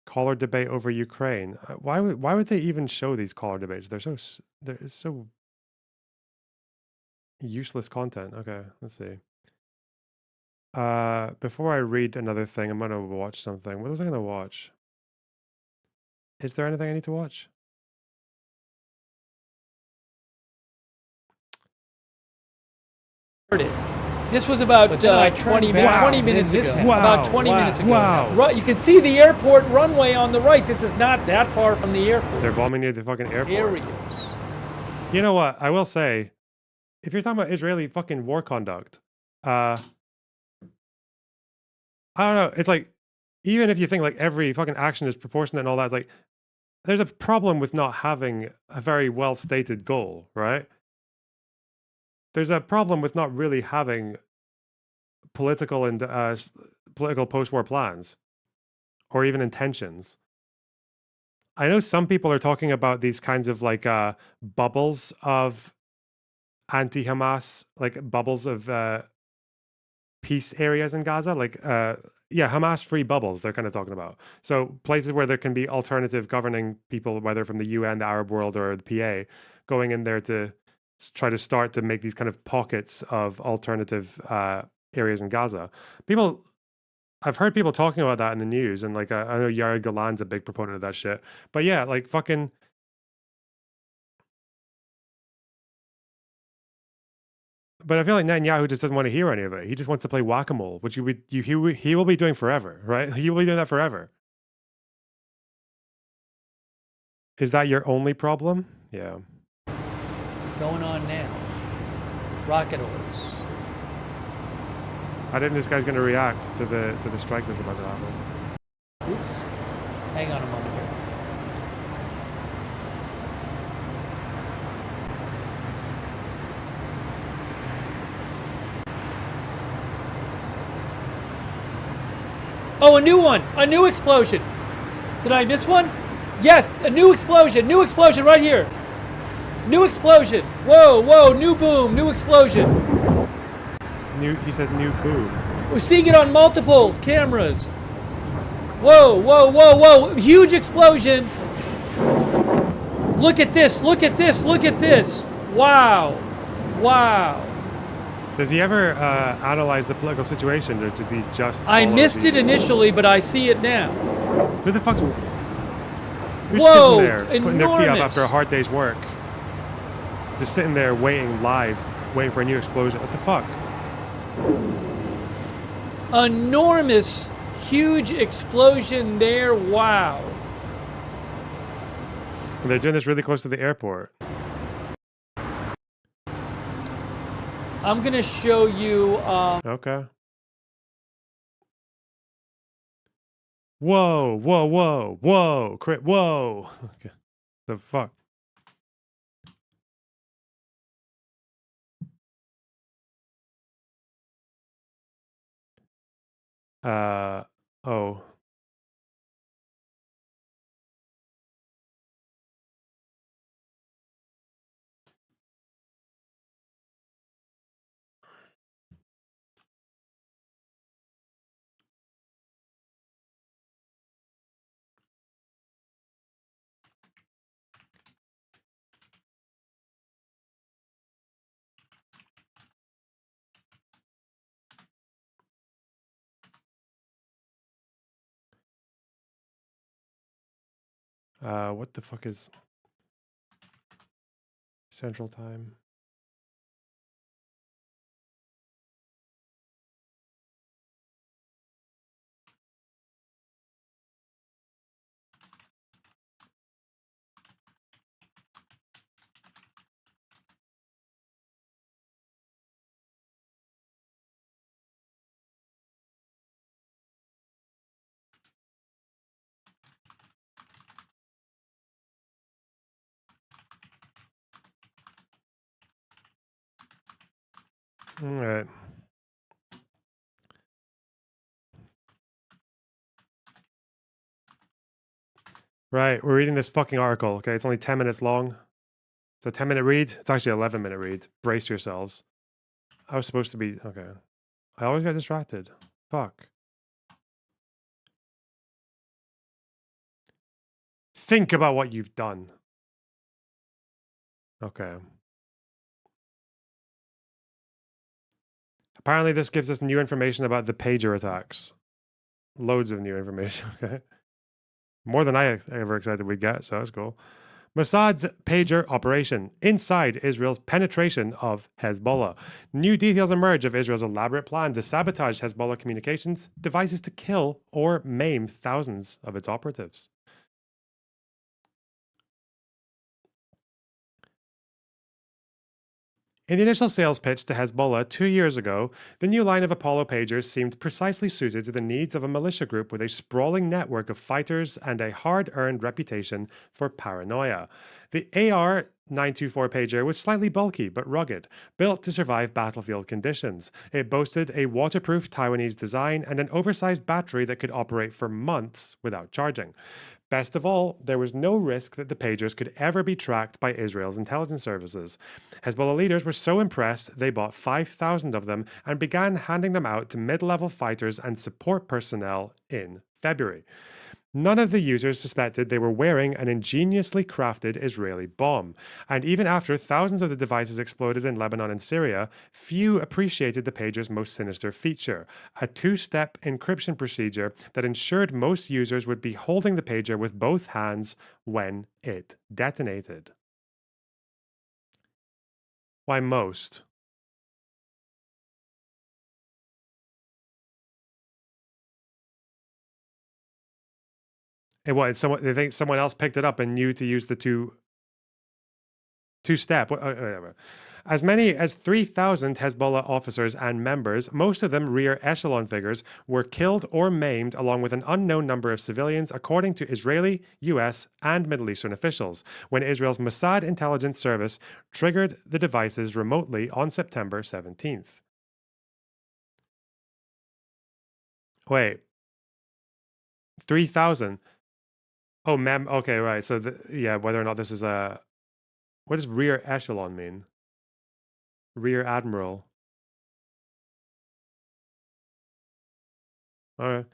Speaker 1: Caller debate over Ukraine. Why would they even show these caller debates? They're so useless content. Okay, let's see. Before I read another thing, I'm gonna watch something. What was I gonna watch? Is there anything I need to watch?
Speaker 10: This was about 20 minutes ago. About 20 minutes ago.
Speaker 1: Wow.
Speaker 10: You can see the airport runway on the right. This is not that far from the airport.
Speaker 1: They're bombing near the fucking airport.
Speaker 10: Areas.
Speaker 1: You know what? I will say, if you're talking about Israeli fucking war conduct, I don't know. It's like, even if you think like every fucking action is proportionate and all that, it's like, there's a problem with not having a very well stated goal, right? There's a problem with not really having political and political post-war plans or even intentions. I know some people are talking about these kinds of like bubbles of anti-Hamas, like bubbles of peace areas in Gaza, like yeah, Hamas-free bubbles. They're kind of talking about. So places where there can be alternative governing people, whether from the UN, the Arab world, or the PA, going in there to try to start to make these kind of pockets of alternative areas in Gaza. I've heard people talking about that in the news, and like I know Yair Golan's a big proponent of that shit. But yeah, like fucking. But I feel like Netanyahu just doesn't want to hear any of it. He just wants to play whack-a-mole, which he will be doing forever, right? He will be doing that forever. Is that your only problem? Yeah.
Speaker 10: going on now. Rocket alerts.
Speaker 1: I think this guy's going to react to the strike that's about to happen.
Speaker 10: Oops. Hang on a moment here. Oh, a new one! A new explosion! Did I miss one? Yes, a new explosion! New explosion right here! New explosion! Whoa, whoa, new boom, new explosion!
Speaker 1: He said new boom.
Speaker 10: We're seeing it on multiple cameras. Whoa, whoa, whoa, whoa! Huge explosion! Look at this, look at this, look at this! Wow! Wow!
Speaker 1: Does he ever analyze the political situation, or does he just?
Speaker 10: I
Speaker 1: follow
Speaker 10: missed
Speaker 1: the-
Speaker 10: it initially, but I see it now.
Speaker 1: Who the fuck's? Who's
Speaker 10: Whoa,
Speaker 1: sitting there putting their feet up
Speaker 10: enormous.
Speaker 1: after a hard day's work? Just sitting there waiting live, waiting for a new explosion. What the fuck?
Speaker 10: Enormous, huge explosion there. Wow.
Speaker 1: And they're doing this really close to the airport.
Speaker 10: I'm gonna show you.
Speaker 1: Okay. Whoa, whoa, whoa, whoa, crit, whoa. Okay. The fuck? Oh. What the fuck is Central Time? All right. Right, we're reading this fucking article, okay? It's only 10 minutes long. It's a 10-minute read. It's actually an 11-minute read. Brace yourselves. I was supposed to be... Okay. I always get distracted. Fuck. Think about what you've done. Okay. Apparently this gives us new information about the pager attacks. Loads of new information, okay? More than I ever expected we'd get, so that's cool. Mossad's pager operation inside Israel's penetration of Hezbollah. New details emerge of Israel's elaborate plan to sabotage Hezbollah communications devices to kill or maim thousands of its operatives. In the initial sales pitch to Hezbollah 2 years ago, the new line of Apollo pagers seemed precisely suited to the needs of a militia group with a sprawling network of fighters and a hard-earned reputation for paranoia. The AR-924 pager was slightly bulky but rugged, built to survive battlefield conditions. It boasted a waterproof Taiwanese design and an oversized battery that could operate for months without charging. Best of all, there was no risk that the pagers could ever be tracked by Israel's intelligence services. Hezbollah leaders were so impressed they bought 5,000 of them and began handing them out to mid-level fighters and support personnel in February. None of the users suspected they were wearing an ingeniously crafted Israeli bomb, and even after thousands of the devices exploded in Lebanon and Syria, few appreciated the pager's most sinister feature, a two-step encryption procedure that ensured most users would be holding the pager with both hands when it detonated. Why most? And what? They think someone else picked it up and knew to use the two two-step, whatever. As many as 3,000 Hezbollah officers and members, most of them rear echelon figures, were killed or maimed, along with an unknown number of civilians, according to Israeli, US, and Middle Eastern officials, when Israel's Mossad intelligence service triggered the devices remotely on September 17th. Wait. 3,000. Oh, okay, right. So, yeah, whether or not this is a... What does rear echelon mean? Rear Admiral. Alright.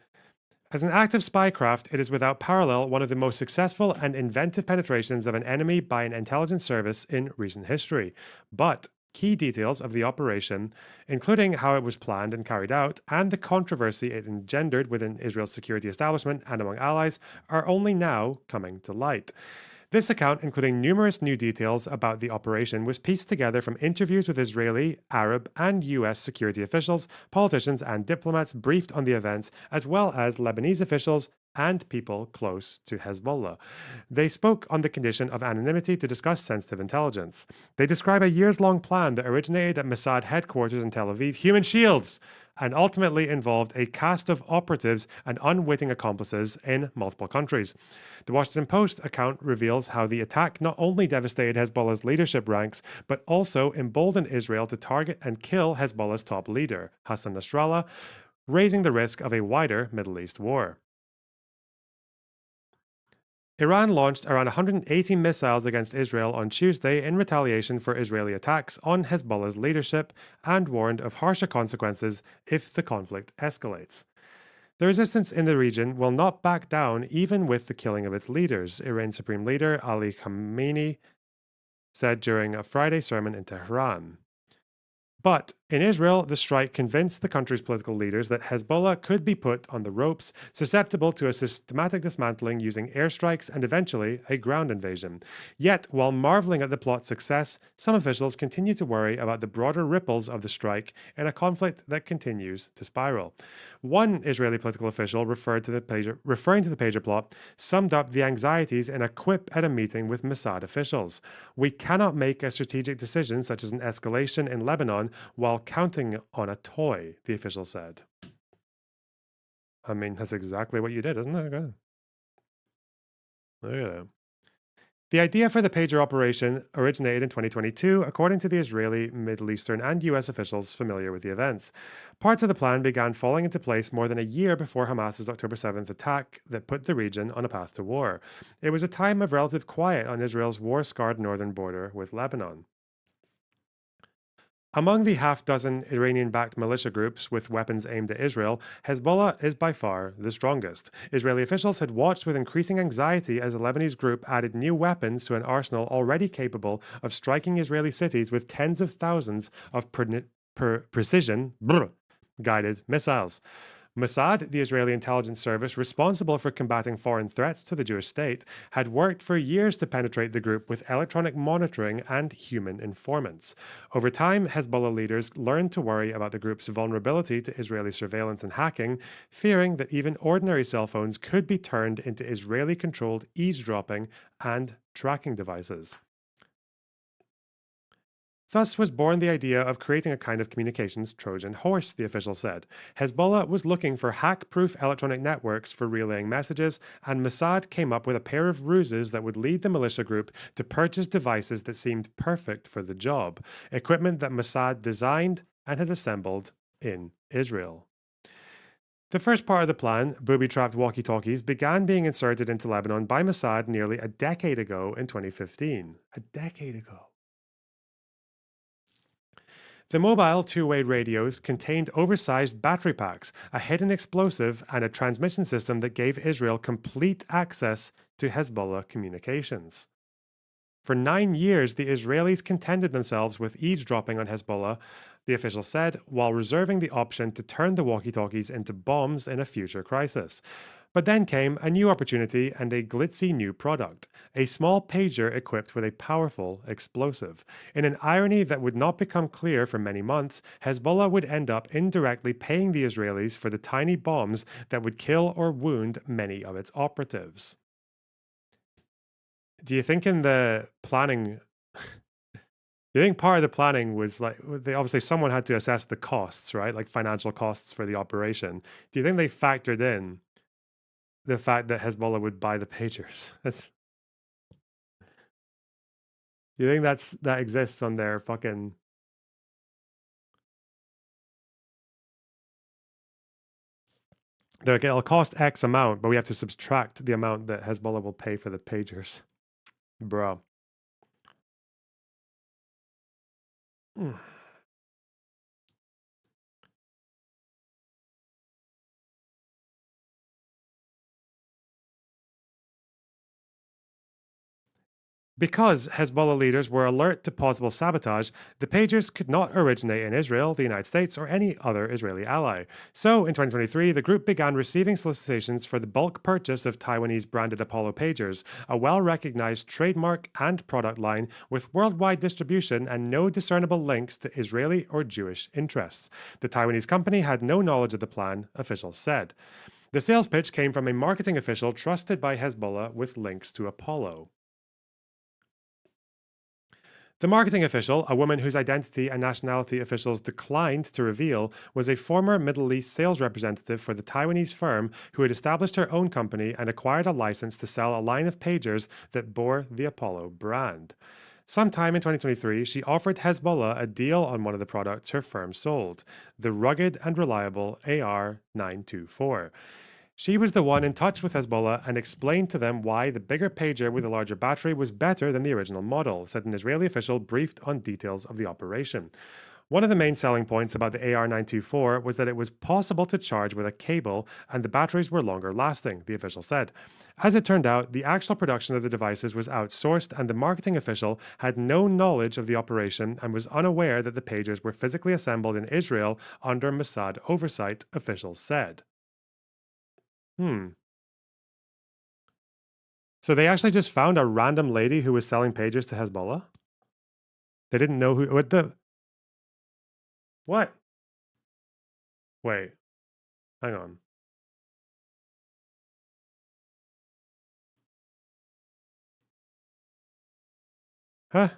Speaker 1: As an active spycraft, it is without parallel one of the most successful and inventive penetrations of an enemy by an intelligence service in recent history. But key details of the operation, including how it was planned and carried out, and the controversy it engendered within Israel's security establishment and among allies, are only now coming to light. This account, including numerous new details about the operation, was pieced together from interviews with Israeli, Arab, and US security officials, politicians, and diplomats briefed on the events, as well as Lebanese officials and people close to Hezbollah. They spoke on the condition of anonymity to discuss sensitive intelligence. They describe a years-long plan that originated at Mossad headquarters in Tel Aviv, Human Shields, and ultimately involved a cast of operatives and unwitting accomplices in multiple countries. The Washington Post account reveals how the attack not only devastated Hezbollah's leadership ranks, but also emboldened Israel to target and kill Hezbollah's top leader, Hassan Nasrallah, raising the risk of a wider Middle East war. Iran launched around 180 missiles against Israel on Tuesday in retaliation for Israeli attacks on Hezbollah's leadership and warned of harsher consequences if the conflict escalates. The resistance in the region will not back down even with the killing of its leaders, Iran's Supreme Leader Ali Khamenei said during a Friday sermon in Tehran. But in Israel, the strike convinced the country's political leaders that Hezbollah could be put on the ropes, susceptible to a systematic dismantling using airstrikes and eventually a ground invasion. Yet, while marveling at the plot's success, some officials continue to worry about the broader ripples of the strike in a conflict that continues to spiral. One Israeli political official referring to the pager plot summed up the anxieties in a quip at a meeting with Mossad officials. "We cannot make a strategic decision such as an escalation in Lebanon while counting on a toy," the official said. I mean, that's exactly what you did, isn't it? Good. Look at it. The idea for the pager operation originated in 2022, according to the Israeli, Middle Eastern, and US officials familiar with the events. Parts of the plan began falling into place more than a year before Hamas's October 7th attack that put the region on a path to war. It was a time of relative quiet on Israel's war-scarred northern border with Lebanon. Among the half-dozen Iranian-backed militia groups with weapons aimed at Israel, Hezbollah is by far the strongest. Israeli officials had watched with increasing anxiety as the Lebanese group added new weapons to an arsenal already capable of striking Israeli cities with tens of thousands of precision-guided missiles. Mossad, the Israeli intelligence service responsible for combating foreign threats to the Jewish state, had worked for years to penetrate the group with electronic monitoring and human informants. Over time, Hezbollah leaders learned to worry about the group's vulnerability to Israeli surveillance and hacking, fearing that even ordinary cell phones could be turned into Israeli-controlled eavesdropping and tracking devices. Thus was born the idea of creating a kind of communications Trojan horse, the official said. Hezbollah was looking for hack-proof electronic networks for relaying messages, and Mossad came up with a pair of ruses that would lead the militia group to purchase devices that seemed perfect for the job, equipment that Mossad designed and had assembled in Israel. The first part of the plan, booby-trapped walkie-talkies, began being inserted into Lebanon by Mossad nearly a decade ago in 2015. A decade ago. The mobile two-way radios contained oversized battery packs, a hidden explosive, and a transmission system that gave Israel complete access to Hezbollah communications. For 9 years, the Israelis contented themselves with eavesdropping on Hezbollah, the official said, while reserving the option to turn the walkie-talkies into bombs in a future crisis. But then came a new opportunity and a glitzy new product, a small pager equipped with a powerful explosive. In an irony that would not become clear for many months, Hezbollah would end up indirectly paying the Israelis for the tiny bombs that would kill or wound many of its operatives. Do you think in the planning You think part of the planning was like they obviously someone had to assess the costs, right? Like financial costs for the operation. Do you think they factored in the fact that Hezbollah would buy the pagers? That's. You think that exists on their fucking? They're like, it'll cost X amount, but we have to subtract the amount that Hezbollah will pay for the pagers, bro. Mm. Because Hezbollah leaders were alert to possible sabotage, the pagers could not originate in Israel, the United States, or any other Israeli ally. So, in 2023, the group began receiving solicitations for the bulk purchase of Taiwanese branded Apollo pagers, a well recognized trademark and product line with worldwide distribution and no discernible links to Israeli or Jewish interests. The Taiwanese company had no knowledge of the plan, officials said. The sales pitch came from a marketing official trusted by Hezbollah with links to Apollo. The marketing official, a woman whose identity and nationality officials declined to reveal, was a former Middle East sales representative for the Taiwanese firm who had established her own company and acquired a license to sell a line of pagers that bore the Apollo brand. Sometime in 2023, she offered Hezbollah a deal on one of the products her firm sold, the rugged and reliable AR-924. She was the one in touch with Hezbollah and explained to them why the bigger pager with a larger battery was better than the original model, said an Israeli official briefed on details of the operation. One of the main selling points about the AR-924 was that it was possible to charge with a cable and the batteries were longer lasting, the official said. As it turned out, the actual production of the devices was outsourced and the marketing official had no knowledge of the operation and was unaware that the pagers were physically assembled in Israel under Mossad oversight, officials said. So they actually just found a random lady who was selling pagers to Hezbollah? They didn't know who... What? Wait. Hang on. Huh?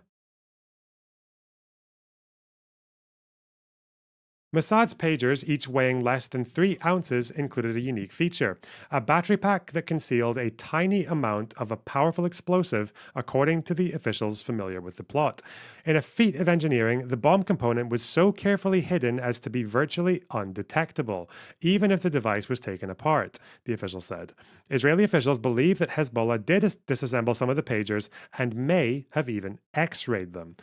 Speaker 1: Mossad's pagers, each weighing less than 3 ounces, included a unique feature, a battery pack that concealed a tiny amount of a powerful explosive, according to the officials familiar with the plot. In a feat of engineering, the bomb component was so carefully hidden as to be virtually undetectable, even if the device was taken apart, the official said. Israeli officials believe that Hezbollah did disassemble some of the pagers and may have even X-rayed them.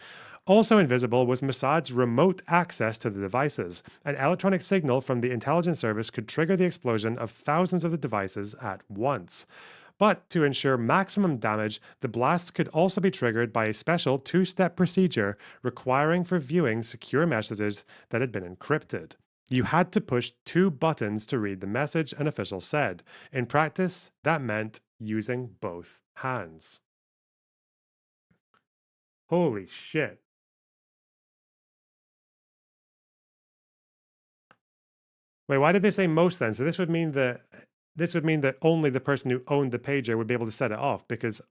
Speaker 1: Also invisible was Mossad's remote access to the devices. An electronic signal from the intelligence service could trigger the explosion of thousands of the devices at once. But to ensure maximum damage, the blast could also be triggered by a special 2-step procedure requiring for viewing secure messages that had been encrypted. You had to push 2 buttons to read the message, an official said. In practice, that meant using both hands. Holy shit. Wait, why did they say most then? So this would mean that only the person who owned the pager would be able to set it off, because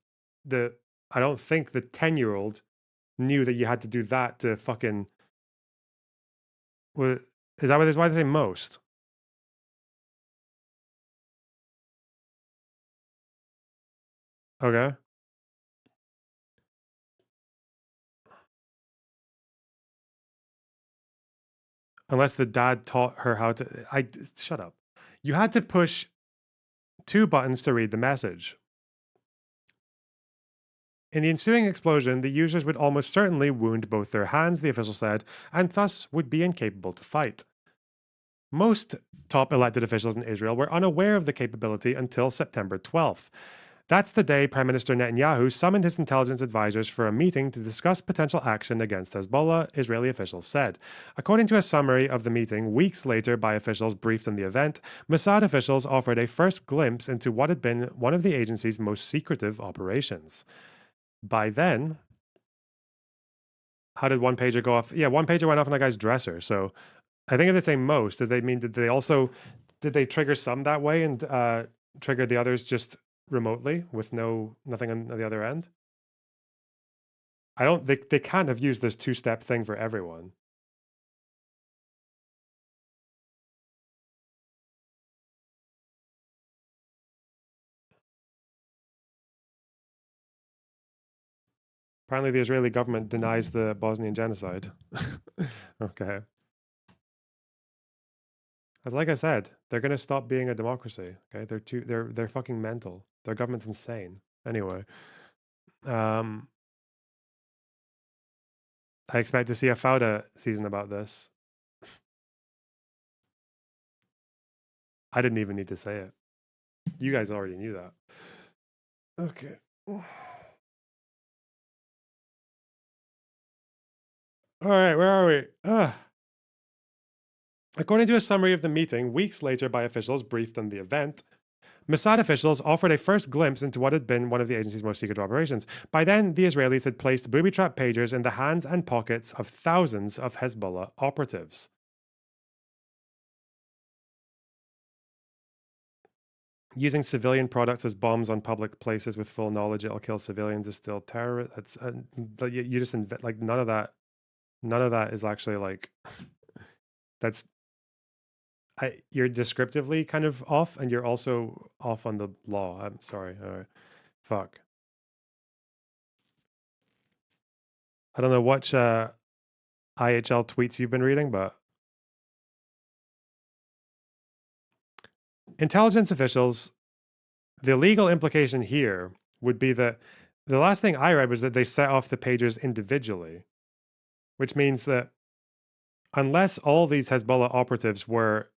Speaker 1: I don't think the 10-year-old knew that you had to do that to fucking. Is that why they say most? Okay. Unless the dad taught her how to. Shut up. You had to push 2 buttons to read the message. In the ensuing explosion, the users would almost certainly wound both their hands, the official said, and thus would be incapable to fight. Most top elected officials in Israel were unaware of the capability until September 12th. That's the day Prime Minister Netanyahu summoned his intelligence advisors for a meeting to discuss potential action against Hezbollah, Israeli officials said. According to a summary of the meeting, weeks later by officials briefed on the event, Mossad officials offered a first glimpse into what had been one of the agency's most secretive operations. By then, how did one pager go off? Yeah, one pager went off on a guy's dresser. So I think if they say most, did they trigger some that way and trigger the others just remotely with nothing on the other end? I don't. They can't have used this two-step thing for everyone. Apparently, the Israeli government denies the Bosnian genocide. Okay. But like I said, they're gonna stop being a democracy. Okay, they're fucking mental. Their government's insane. Anyway, I expect to see a Fauda season about this. I didn't even need to say it. You guys already knew that. Okay. All right, where are we? According to a summary of the meeting, weeks later by officials briefed on the event, Mossad officials offered a first glimpse into what had been one of the agency's most secret operations. By then, the Israelis had placed booby-trap pagers in the hands and pockets of thousands of Hezbollah operatives. Using civilian products as bombs on public places with full knowledge it'll kill civilians is still terror. That's you just like none of that is actually like that's you're descriptively kind of off, and you're also off on the law. I'm sorry. All right. Fuck. I don't know what IHL tweets you've been reading, but intelligence officials, the legal implication here would be that the last thing I read was that they set off the pagers individually, which means that unless all these Hezbollah operatives were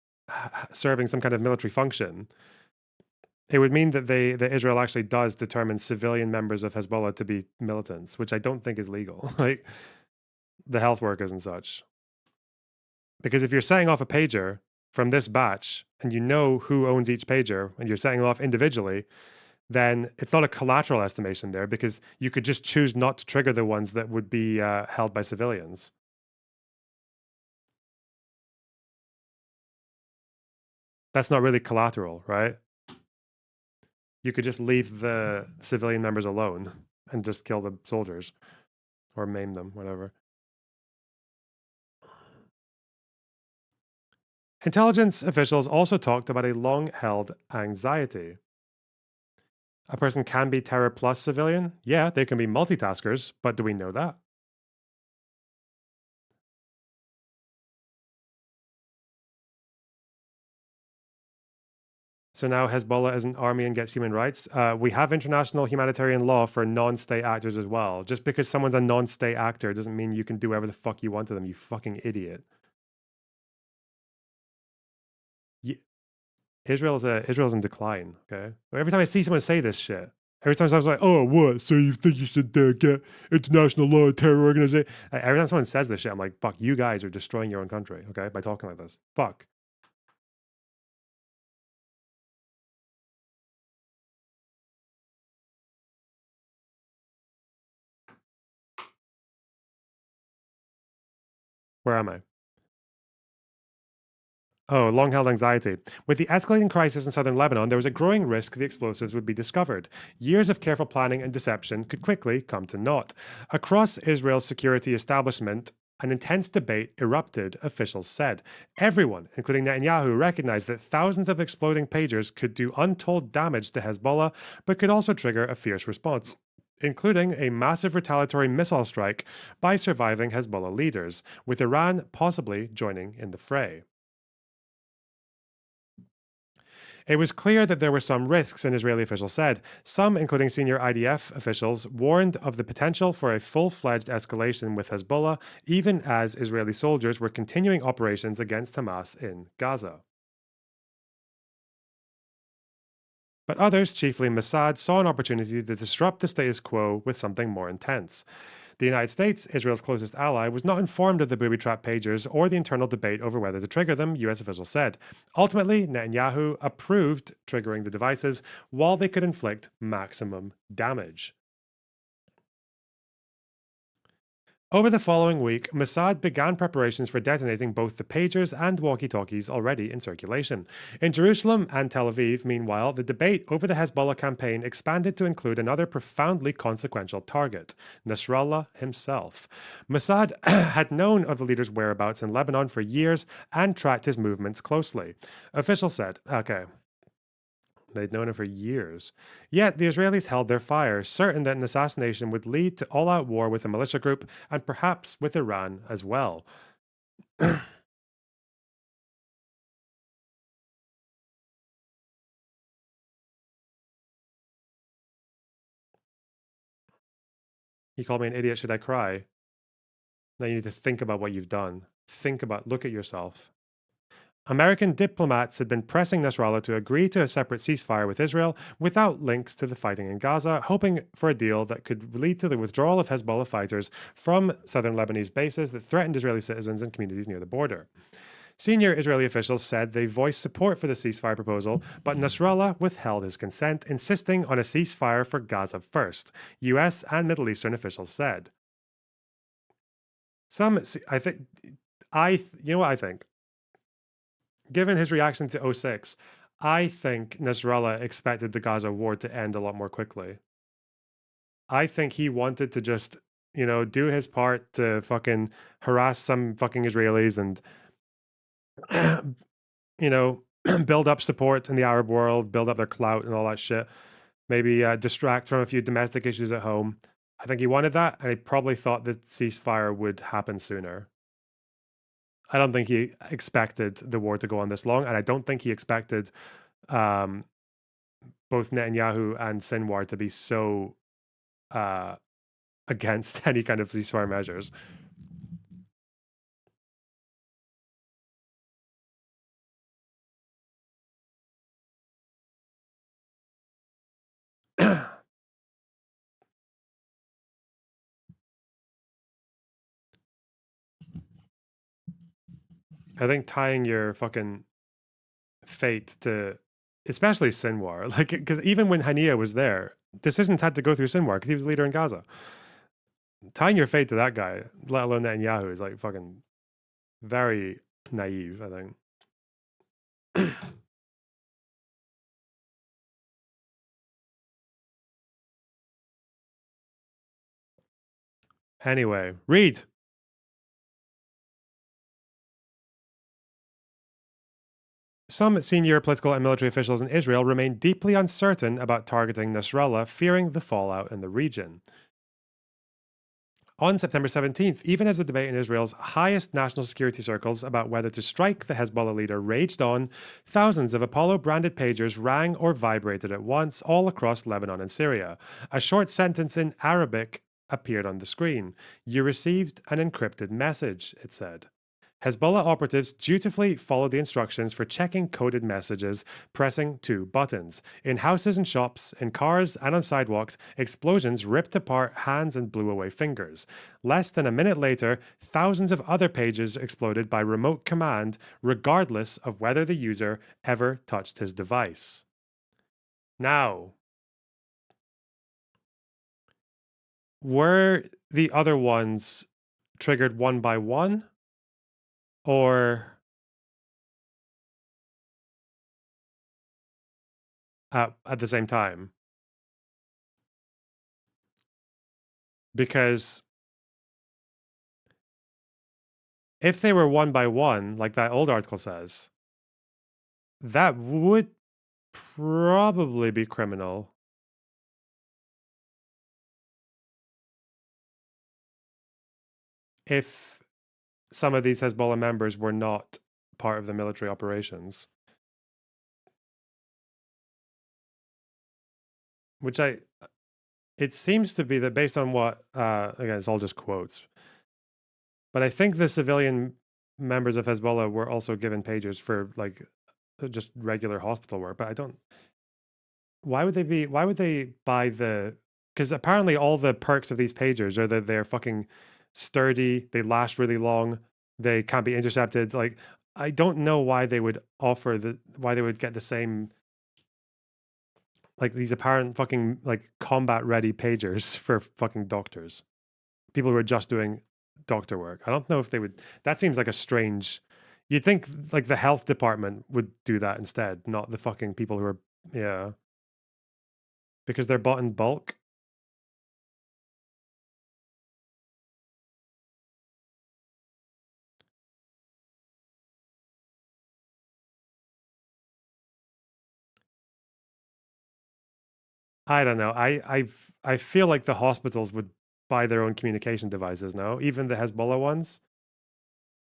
Speaker 1: serving some kind of military function, it would mean that that Israel actually does determine civilian members of Hezbollah to be militants, which I don't think is legal, like the health workers and such. Because if you're setting off a pager from this batch and you know who owns each pager and you're setting it off individually, then it's not a collateral estimation there, because you could just choose not to trigger the ones that would be held by civilians. That's not really collateral, right? You could just leave the civilian members alone and just kill the soldiers or maim them, whatever. Intelligence officials also talked about a long-held anxiety. A person can be terror plus civilian. Yeah, they can be multitaskers, but do we know that? So now Hezbollah is an army and gets human rights. We have international humanitarian law for non-state actors as well. Just because someone's a non-state actor doesn't mean you can do whatever the fuck you want to them, you fucking idiot. Israel's in decline, okay? Every time I see someone say this shit, every time I was like, oh, what? So you think you should get international law terror organization? Every time someone says this shit, I'm like, fuck, you guys are destroying your own country, okay? By talking like this. Fuck. Where am I? Oh, long-held anxiety. With the escalating crisis in southern Lebanon, there was a growing risk the explosives would be discovered. Years of careful planning and deception could quickly come to naught. Across Israel's security establishment, an intense debate erupted, officials said. Everyone, including Netanyahu, recognized that thousands of exploding pagers could do untold damage to Hezbollah, but could also trigger a fierce response, including a massive retaliatory missile strike by surviving Hezbollah leaders, with Iran possibly joining in the fray. It was clear that there were some risks, an Israeli official said. Some, including senior IDF officials, warned of the potential for a full-fledged escalation with Hezbollah, even as Israeli soldiers were continuing operations against Hamas in Gaza. But others, chiefly Mossad, saw an opportunity to disrupt the status quo with something more intense. The United States, Israel's closest ally, was not informed of the booby-trap pagers or the internal debate over whether to trigger them, U.S. officials said. Ultimately, Netanyahu approved triggering the devices while they could inflict maximum damage. Over the following week, Mossad began preparations for detonating both the pagers and walkie-talkies already in circulation. In Jerusalem and Tel Aviv, meanwhile, the debate over the Hezbollah campaign expanded to include another profoundly consequential target, Nasrallah himself. Mossad had known of the leader's whereabouts in Lebanon for years and tracked his movements closely. Officials said, okay, they'd known him for years. Yet the Israelis held their fire, certain that an assassination would lead to all-out war with the militia group and perhaps with Iran as well. He called me an idiot. Should I cry? Now you need to think about what you've done. Look at yourself. American diplomats had been pressing Nasrallah to agree to a separate ceasefire with Israel without links to the fighting in Gaza, hoping for a deal that could lead to the withdrawal of Hezbollah fighters from southern Lebanese bases that threatened Israeli citizens and communities near the border. Senior Israeli officials said they voiced support for the ceasefire proposal, but Nasrallah withheld his consent, insisting on a ceasefire for Gaza first, US and Middle Eastern officials said. You know what I think? Given his reaction to 06, I think Nasrallah expected the Gaza war to end a lot more quickly. I think he wanted to just, do his part to fucking harass some fucking Israelis and, build up support in the Arab world, build up their clout and all that shit. Maybe distract from a few domestic issues at home. I think he wanted that, and he probably thought the ceasefire would happen sooner. I don't think he expected the war to go on this long, and I don't think he expected both Netanyahu and Sinwar to be so against any kind of ceasefire measures. I think tying your fucking fate to, especially Sinwar, because even when Hania was there, decisions had to go through Sinwar because he was the leader in Gaza. Tying your fate to that guy, let alone Netanyahu, is like fucking very naive, I think. Anyway, read. Some senior political and military officials in Israel remain deeply uncertain about targeting Nasrallah, fearing the fallout in the region. On September 17th, even as the debate in Israel's highest national security circles about whether to strike the Hezbollah leader raged on, thousands of Apollo-branded pagers rang or vibrated at once all across Lebanon and Syria. A short sentence in Arabic appeared on the screen. "You received an encrypted message," it said. Hezbollah operatives dutifully followed the instructions for checking coded messages, pressing 2 buttons. In houses and shops, in cars and on sidewalks, explosions ripped apart hands and blew away fingers. Less than a minute later, thousands of other pages exploded by remote command, regardless of whether the user ever touched his device. Now, were the other ones triggered one by one? Or at the same time? Because if they were one by one, like that old article says, that would probably be criminal. If some of these Hezbollah members were not part of the military operations. Which it seems to be that based on what, again, it's all just quotes. But I think the civilian members of Hezbollah were also given pagers for like just regular hospital work. But I don't, why would they buy because apparently all the perks of these pagers are that they're fucking sturdy, they last really long, they can't be intercepted. Like, I don't know why they would why they would get the same, like these apparent fucking like combat ready pagers for fucking doctors. People who are just doing doctor work. I don't know if they would. That seems like a strange. You'd think like the health department would do that instead, not the fucking people who are, yeah, because they're bought in bulk. I don't know. I feel like the hospitals would buy their own communication devices now, even the Hezbollah ones,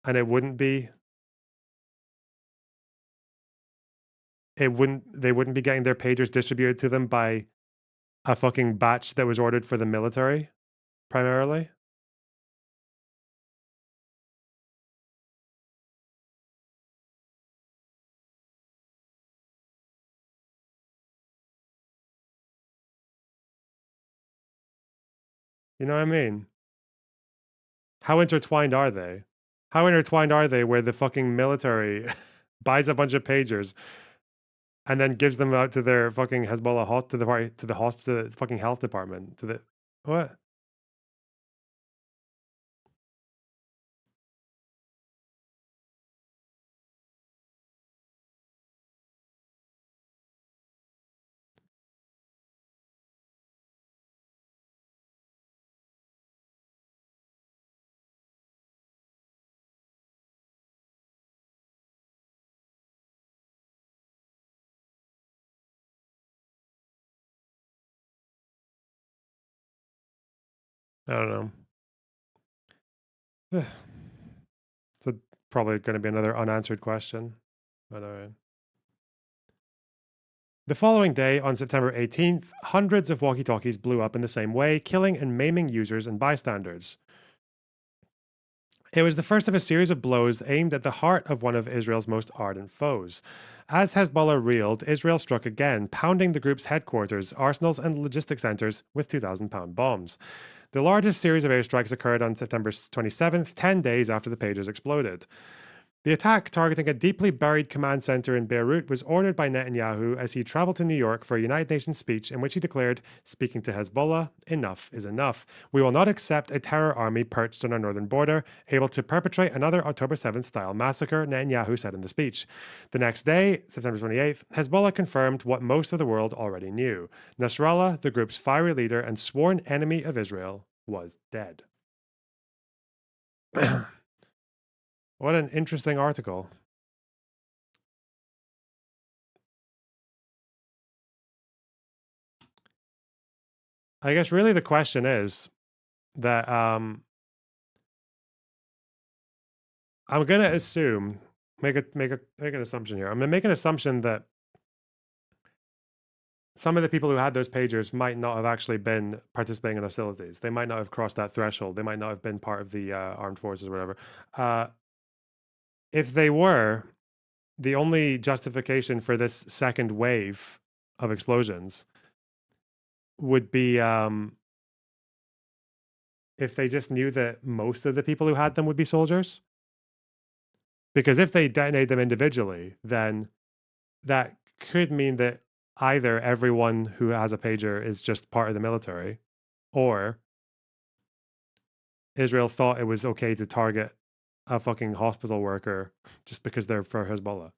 Speaker 1: and it wouldn't be. It wouldn't. They wouldn't be getting their pagers distributed to them by a fucking batch that was ordered for the military, primarily. You know what I mean? How intertwined are they? How intertwined are they where the fucking military buys a bunch of pagers and then gives them out to their fucking Hezbollah to the party, to the fucking health department, to the what? I don't know. It's probably going to be another unanswered question. But all right. The following day, on September 18th, hundreds of walkie-talkies blew up in the same way, killing and maiming users and bystanders. It was the first of a series of blows aimed at the heart of one of Israel's most ardent foes. As Hezbollah reeled, Israel struck again, pounding the group's headquarters, arsenals, and logistics centers with 2,000-pound bombs. The largest series of airstrikes occurred on September 27th, 10 days after the pagers exploded. The attack, targeting a deeply buried command center in Beirut, was ordered by Netanyahu as he traveled to New York for a United Nations speech in which he declared, speaking to Hezbollah, enough is enough. We will not accept a terror army perched on our northern border, able to perpetrate another October 7th style massacre, Netanyahu said in the speech. The next day, September 28th, Hezbollah confirmed what most of the world already knew. Nasrallah, the group's fiery leader and sworn enemy of Israel, was dead. What an interesting article. I guess really the question is that I'm going to assume, make an assumption here. I'm going to make an assumption that some of the people who had those pagers might not have actually been participating in hostilities. They might not have crossed that threshold. They might not have been part of the armed forces or whatever. If they were, the only justification for this second wave of explosions would be if they just knew that most of the people who had them would be soldiers. Because if they detonate them individually, then that could mean that either everyone who has a pager is just part of the military, or Israel thought it was okay to target a fucking hospital worker just because they're for Hezbollah.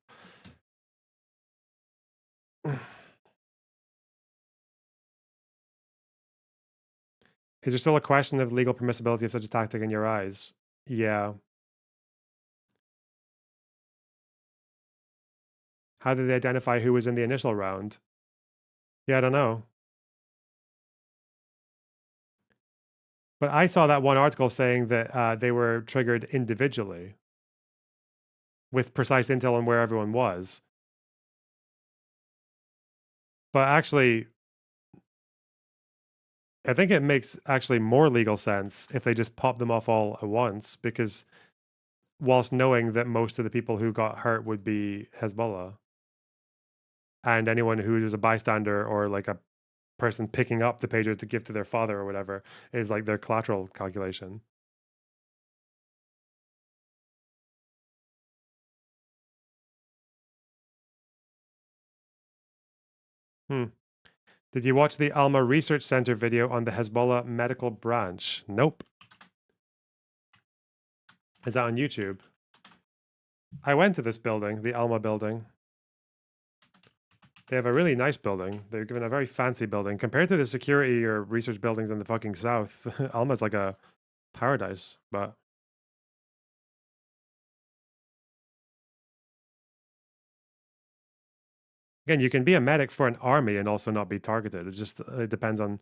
Speaker 1: Is there still a question of legal permissibility of such a tactic in your eyes? Yeah. How did they identify who was in the initial round? Yeah, I don't know. But I saw that one article saying that they were triggered individually with precise intel on where everyone was. But actually, I think it makes actually more legal sense if they just pop them off all at once, because whilst knowing that most of the people who got hurt would be Hezbollah, and anyone who is a bystander or like a person picking up the pager to give to their father or whatever is like their collateral calculation. Did you watch the Alma Research Center video on the Hezbollah medical branch? Nope. Is that on YouTube? I went to this building, the Alma building. They have a really nice building. They're given a very fancy building. Compared to the security or research buildings in the fucking south, Alma's like a paradise, but... Again, you can be a medic for an army and also not be targeted. It depends on...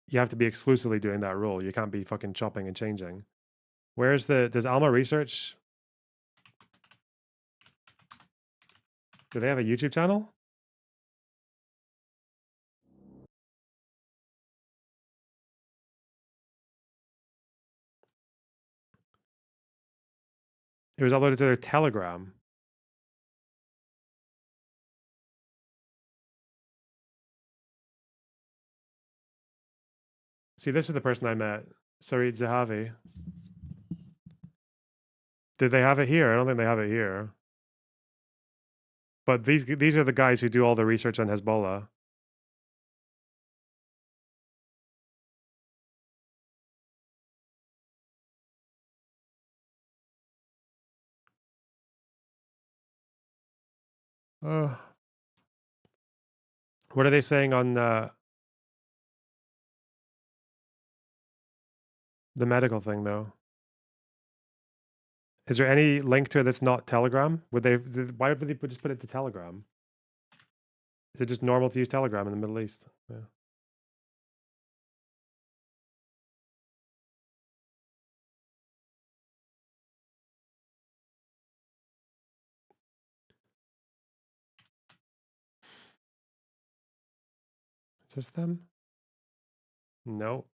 Speaker 1: You have to be exclusively doing that role. You can't be fucking chopping and changing. Where's the... Does Alma Research... Do they have a YouTube channel? It was uploaded to their Telegram. See, this is the person I met, Sarit Zahavi. Did they have it here? I don't think they have it here. But these are the guys who do all the research on Hezbollah. What are they saying on the medical thing, though? Is there any link to it that's not Telegram? Why would they just put it to Telegram? Is it just normal to use Telegram in the Middle East? Yeah. Is this them? No.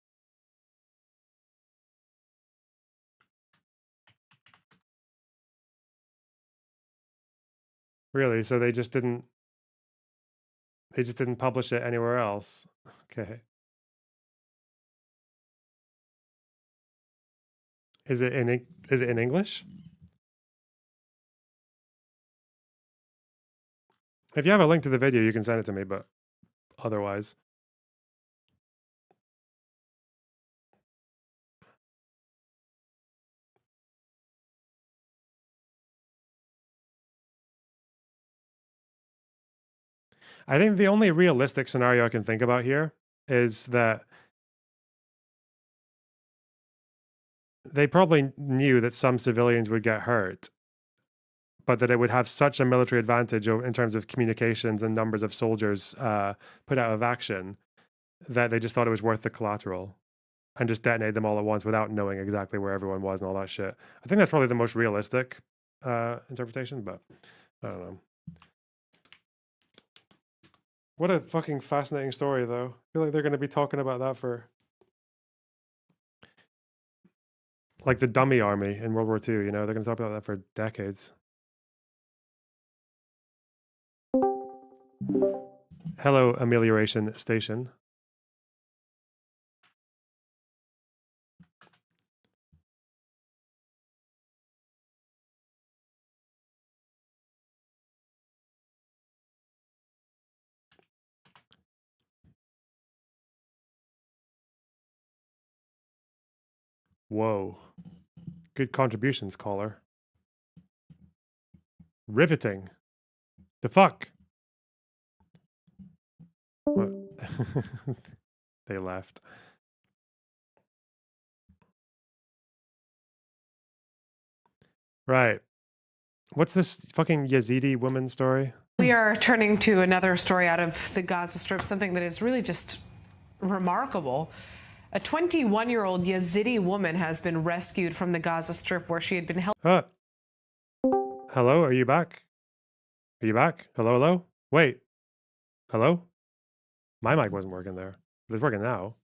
Speaker 1: Really? So they just didn't publish it anywhere else? Okay. Is it in English? If you have a link to the video, you can send it to me, but otherwise. I think the only realistic scenario I can think about here is that they probably knew that some civilians would get hurt, but that it would have such a military advantage in terms of communications and numbers of soldiers put out of action that they just thought it was worth the collateral and just detonate them all at once without knowing exactly where everyone was and all that shit. I think that's probably the most realistic interpretation, but I don't know. What a fucking fascinating story, though. I feel like they're going to be talking about that for... Like the dummy army in World War II, you know? They're going to talk about that for decades. Hello, Amelioration Station. Whoa. Good contributions, caller. Riveting. The fuck? What? They left. Right. What's this fucking Yazidi woman story?
Speaker 11: We are turning to another story out of the Gaza Strip, something that is really just remarkable. A 21-year-old Yazidi woman has been rescued from the Gaza Strip where she had been held.
Speaker 1: Hello, are you back? Are you back? Hello, hello? Wait. Hello? My mic wasn't working there. It's working now.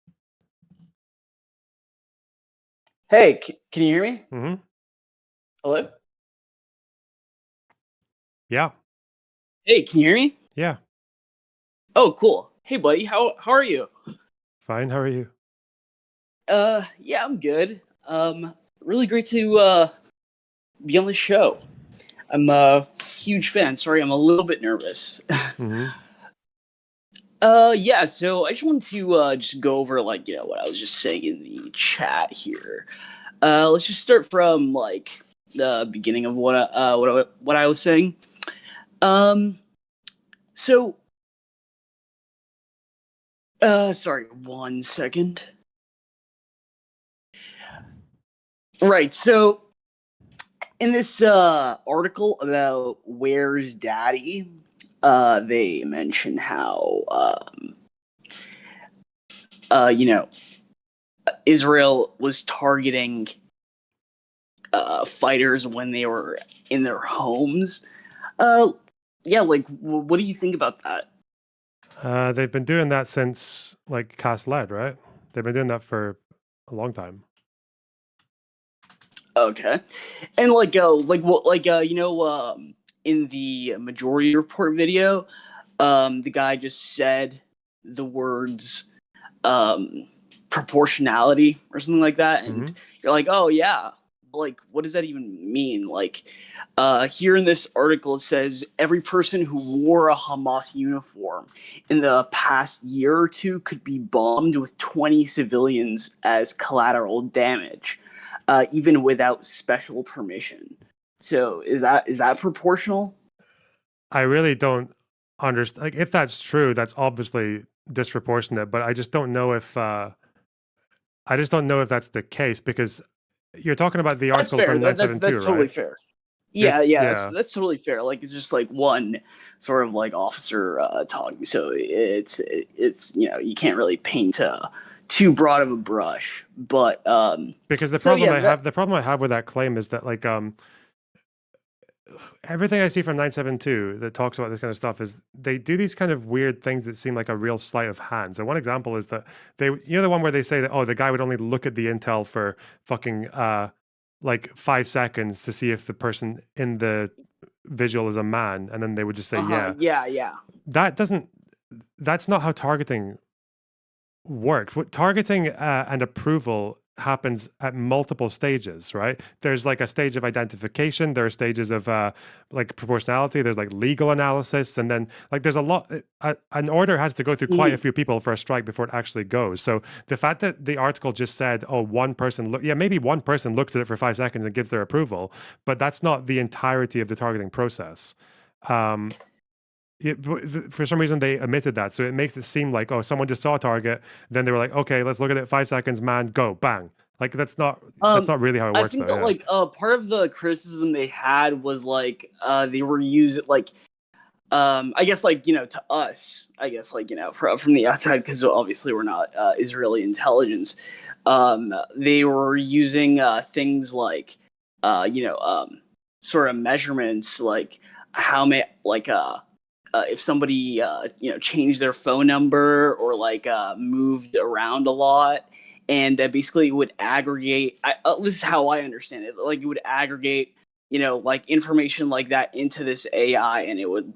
Speaker 12: Hey, can you hear me?
Speaker 1: Mm-hmm.
Speaker 12: Hello?
Speaker 1: Yeah.
Speaker 12: Hey, can you hear me?
Speaker 1: Yeah.
Speaker 12: Oh, cool. Hey, buddy, how are you?
Speaker 1: Fine, how are you?
Speaker 12: Yeah, I'm good. Really great to be on the show. I'm a huge fan. Sorry, I'm a little bit nervous.
Speaker 1: Mm-hmm.
Speaker 12: Yeah, so I just wanted to just go over, like, you know, what I was just saying in the chat here. Let's just start from like the beginning of what I was saying. So, sorry, 1 second. Right. So, in this article about Where's Daddy, they mention how Israel was targeting fighters when they were in their homes. Yeah, like, what do you think about that?
Speaker 1: They've been doing that since like Cast Lead, right? They've been doing that for a long time.
Speaker 12: Okay, and in the Majority Report video, the guy just said the words proportionality or something like that, and you're like, oh yeah, like what does that even mean? Like, here in this article it says every person who wore a Hamas uniform in the past year or two could be bombed with 20 civilians as collateral damage, even without special permission. So is that proportional?
Speaker 1: I really don't understand. Like, if that's true, that's obviously disproportionate. But I just don't know if that's the case, because you're talking about the
Speaker 12: That's
Speaker 1: article
Speaker 12: fair.
Speaker 1: from
Speaker 12: That's
Speaker 1: 972,
Speaker 12: totally
Speaker 1: right?
Speaker 12: fair. Yeah,
Speaker 1: Yeah.
Speaker 12: that's totally fair. Like, it's just like one sort of like officer talking, so it's you can't really paint too broad of a brush. But
Speaker 1: Because the
Speaker 12: so
Speaker 1: problem
Speaker 12: yeah,
Speaker 1: the problem I have with that claim is that like everything I see from 972 that talks about this kind of stuff is they do these kind of weird things that seem like a real sleight of hand. So one example is that the one where they say that, oh, the guy would only look at the intel for fucking like 5 seconds to see if the person in the visual is a man, and then they would just say
Speaker 12: yeah.
Speaker 1: That's not how targeting works. What targeting and approval happens at multiple stages, right? There's like a stage of identification, there are stages of like proportionality, there's like legal analysis, and then like there's a lot an order has to go through quite a few people for a strike before it actually goes. So the fact that the article just said, oh, maybe one person looks at it for 5 seconds and gives their approval, but that's not the entirety of the targeting process. For some reason they omitted that, so it makes it seem like, oh, someone just saw a target, then they were like, okay, let's look at it, 5 seconds, man, go, bang. Like that's not really how it works.
Speaker 12: I think
Speaker 1: though,
Speaker 12: that like part of the criticism they had was like they were using like I guess like to us, I guess like from the outside, because obviously we're not Israeli intelligence, they were using things like sort of measurements, like how many if somebody changed their phone number or like moved around a lot, and basically it would aggregate. This is how I understand it. Like it would aggregate, like information like that into this AI, and it would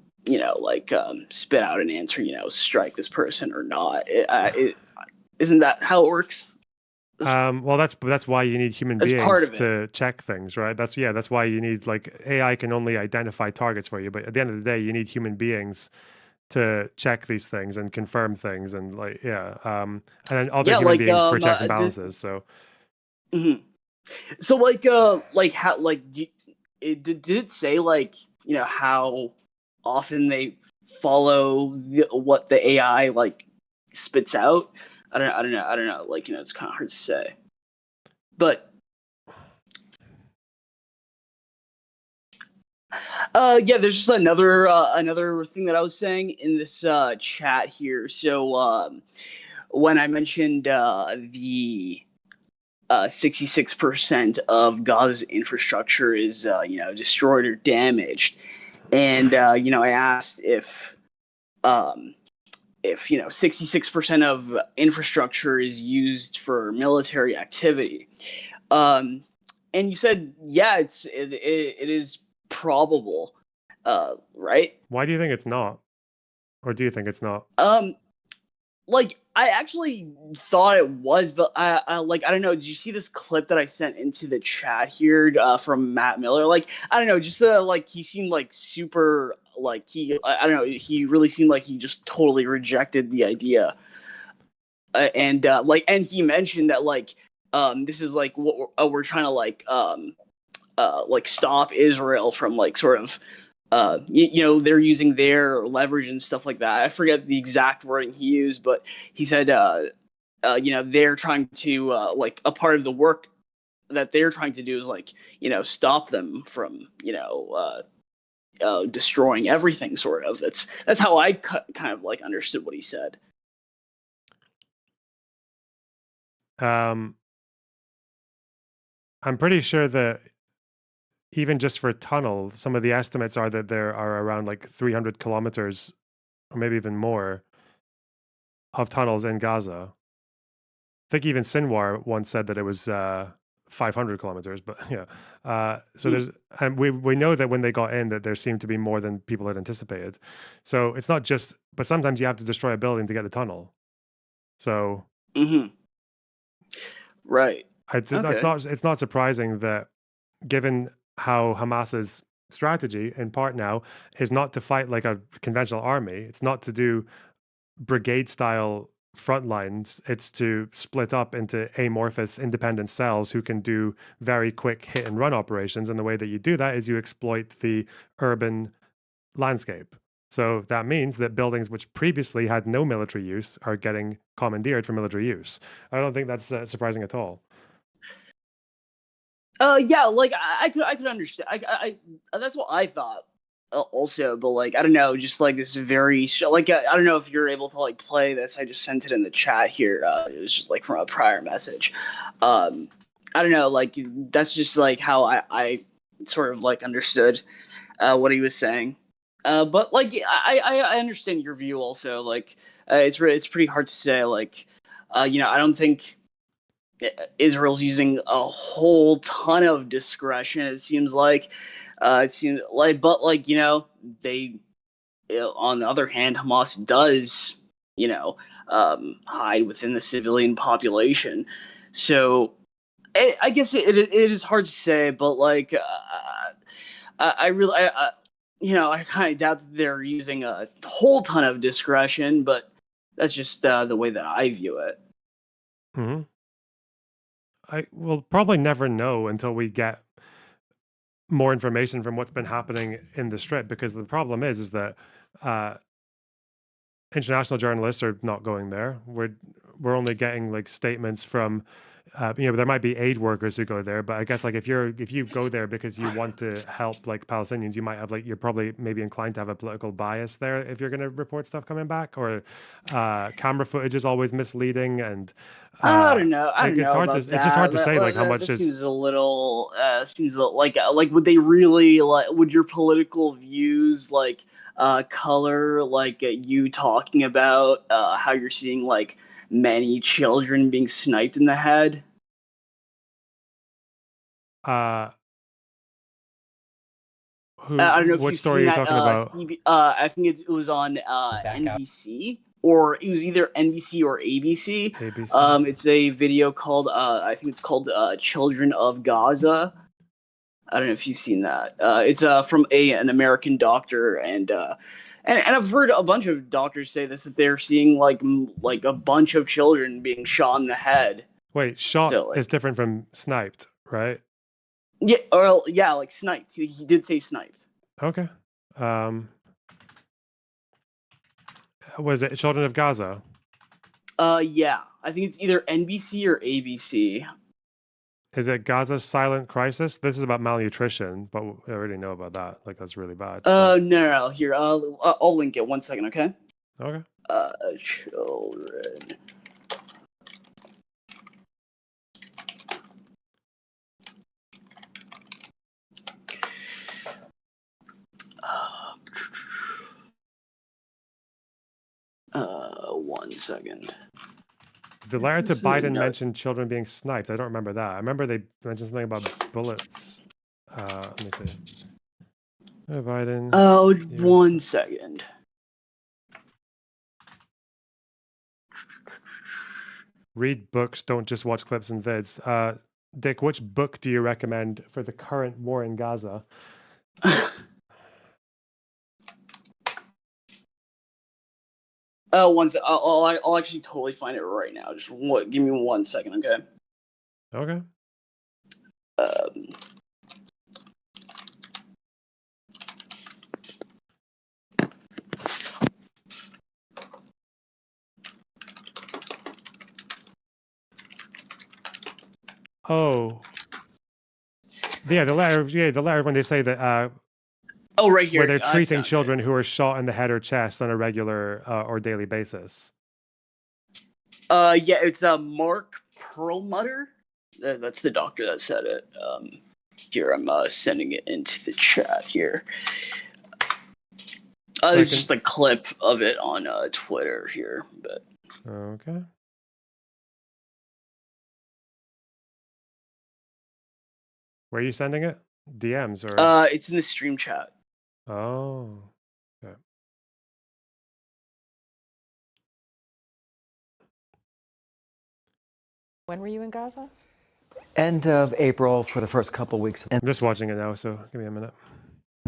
Speaker 12: spit out an answer. Strike this person or not. Isn't that how it works?
Speaker 1: Well, that's why you need human beings to check things, right? That's why you need, like, AI can only identify targets for you, but at the end of the day, you need human beings to check these things and confirm things, and and then other human beings for checks and balances. So
Speaker 12: how did it say how often they follow what the AI like spits out? I don't know. Like, it's kind of hard to say. But there's just another thing that I was saying in this chat here. So when I mentioned the 66% of Gaza's infrastructure is destroyed or damaged, and I asked if 66% of infrastructure is used for military activity, and you said, yeah, it is probable, right?
Speaker 1: why do you think it's not, or do you think it's not?
Speaker 12: Like, I actually thought it was, but I don't know. Did you see this clip that I sent into the chat here from Matt Miller? Like, I don't know, just like he seemed like super, like I don't know, he really seemed like he just totally rejected the idea. And he mentioned that like this is like what we're trying to like stop Israel from like sort of you know, they're using their leverage and stuff like that. I forget the exact wording he used, but he said you know, they're trying to like a part of the work that they're trying to do is like, you know, stop them from, you know, destroying everything, sort of. That's how I kind of like understood what he said.
Speaker 1: I'm pretty sure that even just for tunnel, some of the estimates are that there are around like 300 kilometers or maybe even more of tunnels in Gaza. I think even Sinwar once said that it was 500 kilometers, but yeah. So there's, and we know that when they got in, that there seemed to be more than people had anticipated. So it's not just, but sometimes you have to destroy a building to get the tunnel. So
Speaker 12: right,
Speaker 1: it's not surprising that, given how Hamas's strategy in part now is not to fight like a conventional army, it's not to do brigade style front lines, it's to split up into amorphous independent cells who can do very quick hit and run operations. And the way that you do that is you exploit the urban landscape. So that means that buildings which previously had no military use are getting commandeered for military use. I don't think that's surprising at all.
Speaker 12: Yeah, like I could understand. I that's what I thought also, but like I don't know, just like this very like I don't know if you're able to like play this. I just sent it in the chat here. It was just like from a prior message. I don't know, like that's just like how I sort of like understood what he was saying. But like I understand your view also. Like it's pretty hard to say. Like you know, I don't think Israel's using a whole ton of discretion. It seems like, but like you know, they, on the other hand, Hamas does, you know, hide within the civilian population. So I guess it is hard to say, but like, I really, you know, I kind of doubt that they're using a whole ton of discretion, but that's just the way that I view it.
Speaker 1: Mm-hmm. I will probably never know until we get more information from what's been happening in the Strip, because the problem is that international journalists are not going there. We're only getting like statements from you know, there might be aid workers who go there, but I guess like if you go there because you want to help like Palestinians, you might have like, you're probably maybe inclined to have a political bias there if you're going to report stuff coming back, or camera footage is always misleading, and
Speaker 12: I don't know. I don't
Speaker 1: it's
Speaker 12: know
Speaker 1: hard
Speaker 12: about
Speaker 1: to, it's just hard to say like how much
Speaker 12: that
Speaker 1: is.
Speaker 12: seems a little like would they really like, would your political views like color like you talking about how you're seeing like many children being sniped in the head?
Speaker 1: I
Speaker 12: don't know if
Speaker 1: what
Speaker 12: you've
Speaker 1: story
Speaker 12: seen
Speaker 1: are you
Speaker 12: that.
Speaker 1: talking about?
Speaker 12: I think it was on NBC, or it was either NBC or ABC.
Speaker 1: ABC.
Speaker 12: It's a video called I think it's called "Children of Gaza." I don't know if you've seen that. It's from an American doctor, and I've heard a bunch of doctors say this, that they're seeing like a bunch of children being shot in the head.
Speaker 1: Wait, shot
Speaker 12: So, like,
Speaker 1: is different from sniped, right?
Speaker 12: Yeah, or yeah, like sniped. He did say sniped.
Speaker 1: Okay. Was it Children of Gaza?
Speaker 12: Yeah, I think it's either NBC or ABC.
Speaker 1: Is it Gaza's silent crisis? This is about malnutrition, but we already know about that. Like, that's really bad.
Speaker 12: No. Here, I'll link it. 1 second, okay?
Speaker 1: Okay.
Speaker 12: Children. One second.
Speaker 1: The letter to Biden mentioned children being sniped. I don't remember that. I remember they mentioned something about bullets. Let me see. Biden.
Speaker 12: Oh, 1 second.
Speaker 1: Read books, don't just watch clips and vids. Dick, which book do you recommend for the current war in Gaza?
Speaker 12: I'll actually totally find it right now. Just give me 1 second, okay?
Speaker 1: Okay. Oh. Yeah, the letter when they say that
Speaker 12: Oh, right here.
Speaker 1: where they're
Speaker 12: I
Speaker 1: treating
Speaker 12: found it.
Speaker 1: children who are shot in the head or chest on a regular or daily basis.
Speaker 12: Yeah, it's Mark Perlmutter. That's the doctor that said it. Here, I'm sending it into the chat here. It's just a clip of it on Twitter here, but
Speaker 1: okay. Where are you sending it? DMs or?
Speaker 12: It's in the stream chat.
Speaker 1: Oh. Okay.
Speaker 13: When were you in Gaza?
Speaker 14: End of April for the first couple weeks. And
Speaker 1: I'm just watching it now, so give me a minute.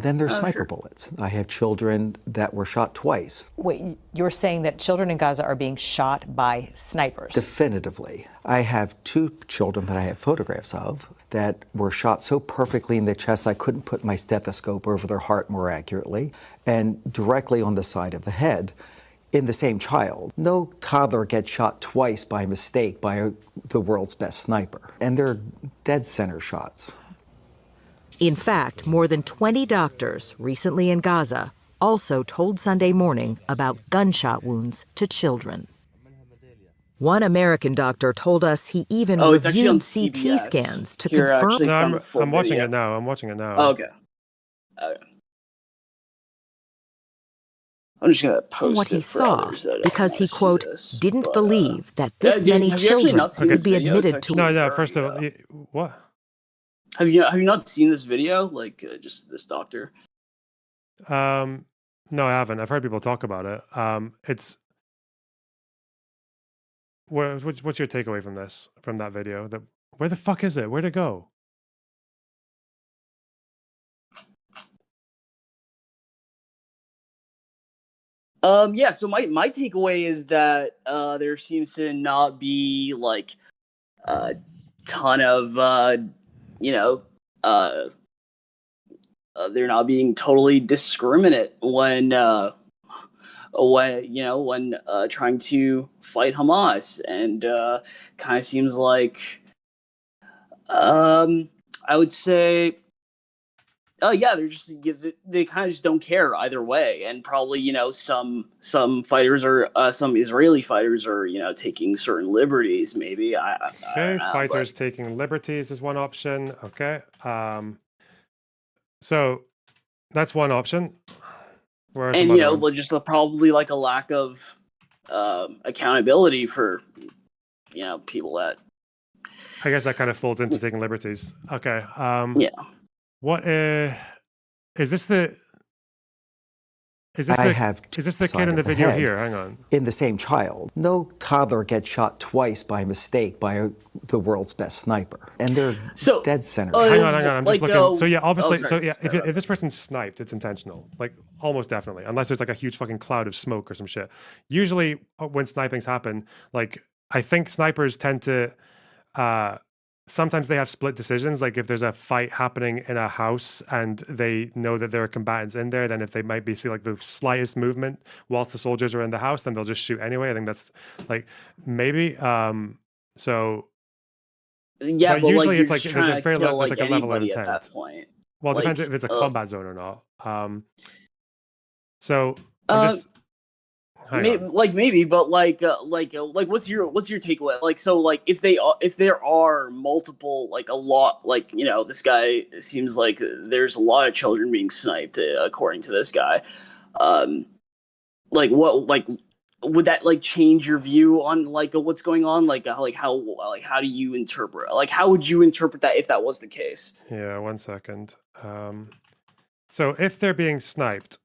Speaker 14: then there's sniper bullets. I have children that were shot twice.
Speaker 13: Wait, you're saying that children in Gaza are being shot by snipers?
Speaker 14: Definitively. I have 2 children that I have photographs of that were shot so perfectly in the chest I couldn't put my stethoscope over their heart more accurately, and directly on the side of the head in the same child. No toddler gets shot twice by mistake by the world's best sniper. And they're dead center shots.
Speaker 15: In fact, more than 20 doctors recently in Gaza also told Sunday Morning about gunshot wounds to children. One American doctor told us he even reviewed CT scans to confirm.
Speaker 1: No, I'm watching it now. I'm watching it now.
Speaker 12: Oh, okay. I'm just gonna post
Speaker 15: what he
Speaker 12: it for
Speaker 15: saw
Speaker 12: others that
Speaker 15: because he,
Speaker 12: see
Speaker 15: quote,
Speaker 12: this,
Speaker 15: didn't
Speaker 12: but,
Speaker 15: believe that this many
Speaker 12: have you actually
Speaker 15: children
Speaker 12: not seen
Speaker 15: could
Speaker 12: this
Speaker 15: be
Speaker 12: video? It's
Speaker 15: admitted to.
Speaker 12: actually
Speaker 1: No,
Speaker 12: very,
Speaker 1: first of all, what?
Speaker 12: Have you not seen this video? Like just this doctor?
Speaker 1: No, I haven't. I've heard people talk about it. It's what's your takeaway from that video? Where the fuck is it? Where'd it go?
Speaker 12: Yeah, so my takeaway is that there seems to not be like a ton of they're not being totally discriminate when trying to fight Hamas, and kind of seems like I would say yeah, they kind of just don't care either way, and probably some fighters are some Israeli fighters are taking certain liberties. Maybe I don't know,
Speaker 1: fighters taking liberties is one option. Okay, so that's one option.
Speaker 12: And just probably like a lack of accountability for people that.
Speaker 1: I guess that kind of folds into taking liberties. Okay.
Speaker 12: Yeah.
Speaker 1: What is this the? Is this the kid in the video here? Hang on.
Speaker 14: In the same child. No toddler gets shot twice by mistake by the world's best sniper. And they're dead center.
Speaker 1: Hang on. I'm just looking. So yeah, obviously,
Speaker 12: sorry,
Speaker 1: if this person's sniped, it's intentional. Like almost definitely, unless there's like a huge fucking cloud of smoke or some shit. Usually, when snipings happen, like I think snipers tend to. Sometimes they have split decisions. Like if there's a fight happening in a house and they know that there are combatants in there, then if they might see like the slightest movement whilst the soldiers are in the house, then they'll just shoot anyway. I think that's like maybe. So
Speaker 12: yeah,
Speaker 1: but usually
Speaker 12: like,
Speaker 1: it's like there's a fair there's like a level of intent.
Speaker 12: At that point.
Speaker 1: Well, it depends if it's a combat zone or not. So I'm just.
Speaker 12: Maybe, but what's your takeaway? Like, so like if there are multiple, like a lot, like this guy, it seems like there's a lot of children being sniped according to this guy. Like what, like would that like change your view on like what's going on? Like how do you interpret? Like how would you interpret that if that was the case?
Speaker 1: Yeah, 1 second. So if they're being sniped.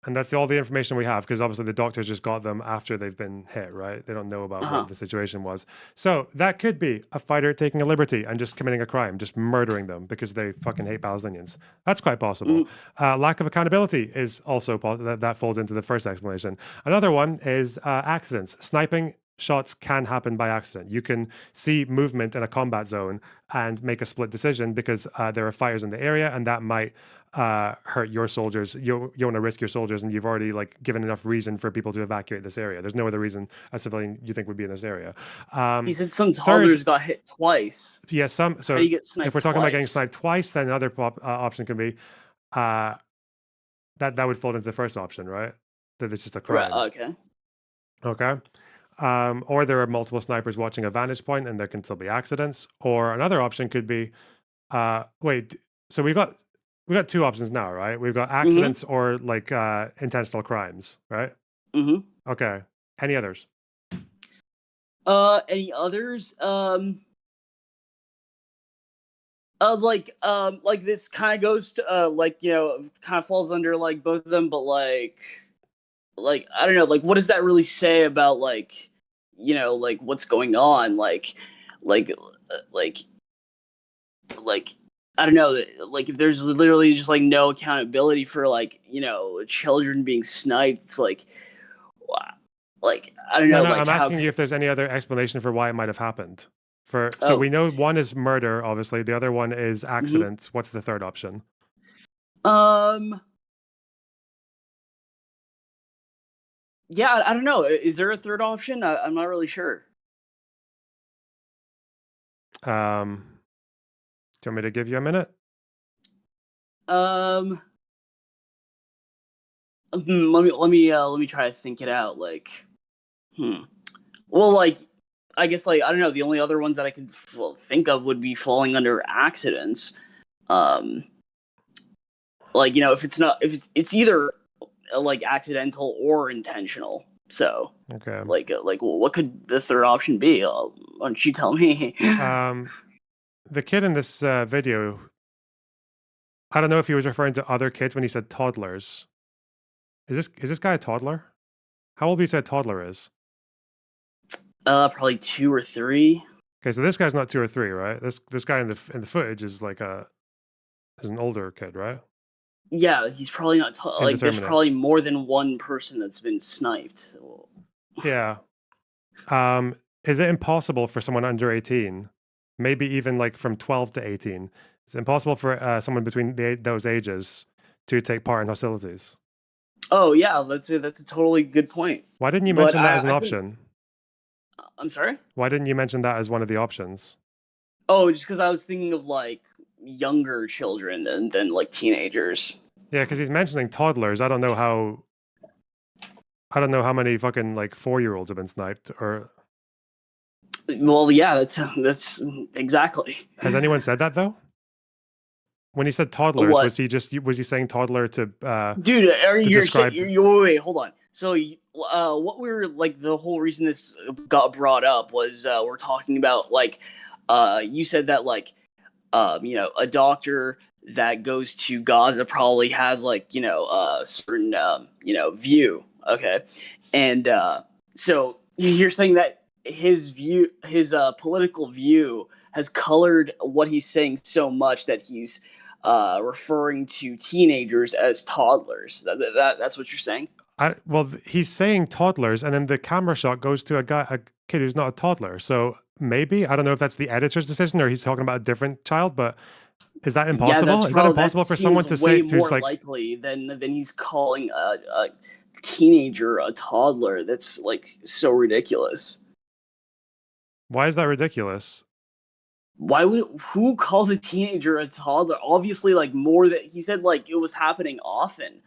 Speaker 1: And that's all the information we have, because obviously the doctors just got them after they've been hit, right? They don't know about what the situation was. So that could be a fighter taking a liberty and just committing a crime, just murdering them because they fucking hate Palestinians. That's quite possible. Lack of accountability is also that falls into the first explanation. Another one is accidents. Sniping shots can happen by accident. You can see movement in a combat zone and make a split decision because there are fires in the area, and that might hurt your soldiers. You want to risk your soldiers, and you've already like given enough reason for people to evacuate this area. There's no other reason a civilian you think would be in this area.
Speaker 12: He said some toddlers got hit twice.
Speaker 1: Yeah, some. So
Speaker 12: How do you get sniped
Speaker 1: if we're talking about getting
Speaker 12: twice?
Speaker 1: sniped twice, then another option can be that would fall into the first option, right? That it's just a crime.
Speaker 12: Right. Okay.
Speaker 1: Okay. Or there are multiple snipers watching a vantage point, and there can still be accidents. Or another option could be, wait. So we got two options now, right? We've got accidents or like intentional crimes, right?
Speaker 12: Mm-hmm.
Speaker 1: Okay. Any others?
Speaker 12: Any others? Like this kind of goes to like, you know, kind of falls under like both of them, but like I don't know, like what does that really say about like, you know, like what's going on, like I don't know, like if there's literally just like no accountability for like, you know, children being sniped, it's like I don't know.
Speaker 1: No,
Speaker 12: like
Speaker 1: I'm asking you if there's any other explanation for why it might have happened. So
Speaker 12: Oh.
Speaker 1: we know one is murder, obviously. The other one is accidents. What's the third option?
Speaker 12: Yeah, I don't know. Is there a third option? I'm not really sure.
Speaker 1: Do you want me to give you a minute?
Speaker 12: Let me try to think it out. Like, well, like, I guess, like, I don't know. The only other ones that I could think of would be falling under accidents. Like, you know, if it's either like accidental or intentional. So,
Speaker 1: okay,
Speaker 12: like, what could the third option be? Why don't you tell me?
Speaker 1: The kid in this video, I don't know if he was referring to other kids when he said toddlers. Is this guy a toddler? How old do you say a toddler is?
Speaker 12: Probably 2 or 3.
Speaker 1: Okay, so this guy's not 2 or 3, right? This guy in the footage is like is an older kid, right?
Speaker 12: Yeah, he's probably not like there's
Speaker 1: Indeterminate.
Speaker 12: probably more than one person that's been sniped.
Speaker 1: Yeah. Is it impossible for someone under 18, maybe even like from 12 to 18, is it impossible for someone between those ages to take part in hostilities?
Speaker 12: Oh yeah, that's a totally good point.
Speaker 1: Why didn't you
Speaker 12: But
Speaker 1: mention that as an
Speaker 12: I think-
Speaker 1: option?
Speaker 12: I'm sorry?
Speaker 1: Why didn't you mention that as one of the options?
Speaker 12: Oh, just because I was thinking of like younger children than like teenagers.
Speaker 1: Yeah, because he's mentioning toddlers. I don't know how many fucking like 4-year-olds have been sniped. Or
Speaker 12: Well, yeah, that's exactly.
Speaker 1: has anyone said that though? When he said toddlers,
Speaker 12: What?
Speaker 1: was he saying toddler to
Speaker 12: Dude,
Speaker 1: describe-
Speaker 12: wait, hold on. So, what we were like, the whole reason this got brought up was we're talking about like, you said that like, you know, a doctor that goes to Gaza probably has like, you know, a certain you know, view, okay, and so you're saying that his view, his political view, has colored what he's saying so much that he's referring to teenagers as toddlers. That's what you're saying?
Speaker 1: He's saying toddlers, and then the camera shot goes to a kid who's not a toddler. So maybe, I don't know if that's the editor's decision or he's talking about a different child, but is that impossible? Is that impossible for someone to say?
Speaker 12: Way more
Speaker 1: Who's like,
Speaker 12: likely than he's calling a teenager a toddler. That's like so ridiculous.
Speaker 1: why is that ridiculous?
Speaker 12: Who calls a teenager a toddler? Obviously, like more that he said, like it was happening often.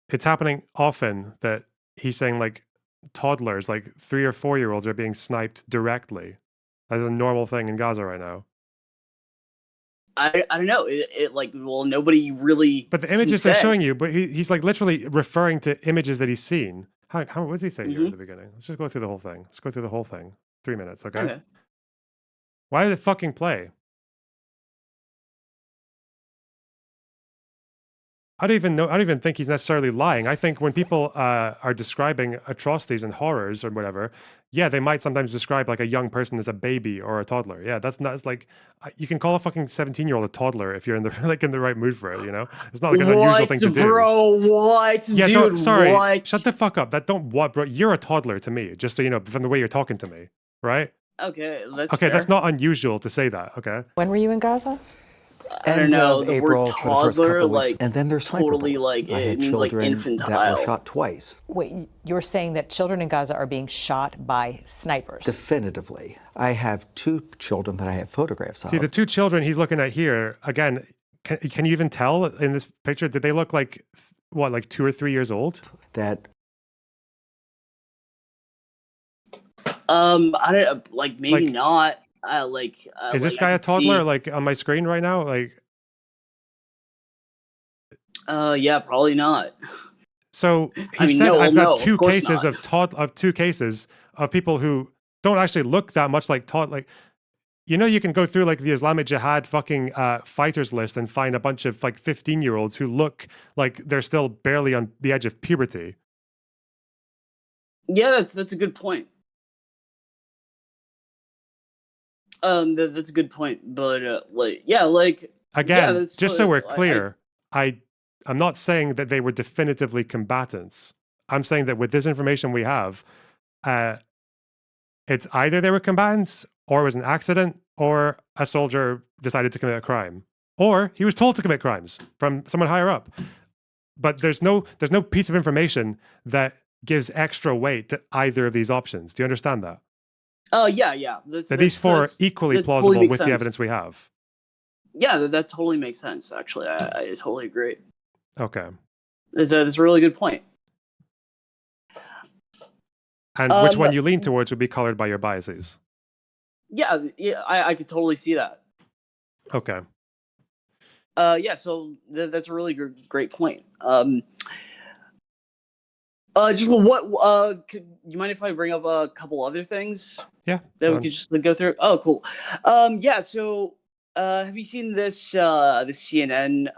Speaker 1: It's happening often that he's saying like toddlers, like 3 or 4-year-olds are being sniped directly. That's a normal thing in Gaza right now.
Speaker 12: I don't know. It like, well, nobody really.
Speaker 1: But the images they're showing you, but he's like literally referring to images that he's seen. What does he say here at the beginning? Let's just go through the whole thing. Let's go through the whole thing. 3 minutes, okay?
Speaker 12: Okay.
Speaker 1: Why did it fucking play? I don't even know. I don't even think he's necessarily lying. I think when people are describing atrocities and horrors or whatever, yeah, they might sometimes describe like a young person as a baby or a toddler. Yeah, that's not. It's like you can call a fucking 17-year-old a toddler if you're in the like in the right mood for it. You know, it's not like an unusual thing to do.
Speaker 12: Bro, what?
Speaker 1: Yeah,
Speaker 12: Dude,
Speaker 1: sorry.
Speaker 12: what?
Speaker 1: Shut the fuck up. That don't what, bro. You're a toddler to me. Just so you know, from the way you're talking to me, right?
Speaker 12: Okay, that's
Speaker 1: Okay,
Speaker 12: fair.
Speaker 1: that's not unusual to say that. Okay.
Speaker 13: When were you in Gaza?
Speaker 12: I don't know.
Speaker 14: Of
Speaker 12: The
Speaker 14: April
Speaker 12: word
Speaker 14: for the first couple
Speaker 12: toddler,
Speaker 14: of weeks.
Speaker 12: like,
Speaker 14: And then there's sniper
Speaker 12: totally
Speaker 14: bullets.
Speaker 12: like
Speaker 14: I
Speaker 12: it
Speaker 14: had
Speaker 12: means like
Speaker 14: children
Speaker 12: infantile.
Speaker 14: that were shot twice.
Speaker 13: Wait, you're saying that children in Gaza are being shot by snipers?
Speaker 14: Definitively. I have 2 children that I have photographs of.
Speaker 1: See, the 2 children he's looking at here, again, can you even tell in this picture, did they look like, what, like 2 or 3 years old?
Speaker 14: That
Speaker 12: I don't like maybe
Speaker 1: Like,
Speaker 12: not.
Speaker 1: Is this guy a toddler, like, on my screen right now? Like,
Speaker 12: Yeah, probably not.
Speaker 1: so he
Speaker 12: I mean,
Speaker 1: said,
Speaker 12: no,
Speaker 1: I've
Speaker 12: no,
Speaker 1: got
Speaker 12: of
Speaker 1: 2
Speaker 12: course
Speaker 1: cases
Speaker 12: not.
Speaker 1: of 2 cases of people who don't actually look that much like like, you know, you can go through like the Islamic Jihad fucking fighters list and find a bunch of like 15-year-olds who look like they're still barely on the edge of puberty.
Speaker 12: Yeah, that's a good point. That's a good point, but like, yeah, like
Speaker 1: Again,
Speaker 12: that's
Speaker 1: just so we're
Speaker 12: I-
Speaker 1: clear, I'm not saying that they were definitively combatants. I'm saying that with this information we have, it's either they were combatants, or it was an accident, or a soldier decided to commit a crime, or he was told to commit crimes from someone higher up. But there's no piece of information that gives extra weight to either of these options. Do you understand that?
Speaker 12: Oh yeah.
Speaker 1: That these 4 are equally
Speaker 12: that totally
Speaker 1: plausible
Speaker 12: makes
Speaker 1: with the
Speaker 12: sense.
Speaker 1: evidence we have.
Speaker 12: Yeah, that totally makes sense. Actually, I totally agree.
Speaker 1: Okay.
Speaker 12: That's a really good point.
Speaker 1: And which one you lean towards would be colored by your biases.
Speaker 12: Yeah, I could totally see that.
Speaker 1: Okay.
Speaker 12: Yeah, so that's a really great point. Just could you mind if I bring up a couple other things?
Speaker 1: Yeah.
Speaker 12: That we could just go through. Oh, cool. Yeah. So, have you seen this the CNN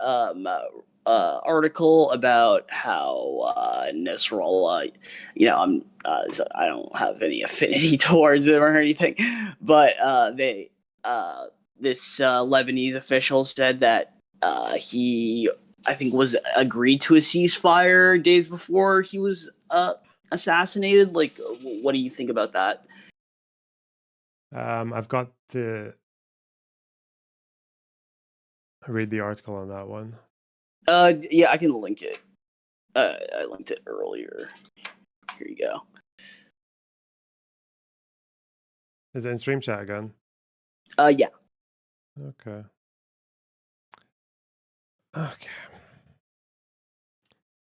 Speaker 12: article about how Nasrallah? You know, I don't have any affinity towards him or anything, but this Lebanese official said that he, I think, was agreed to a ceasefire days before he was assassinated. Like, what do you think about that?
Speaker 1: I've got to read the article on that one.
Speaker 12: Yeah, I can link it. I linked it earlier. Here you go.
Speaker 1: Is it in stream chat again?
Speaker 12: Yeah.
Speaker 1: Okay. Okay.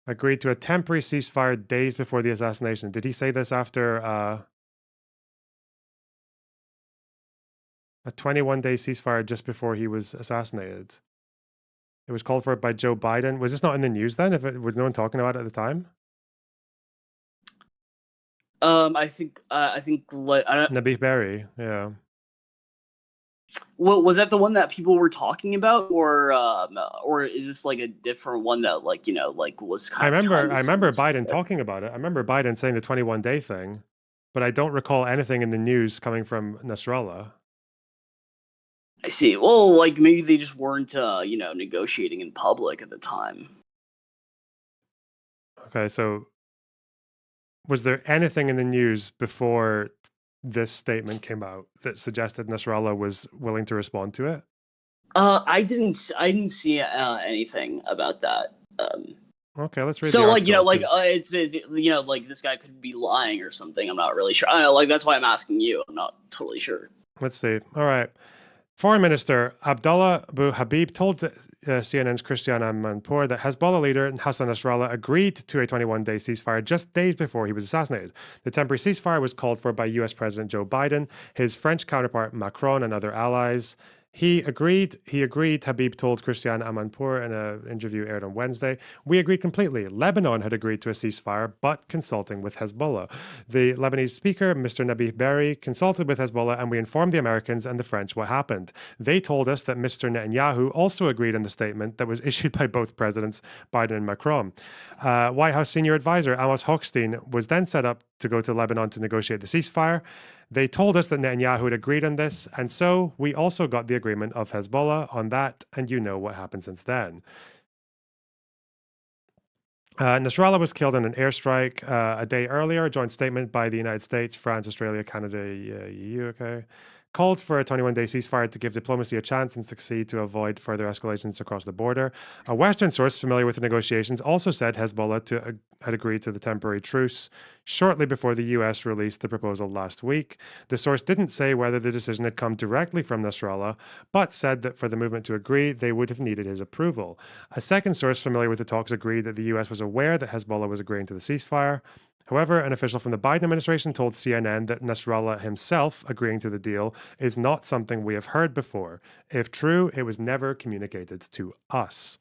Speaker 1: Agreed to a temporary ceasefire days before the assassination. Did he say this after a 21-day ceasefire just before he was assassinated? It was called for by Joe Biden. Was this not in the news then? Was no one talking about it at the time?
Speaker 12: I think I don't.
Speaker 1: Nabih Berri, yeah.
Speaker 12: Well, was that the one that people were talking about, or is this like a different one that was
Speaker 1: I
Speaker 12: kind of
Speaker 1: remember Biden talking about it. I remember Biden saying the 21-day thing, but I don't recall anything in the news coming from Nasrallah.
Speaker 12: I see. Well, like maybe they just weren't negotiating in public at the time.
Speaker 1: Okay, so was there anything in the news before this statement came out that suggested Nasrallah was willing to respond to it?
Speaker 12: I didn't see anything about that.
Speaker 1: Okay, let's read.
Speaker 12: So
Speaker 1: the
Speaker 12: like
Speaker 1: article, 'cause-
Speaker 12: it's like this guy could be lying or something. I'm not really sure. I don't know, like that's why I'm asking you. I'm not totally sure.
Speaker 1: Let's see. All right. Foreign Minister Abdallah Abu Habib told CNN's Christiane Amanpour that Hezbollah leader Hassan Nasrallah agreed to a 21-day ceasefire just days before he was assassinated. The temporary ceasefire was called for by US President Joe Biden, his French counterpart Macron, and other allies. He agreed. Habib told Christiane Amanpour in an interview aired on Wednesday. We agreed completely. Lebanon had agreed to a ceasefire, but consulting with Hezbollah. The Lebanese speaker, Mr. Nabih Berri, consulted with Hezbollah, and we informed the Americans and the French what happened. They told us that Mr. Netanyahu also agreed in the statement that was issued by both presidents, Biden and Macron. White House senior advisor Amos Hochstein was then set up to go to Lebanon to negotiate the ceasefire. They told us that Netanyahu had agreed on this, and so we also got the agreement of Hezbollah on that, and you know what happened since then. Nasrallah was killed in an airstrike a day earlier. A joint statement by the United States, France, Australia, Canada, EU, called for a 21-day ceasefire to give diplomacy a chance and succeed to avoid further escalations across the border. A Western source familiar with the negotiations also said Hezbollah had agreed to the temporary truce shortly before the U.S. released the proposal last week. The source didn't say whether the decision had come directly from Nasrallah, but said that for the movement to agree, they would have needed his approval. A second source familiar with the talks agreed that the U.S. was aware that Hezbollah was agreeing to the ceasefire. However, an official from the Biden administration told CNN that Nasrallah himself agreeing to the deal is not something we have heard before. If true, it was never communicated to us.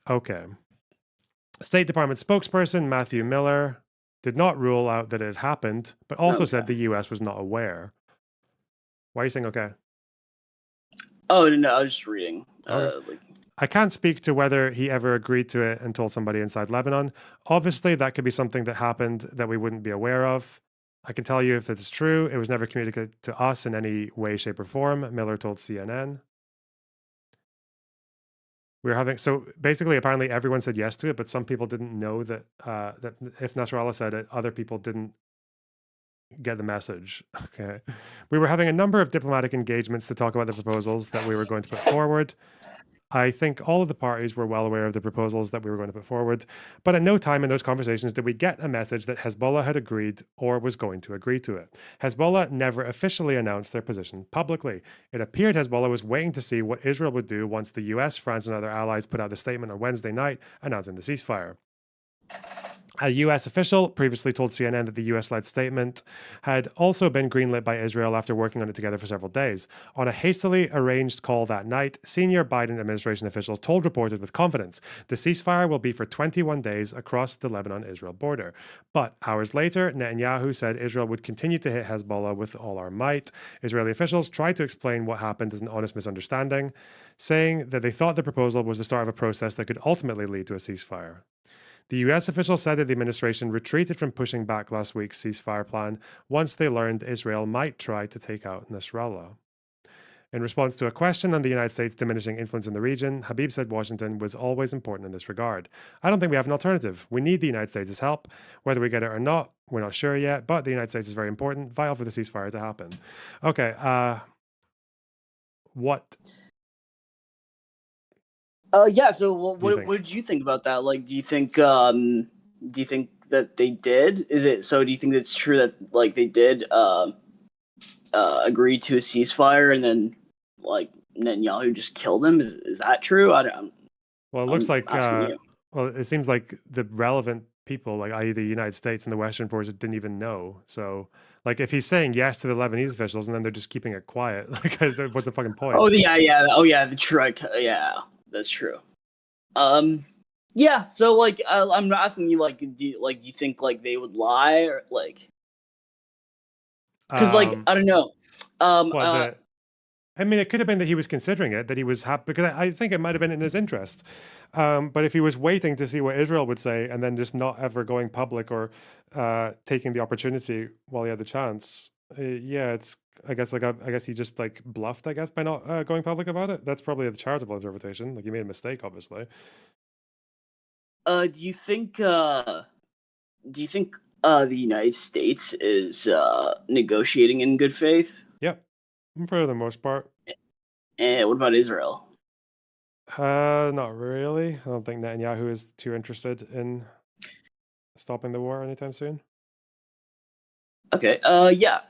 Speaker 1: Okay. State Department spokesperson Matthew Miller did not rule out that it had happened, but also said the U.S. was not aware. Why are you saying okay?
Speaker 12: Oh, no, I was just reading.
Speaker 1: I can't speak to whether he ever agreed to it and told somebody inside Lebanon. Obviously, that could be something that happened that we wouldn't be aware of. I can tell you if it's true, it was never communicated to us in any way, shape, or form, Miller told CNN. So basically, apparently everyone said yes to it, but some people didn't know that that if Nasrallah said it, other people didn't get the message. Okay. We were having a number of diplomatic engagements to talk about the proposals that we were going to put forward. I think all of the parties were well aware of the proposals that we were going to put forward, but at no time in those conversations did we get a message that Hezbollah had agreed or was going to agree to it. Hezbollah never officially announced their position publicly. It appeared Hezbollah was waiting to see what Israel would do once the US, France, and other allies put out the statement on Wednesday night announcing the ceasefire. A U.S. official previously told CNN that the U.S.-led statement had also been greenlit by Israel after working on it together for several days. On a hastily arranged call that night, senior Biden administration officials told reporters with confidence the ceasefire will be for 21 days across the Lebanon-Israel border. But hours later, Netanyahu said Israel would continue to hit Hezbollah with all our might. Israeli officials tried to explain what happened as an honest misunderstanding, saying that they thought the proposal was the start of a process that could ultimately lead to a ceasefire. The U.S. official said that the administration retreated from pushing back last week's ceasefire plan once they learned Israel might try to take out Nasrallah. In response to a question on the United States' diminishing influence in the region, Habib said Washington was always important in this regard. I don't think we have an alternative. We need the United States' help. Whether we get it or not, we're not sure yet, but the United States is very important, vital for the ceasefire to happen. Okay, what?
Speaker 12: Yeah. So, what did you think about that? Like, do you think that they did? Do you think it's true that like they did agree to a ceasefire and then like Netanyahu just killed him? Is that true?
Speaker 1: Well, it looks like well, it seems like the relevant people, like i.e. the United States and the Western forces, didn't even know. So, like, if he's saying yes to the Lebanese officials and then they're just keeping it quiet, because what's the fucking point?
Speaker 12: Oh yeah. The trick. Yeah. That's true. Yeah. So like, I'm asking you, like, do you think like they would lie or like? Because like I don't know.
Speaker 1: I mean, it could have been that he was considering it, that he was happy, because I think it might have been in his interest. But if he was waiting to see what Israel would say and then just not ever going public or taking the opportunity while he had the chance, yeah, I guess he just like bluffed, I guess, by not going public about it. That's probably the charitable interpretation. Like, he made a mistake, obviously.
Speaker 12: Do you think the United States is negotiating in good faith?
Speaker 1: Yep, for the most part.
Speaker 12: And what about Israel?
Speaker 1: Not really. I don't think Netanyahu is too interested in stopping the war anytime soon.
Speaker 12: Okay. Yeah.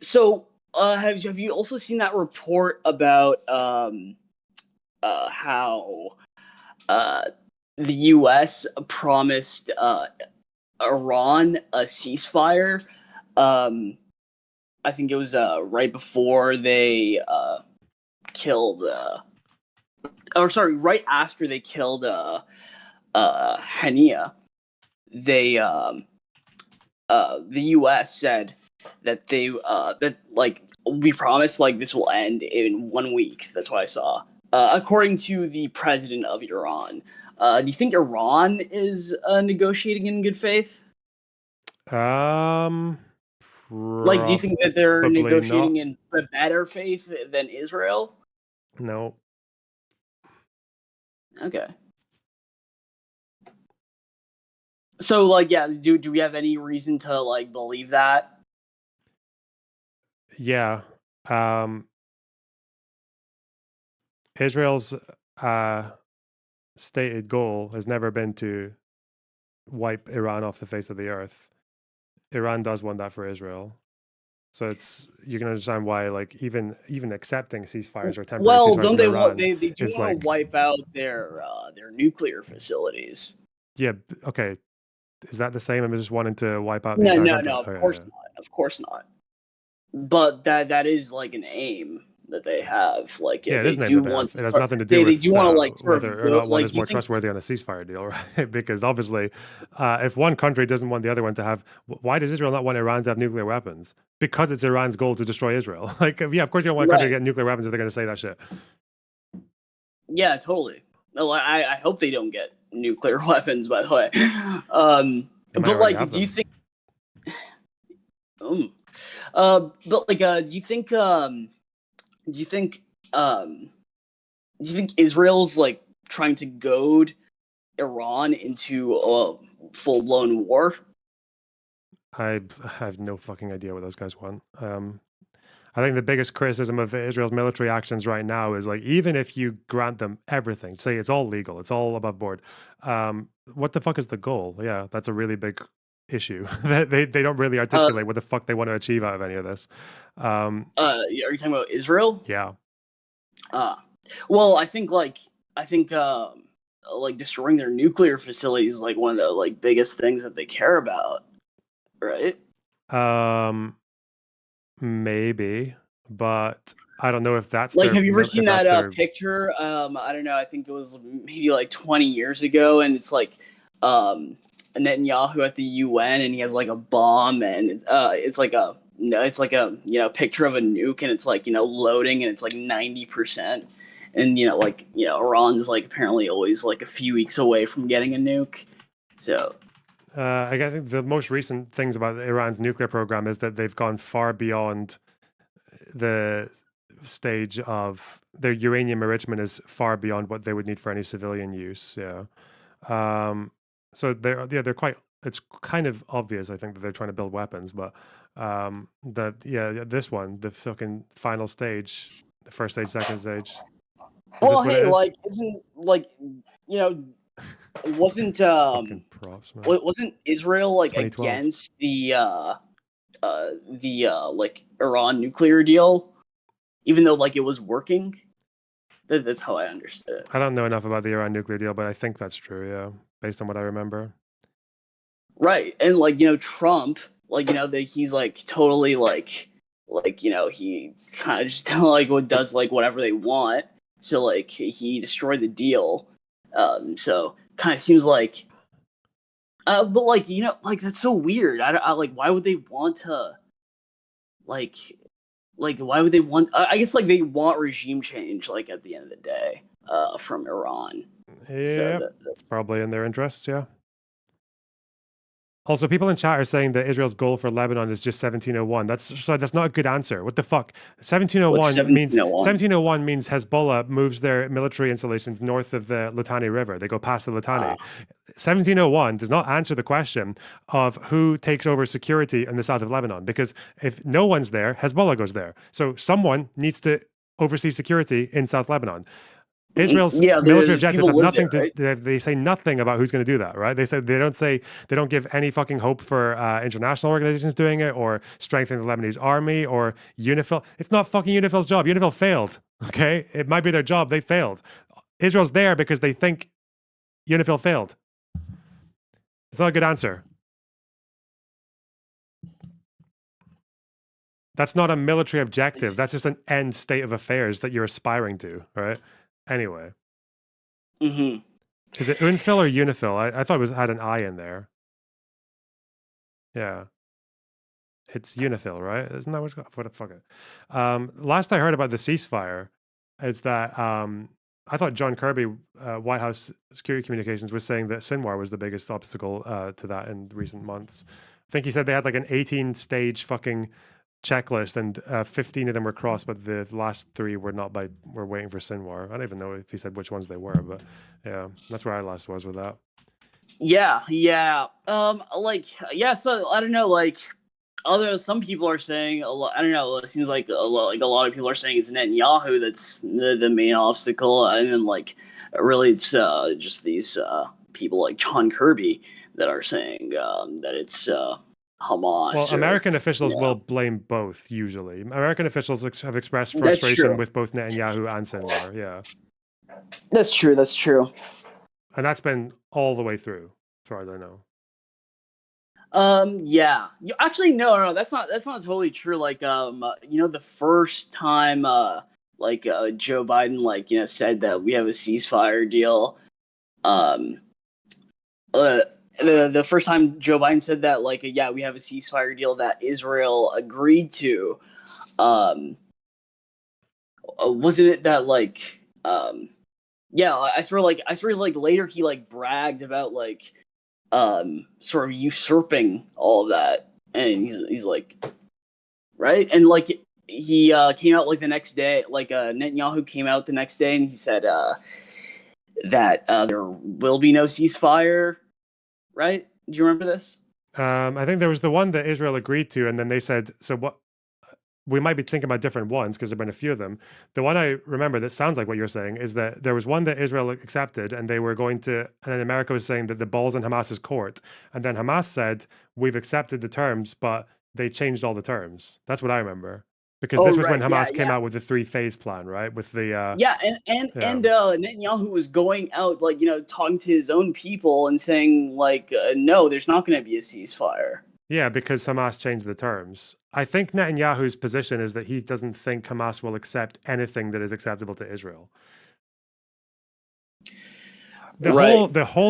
Speaker 12: So, have you also seen that report about how the U.S. promised Iran a ceasefire? I think it was right before they killed, or sorry, right after they killed Hania, they the U.S. said that that like we promise like this will end in 1 week. That's what I saw. According to the president of Iran, do you think Iran is negotiating in good faith? Like, do you think that they're
Speaker 1: Probably
Speaker 12: negotiating
Speaker 1: not.
Speaker 12: in a better faith than Israel?
Speaker 1: No.
Speaker 12: Okay. So, like, yeah, do we have any reason to like believe that?
Speaker 1: Yeah. Israel's stated goal has never been to wipe Iran off the face of the earth. Iran does want that for Israel. So you can understand why, like, even accepting ceasefires or temporary
Speaker 12: Well,
Speaker 1: ceasefires
Speaker 12: don't
Speaker 1: from
Speaker 12: they
Speaker 1: Iran
Speaker 12: want they do
Speaker 1: is
Speaker 12: want
Speaker 1: like,
Speaker 12: to wipe out their nuclear facilities?
Speaker 1: yeah, okay. Is that the same as just wanting to wipe out the
Speaker 12: No,
Speaker 1: entire
Speaker 12: no,
Speaker 1: country?
Speaker 12: no. Of
Speaker 1: Okay,
Speaker 12: course
Speaker 1: yeah.
Speaker 12: not. Of course not. But that is like an aim that they have. Like
Speaker 1: Yeah, it
Speaker 12: they
Speaker 1: is an aim
Speaker 12: do
Speaker 1: that they
Speaker 12: want
Speaker 1: have.
Speaker 12: to
Speaker 1: It has
Speaker 12: start.
Speaker 1: nothing to do
Speaker 12: They
Speaker 1: with
Speaker 12: do want to like sort
Speaker 1: whether
Speaker 12: of
Speaker 1: or
Speaker 12: go.
Speaker 1: not one
Speaker 12: Like,
Speaker 1: is
Speaker 12: do you
Speaker 1: more
Speaker 12: think?
Speaker 1: trustworthy on a ceasefire deal, right? Because obviously, if one country doesn't want the other one to have, why does Israel not want Iran to have nuclear weapons? Because it's Iran's goal to destroy Israel. Like, yeah, of course you don't want a country to
Speaker 12: Right.
Speaker 1: get nuclear weapons if they're going to say that shit.
Speaker 12: Yeah, totally. No, I hope they don't get nuclear weapons. By the way,
Speaker 1: They might
Speaker 12: but
Speaker 1: already
Speaker 12: like,
Speaker 1: have
Speaker 12: do you
Speaker 1: them.
Speaker 12: think? But like, do you think? Do you think? Do you think Israel's like trying to goad Iran into a full-blown war?
Speaker 1: I have no fucking idea what those guys want. I think the biggest criticism of Israel's military actions right now is like, even if you grant them everything, say it's all legal, it's all above board, what the fuck is the goal? Yeah, that's a really big issue. they don't really articulate what the fuck they want to achieve out of any of this.
Speaker 12: Are you talking about Israel?
Speaker 1: Yeah.
Speaker 12: Well, I think like destroying their nuclear facilities is like one of the like biggest things that they care about, right?
Speaker 1: Maybe, but I don't know if that's
Speaker 12: Like,
Speaker 1: their
Speaker 12: have you ever seen
Speaker 1: if that's
Speaker 12: that
Speaker 1: their
Speaker 12: picture? I don't know. I think it was maybe like 20 years ago, and it's like Netanyahu at the UN, and he has like a bomb, and it's like a picture of a nuke, and it's like loading, and it's like 90%, and Iran's like apparently always like a few weeks away from getting a nuke, so.
Speaker 1: I think the most recent things about Iran's nuclear program is that they've gone far beyond the stage of their uranium enrichment is far beyond what they would need for any civilian use. Yeah. So they're quite. It's kind of obvious, I think, that they're trying to build weapons, but this one, the fucking final stage, the first stage, second stage.
Speaker 12: Well, hey, like, isn't like wasn't
Speaker 1: props, man.
Speaker 12: wasn't Israel like
Speaker 1: 2012.
Speaker 12: against the like Iran nuclear deal, even though like it was working? That's how I understood it.
Speaker 1: I don't know enough about the Iran nuclear deal, but I think that's true. Yeah, based on what I remember.
Speaker 12: Right, and like Trump, like that he's like totally like he kind of just like does like whatever they want. So like he destroyed the deal. So kind of seems like, but like like that's so weird. I like why would they want to like why would they want? I guess like they want regime change. Like at the end of the day, from Iran.
Speaker 1: Yeah,
Speaker 12: So
Speaker 1: that's probably in their interests. Yeah. Also, people in chat are saying that Israel's goal for Lebanon is just 1701. That's not a good answer. What the fuck? 1701 means Hezbollah moves their military installations north of the Litani River. They go past the Litani. 1701 does not answer the question of who takes over security in the south of Lebanon, because if no one's there, Hezbollah goes there. So someone needs to oversee security in South Lebanon. Israel's military objectives have nothing to. They say nothing about who's going to do that, right? They don't give any fucking hope for international organizations doing it or strengthening the Lebanese army or UNIFIL. It's not fucking UNIFIL's job. UNIFIL failed. Okay, it might be their job. They failed. Israel's there because they think UNIFIL failed. It's not a good answer. That's not a military objective. That's just an end state of affairs that you're aspiring to, right? Anyway.
Speaker 12: Mm-hmm.
Speaker 1: Is it UNIFIL or UNIFIL? I thought it had an I in there. Yeah. It's UNIFIL, right? Isn't that what it's called? What the fuck? Last I heard about the ceasefire is that I thought John Kirby, White House Security Communications, was saying that Sinwar was the biggest obstacle to that in recent months. I think he said they had like an 18-stage fucking checklist, and 15 of them were crossed, but the last 3 were not were waiting for Sinwar. I don't even know if he said which ones they were, but yeah, that's where I last was with that.
Speaker 12: Yeah. So I don't know, like, although some people are saying, I don't know, it seems like a lot of people are saying it's Netanyahu that's the main obstacle, and then like really it's just these people like John Kirby that are saying that it's Hamas.
Speaker 1: Well, American officials will blame both usually. American officials have expressed frustration with both Netanyahu and Sinwar. Yeah,
Speaker 12: that's true.
Speaker 1: And that's been all the way through, as far as I know.
Speaker 12: Yeah. Actually, no, that's not totally true. Like, the first time, Joe Biden, said that we have a ceasefire deal, the first time Joe Biden said that, we have a ceasefire deal that Israel agreed to, wasn't it that, I swear later he, bragged about, sort of usurping all of that, and he's like, right, and he came out the next day, Netanyahu came out the next day and he said that there will be no ceasefire, right? Do you remember this?
Speaker 1: I think there was the one that Israel agreed to, and then they said, so what? We might be thinking about different ones because there've been a few of them. The one I remember that sounds like what you're saying is that there was one that Israel accepted, and they were going to, and then America was saying that the ball's in Hamas's court. And then Hamas said, we've accepted the terms, but they changed all the terms. That's what I remember. Because this was when Hamas came out with the 3-phase plan, right? With the
Speaker 12: and Netanyahu was going out, talking to his own people and saying, no, there's not going to be a ceasefire.
Speaker 1: Yeah, because Hamas changed the terms. I think Netanyahu's position is that he doesn't think Hamas will accept anything that is acceptable to Israel. The whole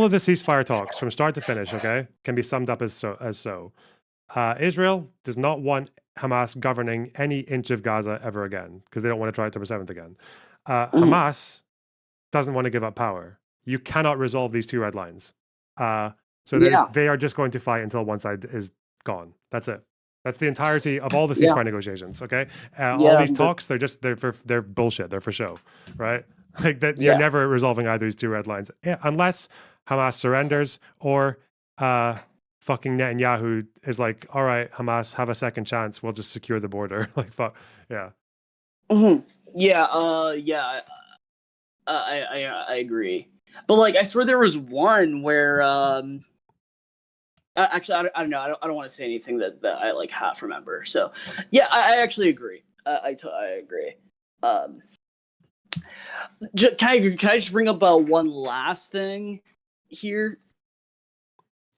Speaker 1: of the ceasefire talks, from start to finish, okay, can be summed up as so. Israel does not want Hamas governing any inch of Gaza ever again, because they don't want to try October 7th again. Hamas doesn't want to give up power. You cannot resolve these 2 red lines. They are just going to fight until one side is gone. That's it. That's the entirety of all the ceasefire negotiations. Okay, all these talks, they're bullshit. They're for show, right? Like that, you're never resolving either of these 2 red lines unless Hamas surrenders or fucking Netanyahu is like, all right, Hamas, have a second chance. We'll just secure the border. Like, fuck, yeah.
Speaker 12: Mm-hmm. I agree. But I swear there was one where actually I don't know. I don't want to say anything that I half remember. So yeah, I actually agree. I agree. Can I just bring up one last thing here?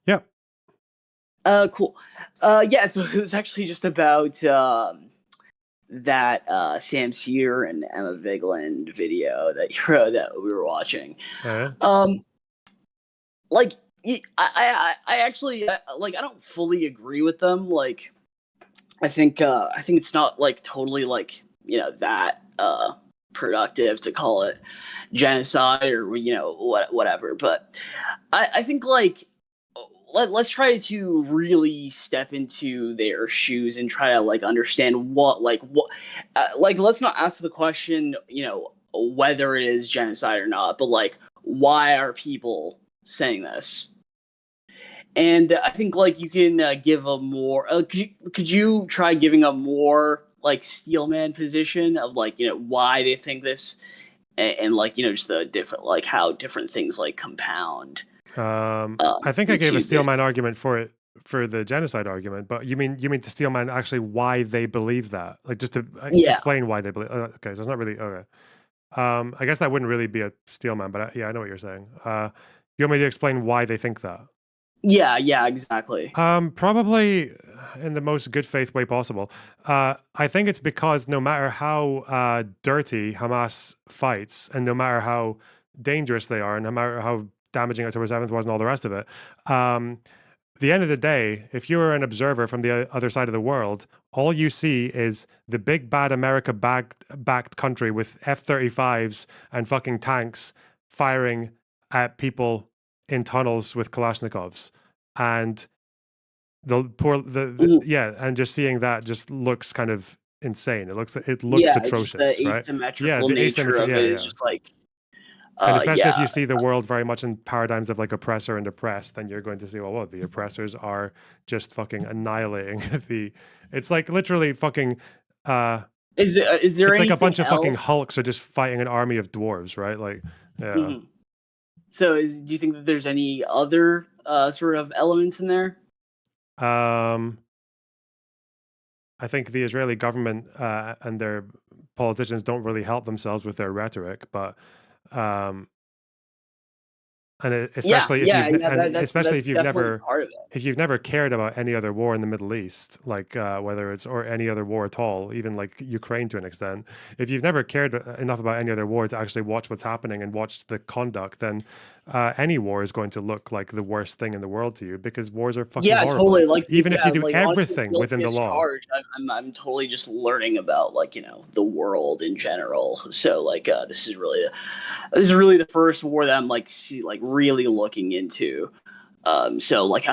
Speaker 1: Yeah.
Speaker 12: Cool. So it was actually just about that Sam Sear and Emma Vigeland video that we were watching. I actually I don't fully agree with them. I think it's not totally that productive to call it genocide or whatever. But I think let's try to really step into their shoes and try to understand what let's not ask the question whether it is genocide or not, but why are people saying this? And I think you can give a more could you try giving a more steelman position of why they think this and just the different how different things compound.
Speaker 1: I think I gave a steelman argument for it, for the genocide argument, but you mean to steelman actually why they believe that, just to explain why they believe. Okay, so it's not really okay. I guess that wouldn't really be a steelman, but I know what you're saying. You want me to explain why they think that?
Speaker 12: Yeah, exactly.
Speaker 1: Probably. in the most good faith way possible. I think it's because no matter how dirty Hamas fights, and no matter how dangerous they are, and no matter how damaging October 7th was and all the rest of it, the end of the day, if you're an observer from the other side of the world, all you see is the big bad America backed country with F-35s and fucking tanks firing at people in tunnels with Kalashnikovs, and and just seeing that just looks kind of insane. It looks atrocious,
Speaker 12: just the
Speaker 1: right?
Speaker 12: asymmetrical nature of it is just like.
Speaker 1: And especially if you see the world very much in paradigms of like oppressor and oppressed, then you're going to see, well, the oppressors are just fucking annihilating it's like literally fucking
Speaker 12: is there
Speaker 1: it's like a bunch of
Speaker 12: else?
Speaker 1: fucking Hulks are just fighting an army of dwarves, right? Like, yeah.
Speaker 12: Mm-hmm. So do you think that there's any other sort of elements in there?
Speaker 1: I think the Israeli government and their politicians don't really help themselves with their rhetoric, but especially if you've never cared about any other war in the Middle East, like whether it's or any other war at all, even like Ukraine to an extent, if you've never cared enough about any other war to actually watch what's happening and watch the conduct, then any war is going to look like the worst thing in the world to you, because wars are fucking horrible.
Speaker 12: Totally. Like,
Speaker 1: even if you do
Speaker 12: like,
Speaker 1: everything
Speaker 12: honestly,
Speaker 1: within the law.
Speaker 12: I'm totally just learning about the world in general. So like this is really the first war that I'm really looking into. So like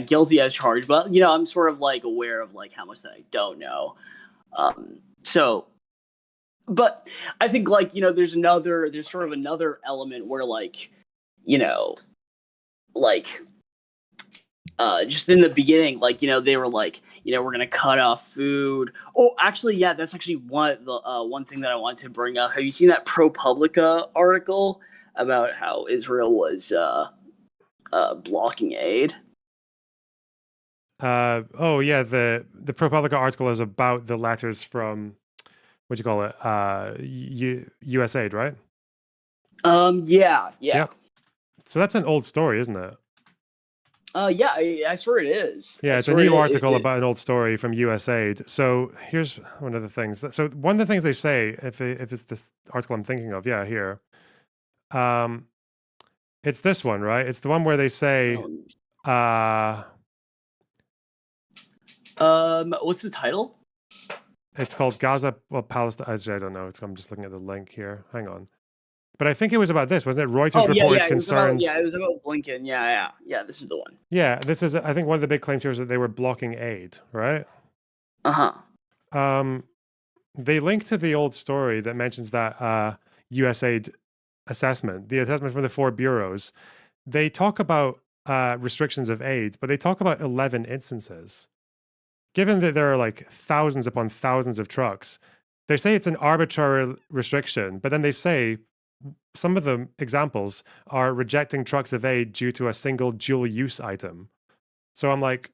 Speaker 12: guilty as charged, but I'm sort of like aware of like how much that I don't know. But I think there's sort of another element where just in the beginning, they were we're gonna cut off food. Oh, actually, yeah, that's actually one thing that I wanted to bring up. Have you seen that ProPublica article about how Israel was blocking aid?
Speaker 1: Oh yeah, the ProPublica article is about the letters from what do you call it? USAID, right?
Speaker 12: Yeah.
Speaker 1: So that's an old story, isn't it?
Speaker 12: Yeah, I swear it is.
Speaker 1: Yeah, it's a new article about an old story from USAID. So here's one of the things. So one of the things they say, if it's this article I'm thinking of, yeah, here. It's this one, right? It's the one where they say,
Speaker 12: what's the title?
Speaker 1: It's called Gaza, Palestine. Actually, I don't know. I'm just looking at the link here. Hang on. But I think it was about this, wasn't it? Reuters reported concerns.
Speaker 12: It was about Blinken. Yeah. This is the one.
Speaker 1: Yeah, this is. I think one of the big claims here is that they were blocking aid, right? They link to the old story that mentions that USAID assessment, the assessment from the 4 bureaus. They talk about restrictions of aid, but they talk about 11 instances. Given that there are like thousands upon thousands of trucks, they say it's an arbitrary restriction, but then they say some of the examples are rejecting trucks of aid due to a single dual-use item. So I'm like,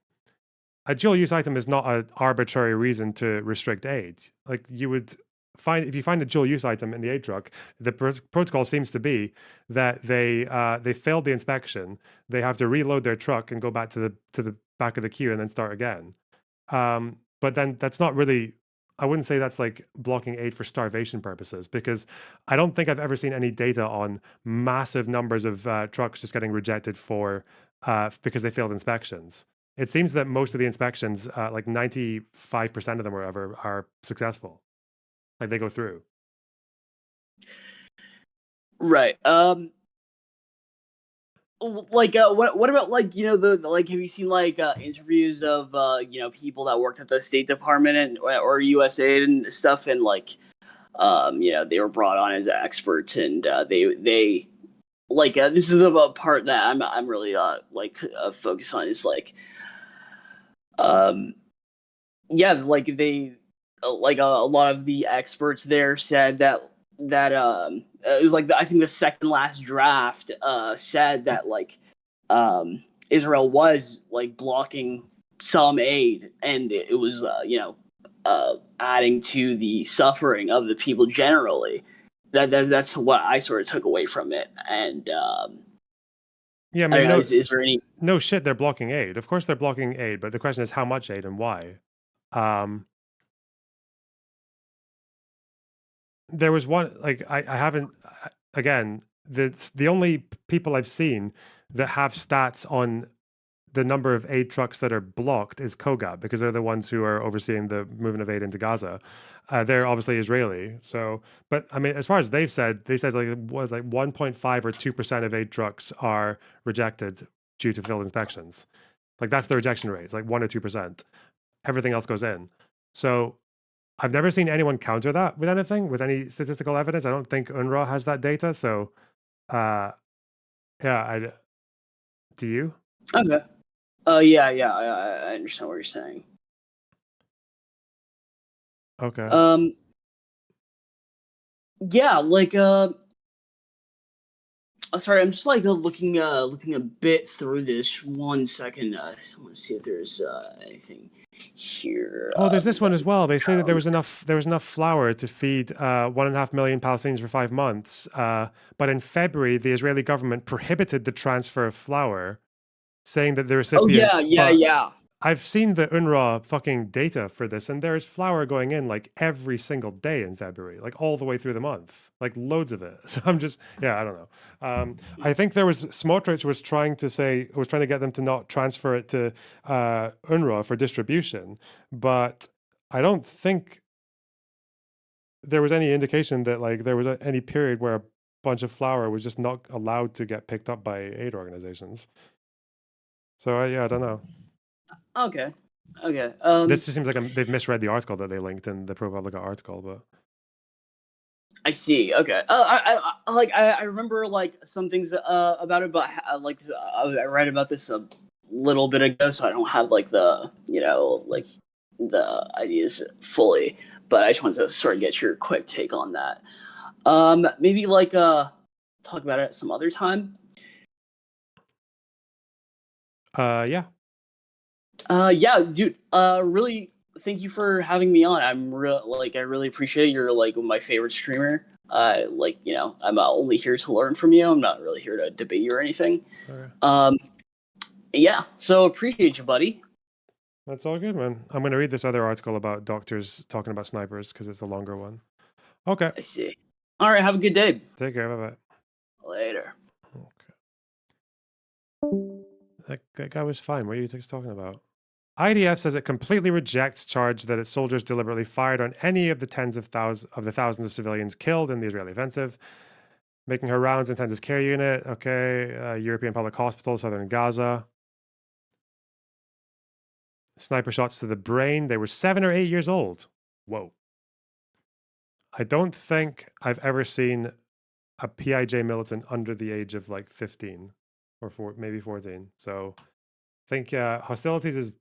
Speaker 1: a dual-use item is not an arbitrary reason to restrict aid. Like you would find, if you find a dual-use item in the aid truck, the protocol seems to be that they failed the inspection, they have to reload their truck and go back to the back of the queue and then start again. But then that's not really, I wouldn't say that's like blocking aid for starvation purposes, because I don't think I've ever seen any data on massive numbers of trucks just getting rejected because they failed inspections. It seems that most of the inspections, like 95% of them or whatever, are successful. Like they go through.
Speaker 12: Right. What about have you seen interviews of people that worked at the State Department or USAID and stuff, and they were brought on as experts, and they this is the part that I'm really focused on is they a lot of the experts there said that it was I think the second last draft said that Israel was blocking some aid, and it was adding to the suffering of the people generally. That's what I sort of took away from it, and
Speaker 1: Yeah, I
Speaker 12: I
Speaker 1: mean,
Speaker 12: don't know,
Speaker 1: no,
Speaker 12: is there any?
Speaker 1: no shit, they're blocking aid. Of course they're blocking aid, but the question is how much aid and why. There was one, like, I haven't, again, the only people I've seen that have stats on the number of aid trucks that are blocked is Kogab, because they're the ones who are overseeing the movement of aid into Gaza. They're obviously Israeli. So, but I mean, as far as they've said, they said like it was like 1.5 or 2% of aid trucks are rejected due to field inspections. Like that's the rejection rate. It's like 1 or 2%. Everything else goes in. So I've never seen anyone counter that with anything, with any statistical evidence. I don't think UNRWA has that data. So, yeah, do you?
Speaker 12: Okay. Yeah, I understand what you're saying.
Speaker 1: Okay.
Speaker 12: Yeah, like sorry, I'm just like looking a bit through this. 1 second. I just want to see if there's anything here.
Speaker 1: Oh, there's this one as well. They say that there was enough flour to feed 1.5 million Palestinians for 5 months. But in February, the Israeli government prohibited the transfer of flour, saying that the
Speaker 12: Oh
Speaker 1: recipient.
Speaker 12: yeah.
Speaker 1: I've seen the UNRWA fucking data for this, and there's flour going in like every single day in February, like all the way through the month, like loads of it. So I'm just, yeah, I don't know. I think there was Smotrich was trying to get them to not transfer it to UNRWA for distribution, but I don't think there was any indication that like there was any period where a bunch of flour was just not allowed to get picked up by aid organizations. So yeah, I don't know.
Speaker 12: Okay.
Speaker 1: This just seems like they've misread the article that they linked in the ProPublica article, but
Speaker 12: I see. Okay. I remember like some things about it, but I read about this a little bit ago, so I don't have like the like the ideas fully. But I just wanted to sort of get your quick take on that. Maybe like talk about it some other time.
Speaker 1: Yeah.
Speaker 12: Yeah, dude. Really, thank you for having me on. I really appreciate it. You're like my favorite streamer. I'm only here to learn from you. I'm not really here to debate you or anything.
Speaker 1: Okay.
Speaker 12: Yeah. So appreciate you, buddy.
Speaker 1: That's all good, man. I'm gonna read this other article about doctors talking about snipers because it's a longer one. Okay.
Speaker 12: I see. All right. Have a good day.
Speaker 1: Take care. Bye bye.
Speaker 12: Later.
Speaker 1: That guy was fine. What are you talking about? IDF says it completely rejects charge that its soldiers deliberately fired on any of the tens of thousands of civilians killed in the Israeli offensive. Making her rounds in intensive care unit. Okay. European Public Hospital, southern Gaza. Sniper shots to the brain. They were 7 or 8 years old. Whoa. I don't think I've ever seen a PIJ militant under the age of like 15 or maybe 14. So I think hostilities is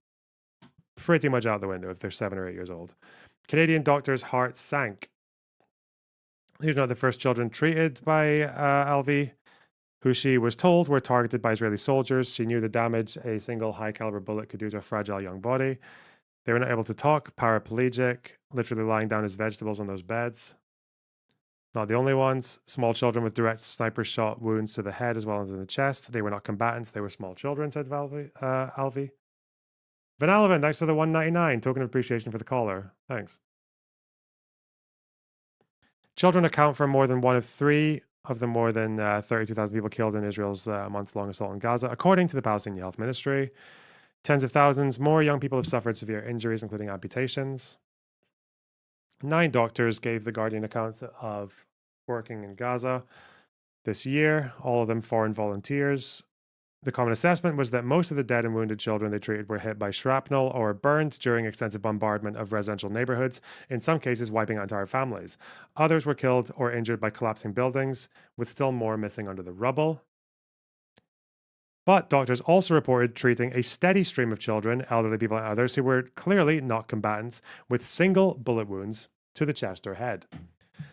Speaker 1: pretty much out the window if they're 7 or 8 years old. Canadian doctor's heart sank. These are not the first children treated by Alvi, who she was told were targeted by Israeli soldiers. She knew the damage a single high-caliber bullet could do to a fragile young body. They were not able to talk, paraplegic, literally lying down as vegetables on those beds. Not the only ones. Small children with direct sniper shot wounds to the head as well as in the chest. They were not combatants. They were small children, said Alvi. Vanalavan, thanks for the 199. Token of appreciation for the caller. Thanks. Children account for more than 1 of 3 of the more than 32,000 people killed in Israel's months-long assault on Gaza, according to the Palestinian Health Ministry. Tens of thousands more young people have suffered severe injuries, including amputations. 9 doctors gave The Guardian accounts of working in Gaza this year, all of them foreign volunteers. The common assessment was that most of the dead and wounded children they treated were hit by shrapnel or burned during extensive bombardment of residential neighborhoods, in some cases wiping out entire families. Others were killed or injured by collapsing buildings, with still more missing under the rubble. But doctors also reported treating a steady stream of children, elderly people, and others who were clearly not combatants, with single bullet wounds to the chest or head.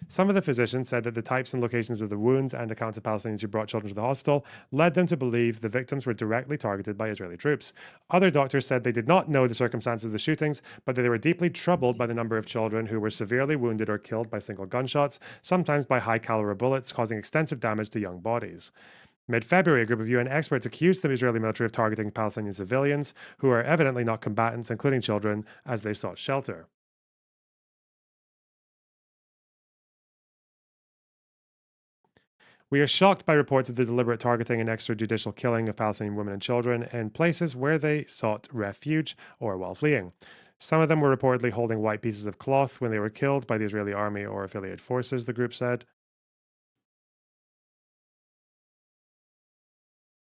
Speaker 1: Some of the physicians said that the types and locations of the wounds and accounts of Palestinians who brought children to the hospital led them to believe the victims were directly targeted by Israeli troops. Other doctors said they did not know the circumstances of the shootings, but that they were deeply troubled by the number of children who were severely wounded or killed by single gunshots, sometimes by high-caliber bullets, causing extensive damage to young bodies. Mid-February, a group of UN experts accused the Israeli military of targeting Palestinian civilians who are evidently not combatants, including children, as they sought shelter. We are shocked by reports of the deliberate targeting and extrajudicial killing of Palestinian women and children in places where they sought refuge or while fleeing. Some of them were reportedly holding white pieces of cloth when they were killed by the Israeli army or affiliated forces, the group said.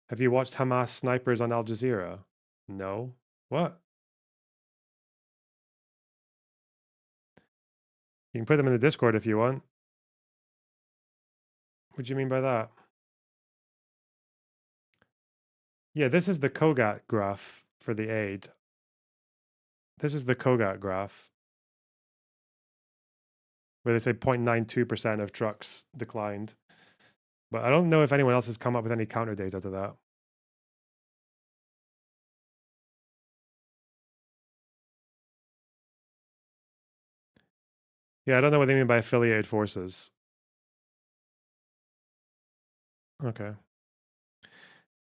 Speaker 1: Have you watched Hamas snipers on Al Jazeera? No. What? You can put them in the Discord if you want. What do you mean by that? Yeah, this is the Kogat graph for the aid. This is the Kogat graph, where they say 0.92% of trucks declined. But I don't know if anyone else has come up with any counter data to that. Yeah, I don't know what they mean by affiliated forces. Okay.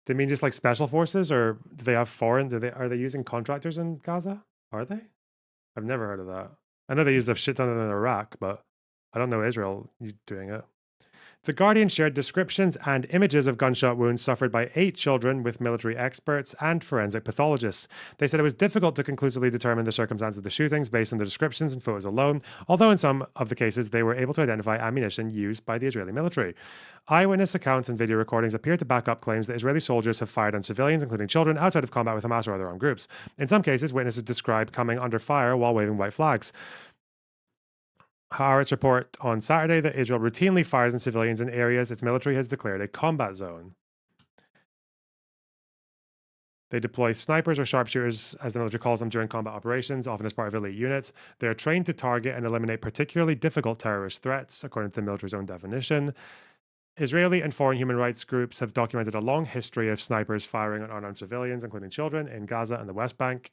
Speaker 1: They mean just like special forces, or do they have foreign? Are they using contractors in Gaza? Are they? I've never heard of that. I know they used a shit ton in Iraq, but I don't know Israel doing it. The Guardian shared descriptions and images of gunshot wounds suffered by 8 children with military experts and forensic pathologists. They said it was difficult to conclusively determine the circumstances of the shootings based on the descriptions and photos alone, although in some of the cases they were able to identify ammunition used by the Israeli military. Eyewitness accounts and video recordings appear to back up claims that Israeli soldiers have fired on civilians, including children, outside of combat with Hamas or other armed groups. In some cases, witnesses describe coming under fire while waving white flags. Haaretz report on Saturday that Israel routinely fires on civilians in areas its military has declared a combat zone. They deploy snipers or sharpshooters, as the military calls them, during combat operations, often as part of elite units. They are trained to target and eliminate particularly difficult terrorist threats, according to the military's own definition. Israeli and foreign human rights groups have documented a long history of snipers firing on unarmed civilians, including children, in Gaza and the West Bank.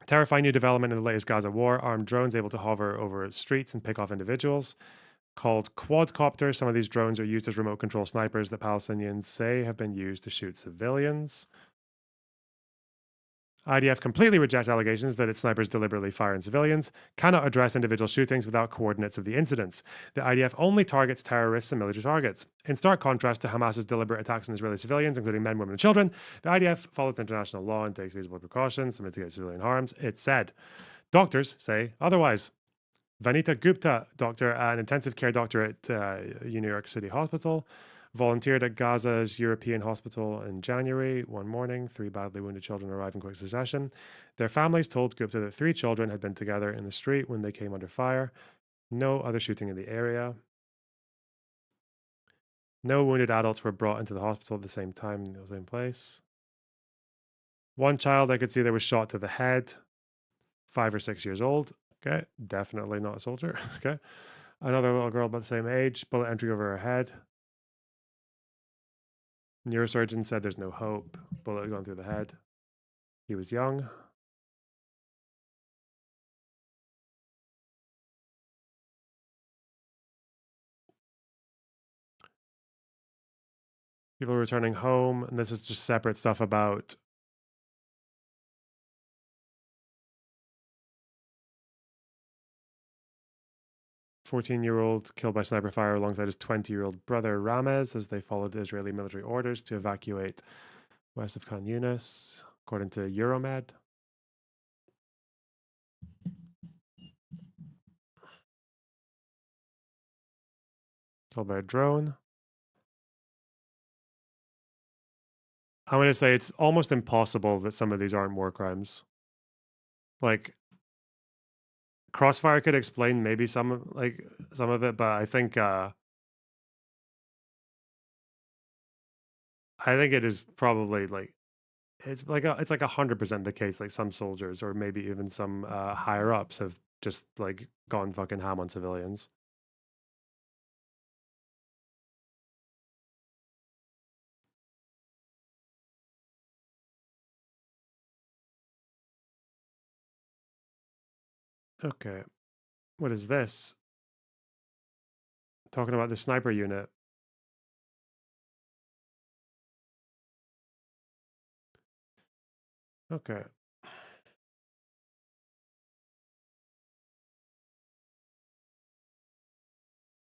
Speaker 1: Terrifying new development in the latest Gaza war, armed drones able to hover over streets and pick off individuals. Called quadcopters, some of these drones are used as remote control snipers that Palestinians say have been used to shoot civilians. IDF completely rejects allegations that its snipers deliberately fire on civilians, cannot address individual shootings without coordinates of the incidents. The IDF only targets terrorists and military targets. In stark contrast to Hamas's deliberate attacks on Israeli civilians, including men, women, and children, the IDF follows international law and takes reasonable precautions to mitigate civilian harms, it said. Doctors say otherwise. Vanita Gupta, an intensive care doctor at New York City Hospital, volunteered at Gaza's European hospital in January. One morning, 3 badly wounded children arrived in quick succession. Their families told Gupta that 3 children had been together in the street when they came under fire. No other shooting in the area. No wounded adults were brought into the hospital at the same time in the same place. One child I could see there was shot to the head, 5 or 6 years old. Okay, definitely not a soldier. Okay. Another little girl about the same age, bullet entry over her head. Neurosurgeon said there's no hope. Bullet going through the head. He was young. People returning home, and this is just separate stuff about "14-year-old killed by sniper fire alongside his 20-year-old brother Ramez as they followed Israeli military orders to evacuate west of Khan Yunis, according to Euromed. Killed by a drone. I'm going to say it's almost impossible that some of these aren't war crimes. Like, Crossfire could explain maybe some of it, but I think it is probably like it's like 100% the case. Like some soldiers or maybe even some higher ups have just like gone fucking ham on civilians. Okay. What is this? Talking about the sniper unit. Okay.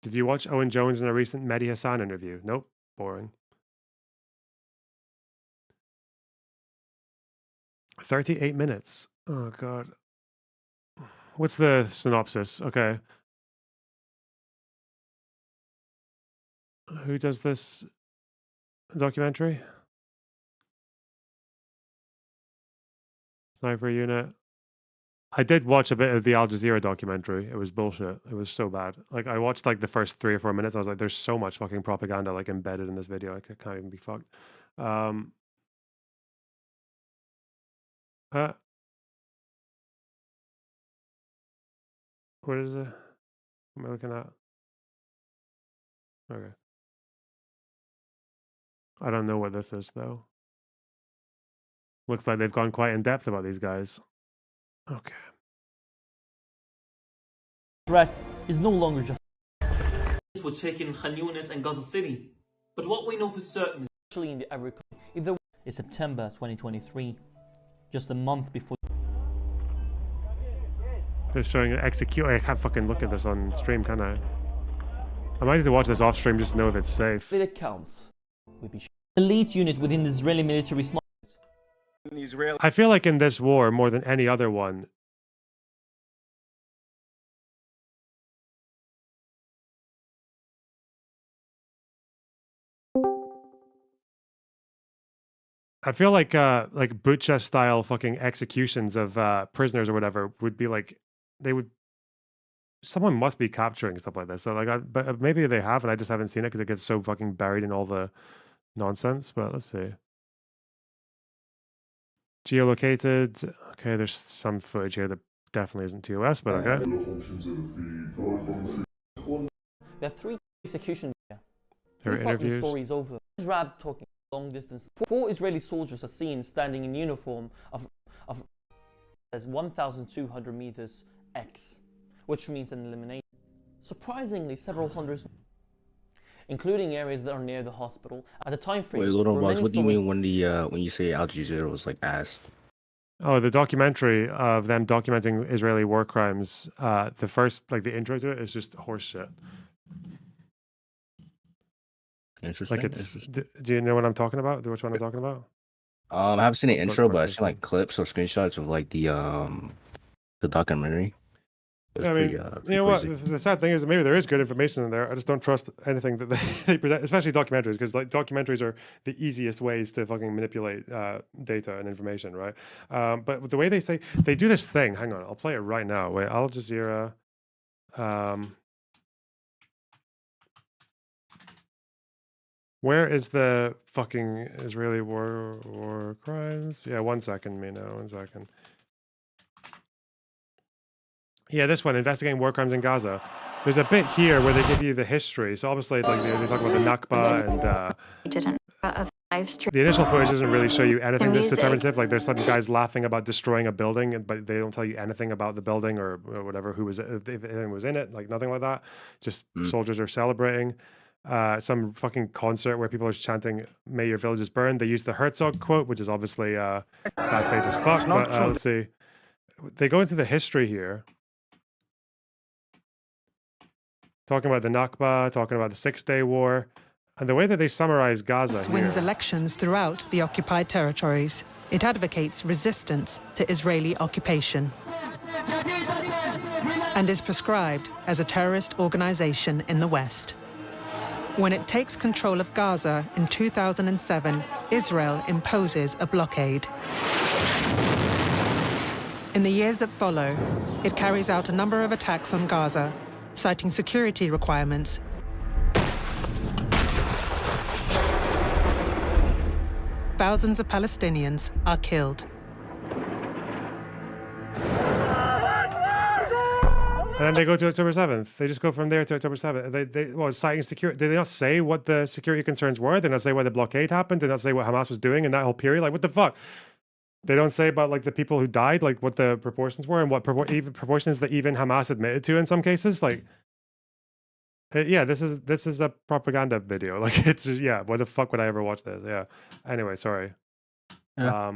Speaker 1: Did you watch Owen Jones in a recent Mehdi Hassan interview? Nope. Boring. 38 minutes. Oh, God. What's the synopsis? Okay. Who does this documentary? Sniper Unit. I did watch a bit of the Al Jazeera documentary. It was bullshit. It was so bad. Like, I watched like the first 3 or 4 minutes. I was like, there's so much fucking propaganda like embedded in this video. I can't even be fucked. What is it? What am I looking at? Okay. I don't know what this is though. Looks like they've gone quite in depth about these guys. Okay.
Speaker 16: Threat is no longer just. This was taken in Khan Yunis and Gaza City, but what we know for certain is actually in the Ivory Coast. Either it's September 2023, just a month before.
Speaker 1: They're showing it execute. I can't fucking look at this on stream, can I? I might need to watch this off stream just to know if it's safe.
Speaker 16: It accounts. Will be elite unit within the Israeli military.
Speaker 1: I feel like in this war, more than any other one, I feel like Butcha style fucking executions of prisoners or whatever would be like, they would, someone must be capturing stuff like this. So like, but maybe they have, and I just haven't seen it because it gets so fucking buried in all the nonsense. But let's see. Geolocated. Okay, there's some footage here that definitely isn't TOS, but okay.
Speaker 16: There are 3 executions here.
Speaker 1: There are interviews.
Speaker 16: Stories over. Rab talking long distance. 4 Israeli soldiers are seen standing in uniform of as 1,200 meters X, which means an elimination. Surprisingly, several hundreds, including areas that are near the hospital. At the time frame.
Speaker 17: Wait, Little Bugs, what do you mean when you say Al Jazeera was like ass?
Speaker 1: Oh, the documentary of them documenting Israeli war crimes. The first, like the intro to it, is just horse shit.
Speaker 17: Interesting.
Speaker 1: Like it's. Do you know what I'm talking about? Which one I'm talking about?
Speaker 17: I haven't seen the intro, but I've seen like clips or screenshots of like the documentary.
Speaker 1: I mean, you know what? The sad thing is that maybe there is good information in there. I just don't trust anything that they present, especially documentaries, because like documentaries are the easiest ways to fucking manipulate data and information, right? But the way they say they do this thing. Hang on, I'll play it right now. Wait, Al Jazeera. Where is the fucking Israeli war crimes? Yeah, 1 second, Mina. 1 second. Yeah, this one, investigating war crimes in Gaza. There's a bit here where they give you the history. So obviously it's like they talk about the Nakba and the initial footage doesn't really show you anything that's determinative. Like there's some guys laughing about destroying a building, but they don't tell you anything about the building or whatever, who was, if anyone was in it, like nothing like that. Just soldiers are celebrating. Some fucking concert where people are chanting, "May your villages burn." They use the Herzog quote, which is obviously bad faith as fuck. But let's see. They go into the history here. Talking about the Nakba, talking about the 6-Day War, and the way that they summarize Gaza
Speaker 18: wins
Speaker 1: here.
Speaker 18: elections throughout the occupied territories. It advocates resistance to Israeli occupation and is prescribed as a terrorist organization in the West. When it takes control of Gaza in 2007, Israel imposes a blockade. In the years that follow, it carries out a number of attacks on Gaza, citing security requirements. Thousands of Palestinians are killed.
Speaker 1: And then they go to October 7th. They just go from there to October 7th. Citing security. Did they not say what the security concerns were? Did they not say why the blockade happened? Did they not say what Hamas was doing in that whole period? Like, what the fuck? They don't say about like the people who died, like what the proportions were and what even proportions that even Hamas admitted to in some cases. Like, yeah, this is a propaganda video. Like, it's why the fuck would I ever watch this? Yeah. Anyway, sorry.
Speaker 17: Yeah.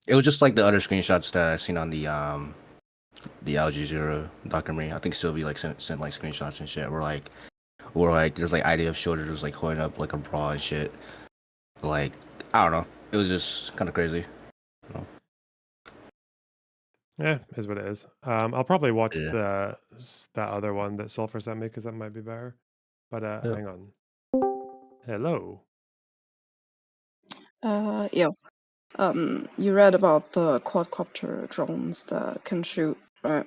Speaker 17: It was just like the other screenshots that I seen on the Al Jazeera documentary. I think Sylvie like sent like screenshots and shit. Where like there's like idea of soldiers like holding up like a bra and shit. Like I don't know. It was just kind of crazy. You know?
Speaker 1: Yeah, is what it is. I'll probably watch
Speaker 17: Yeah.
Speaker 1: that other one that Sulfur sent me because that might be better. But hang on. Hello.
Speaker 19: Yeah. You read about the quadcopter drones that can shoot, right?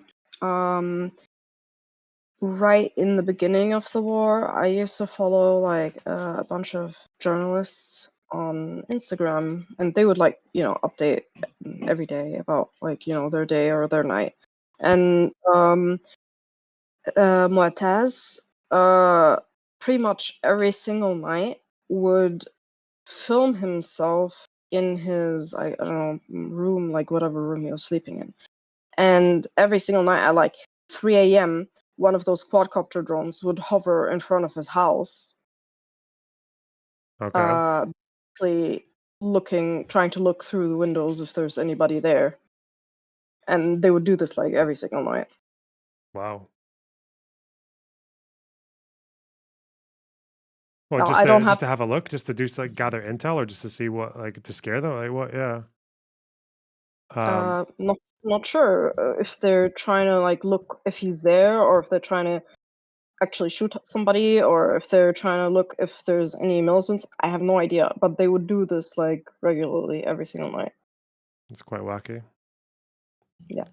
Speaker 19: Right in the beginning of the war, I used to follow like a bunch of journalists on Instagram, and they would like, update every day about like, their day or their night. And Muataz, pretty much every single night would film himself in his, I don't know, room, like whatever room he was sleeping in. And every single night at like 3 a.m., one of those quadcopter drones would hover in front of his house,
Speaker 1: Okay.
Speaker 19: basically trying to look through the windows if there's anybody there. And they would do this like every single night.
Speaker 1: Wow. Well,
Speaker 19: Now,
Speaker 1: just
Speaker 19: I don't
Speaker 1: just
Speaker 19: have
Speaker 1: to have a look, just to do like gather intel, or just to see what, like, to scare them, like what? Yeah.
Speaker 19: not sure if they're trying to like look if he's there, or if they're trying to actually shoot somebody, or if they're trying to look if there's any militants. I have no idea, but they would do this like regularly every single night.
Speaker 1: It's quite wacky.
Speaker 19: Yeah,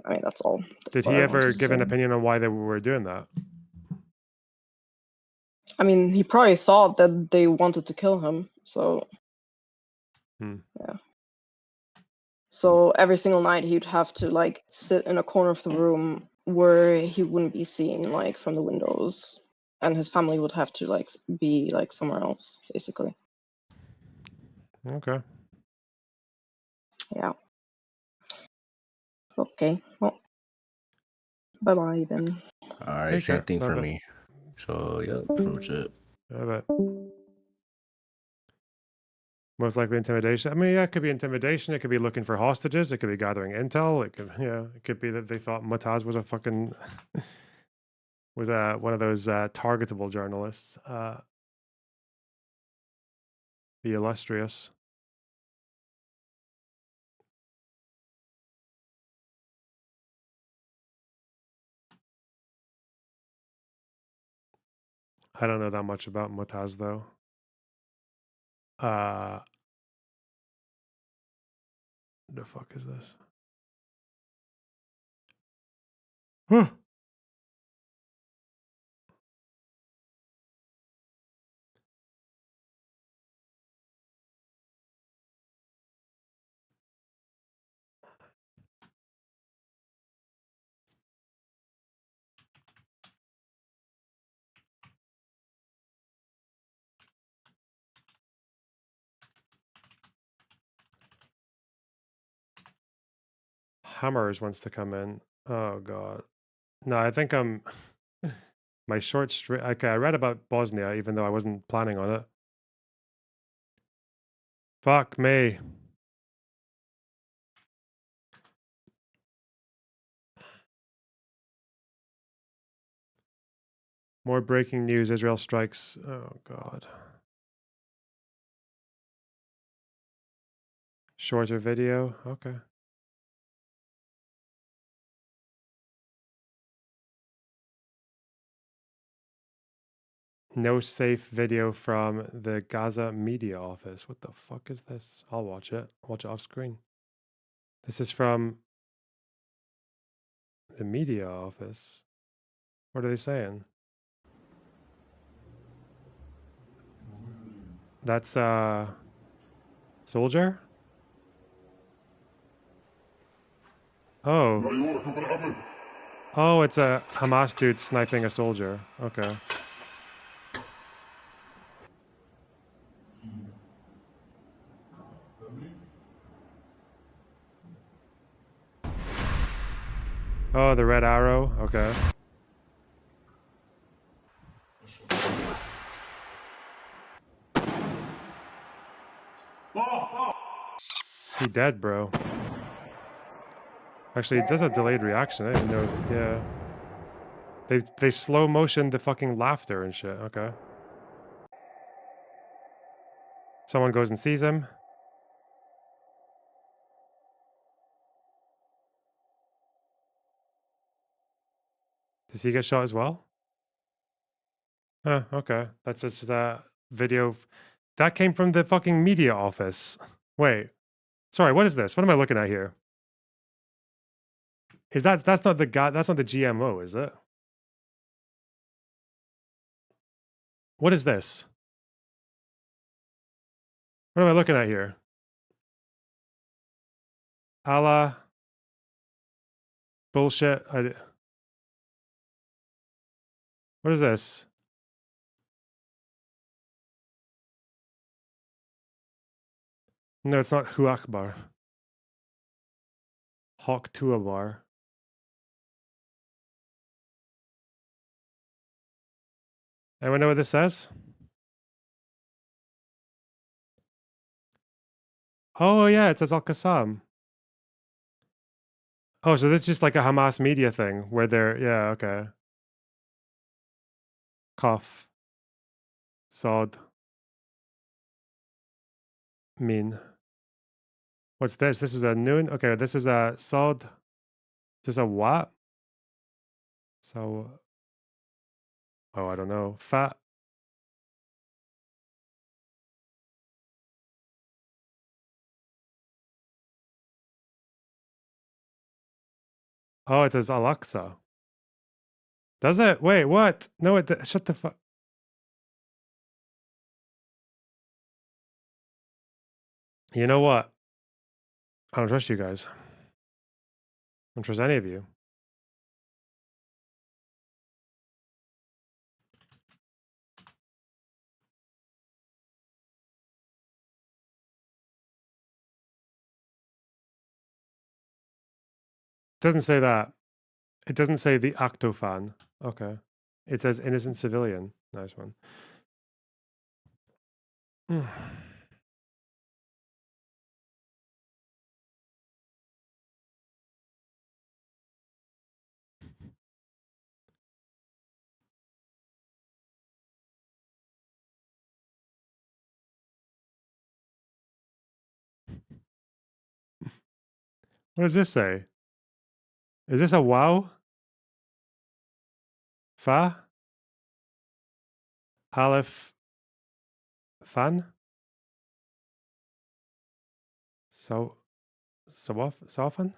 Speaker 19: I mean that's all.
Speaker 1: Did
Speaker 19: what
Speaker 1: he
Speaker 19: I
Speaker 1: ever
Speaker 19: wanted to
Speaker 1: give an
Speaker 19: say.
Speaker 1: opinion on why they were doing that?
Speaker 19: I mean, he probably thought that they wanted to kill him, so yeah. So every single night he'd have to like sit in a corner of the room where he wouldn't be seen like from the windows, and his family would have to like be like somewhere else, basically.
Speaker 1: Okay.
Speaker 19: Yeah. Okay. Well, bye bye then.
Speaker 17: All right,
Speaker 1: Take
Speaker 17: same
Speaker 1: care.
Speaker 17: thing for
Speaker 1: Bye-bye.
Speaker 17: me. So yeah, pretty much it.
Speaker 1: Bye-bye. Most likely intimidation. I mean, yeah, it could be intimidation. It could be looking for hostages. It could be gathering intel. It could, it could be that they thought Muataz was a fucking was one of those targetable journalists. The illustrious. I don't know that much about Muataz though. The fuck is this? Huh. Hammers wants to come in. Oh god. No, I think I'm my short streak. Okay, I read about Bosnia, even though I wasn't planning on it. Fuck me. More breaking news. Israel strikes. Oh god. Shorter video. Okay. No safe video from the Gaza media office. What the fuck is this? I'll watch it. Watch it off screen. This is from the media office. What are they saying? That's soldier? Oh. Oh, it's a Hamas dude sniping a soldier. Okay. Oh, the red arrow. Okay. He dead, bro. Actually, it does a delayed reaction. I didn't know. Yeah. They slow motion the fucking laughter and shit. Okay. Someone goes and sees him. Does he get shot as well? Huh, okay. That's just a video. That came from the fucking media office. Wait. Sorry, what is this? What am I looking at here? Is that's not the guy, that's not the GMO, is it? What is this? What am I looking at here? Allah. Bullshit. What is this? No, it's not Hu Akbar. Hawk Tuabar. Anyone know what this says? Oh yeah, it says Al Qassam. Oh, so this is just like a Hamas media thing where they're, yeah, okay. Qaf. Sod. Min. What's this? This is a noon? Okay, this is a Sod. This is a what? So, oh, I don't know. Fa. Oh, it says Al-Aqsa. Does it? Wait, what? No, shut the fuck. You know what? I don't trust you guys. I don't trust any of you. It doesn't say that. It doesn't say the Octofan. Okay. It says innocent civilian. Nice one. What does this say? Is this a wow? Fa? Aleph? Fan? So often?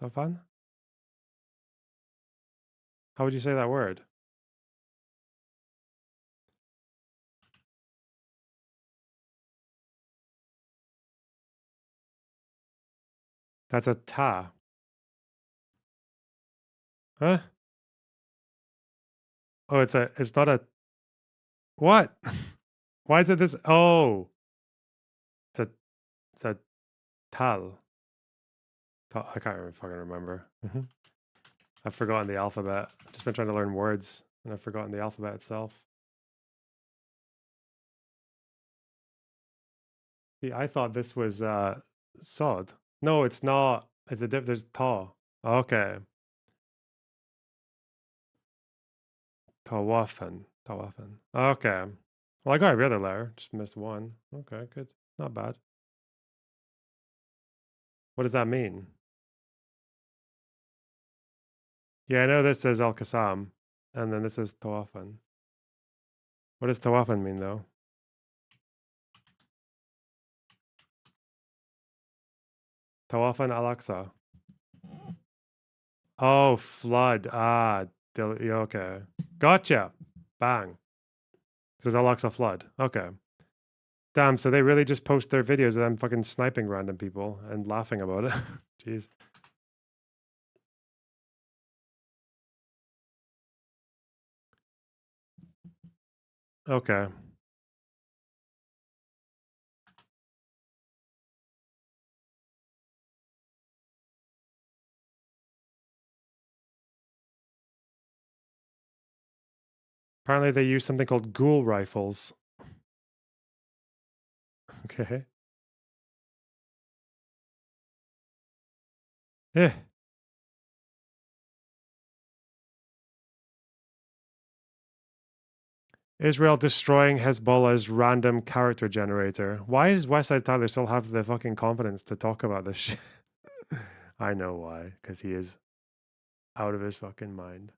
Speaker 1: Sofan? How would you say that word? That's a ta. Huh? Oh, it's not a, what? Why is it this? Oh, it's a tal. I can't even fucking remember. I've forgotten the alphabet. I've just been trying to learn words and I've forgotten the alphabet itself. See, I thought this was sod. No, it's not. It's a there's ta. Okay. Tawafan. Okay. Well, I got every other letter. Just missed one. Okay, good. Not bad. What does that mean? Yeah, I know this says Al Qassam, and then this is Tawafan. What does Tawafan mean, though? Tawafan Al-Aqsa. Oh, flood. Ah, okay. Gotcha. Bang. So it's Al-Aqsa flood. Okay. Damn, so they really just post their videos of them fucking sniping random people and laughing about it. Jeez. Okay. Apparently they use something called ghoul rifles. Okay. Yeah. Israel destroying Hezbollah's random character generator. Why does Westside Tyler still have the fucking confidence to talk about this shit? I know why. Because he is out of his fucking mind.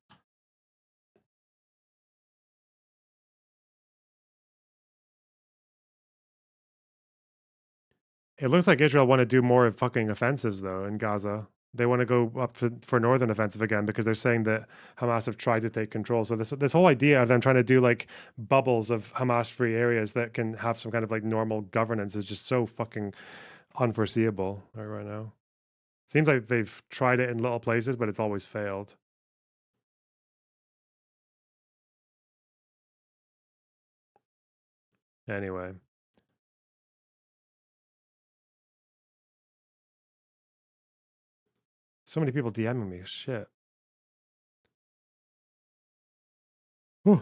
Speaker 1: It looks like Israel want to do more fucking offensives, though, in Gaza. They want to go up for northern offensive again because they're saying that Hamas have tried to take control. So this whole idea of them trying to do like bubbles of Hamas-free areas that can have some kind of like normal governance is just so fucking unforeseeable right now. Seems like they've tried it in little places, but it's always failed. Anyway. So many people DMing me. Shit. Whew.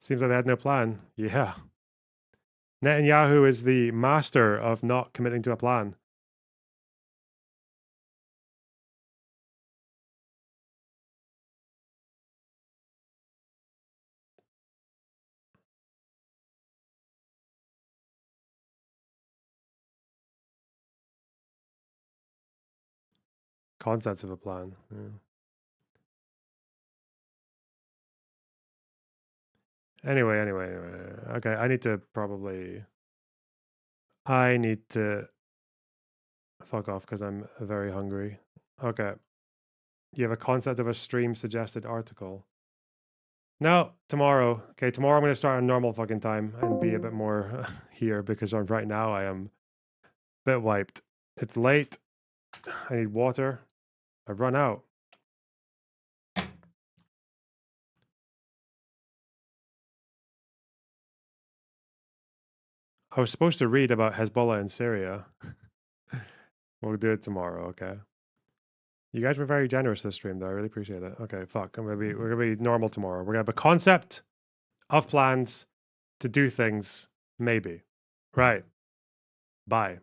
Speaker 1: Seems like they had no plan. Yeah. Netanyahu is the master of not committing to a plan. Concepts of a plan. Yeah. Anyway. Okay, I need to fuck off because I'm very hungry. Okay. You have a concept of a stream suggested article. No, tomorrow. Okay, tomorrow I'm going to start on normal fucking time and be a bit more here because right now I am a bit wiped. It's late. I need water. I've run out. I was supposed to read about Hezbollah in Syria. We'll do it tomorrow, okay? You guys were very generous this stream, though. I really appreciate it. Okay, fuck. We're gonna be normal tomorrow. We're gonna have a concept of plans to do things, maybe. Right. Bye.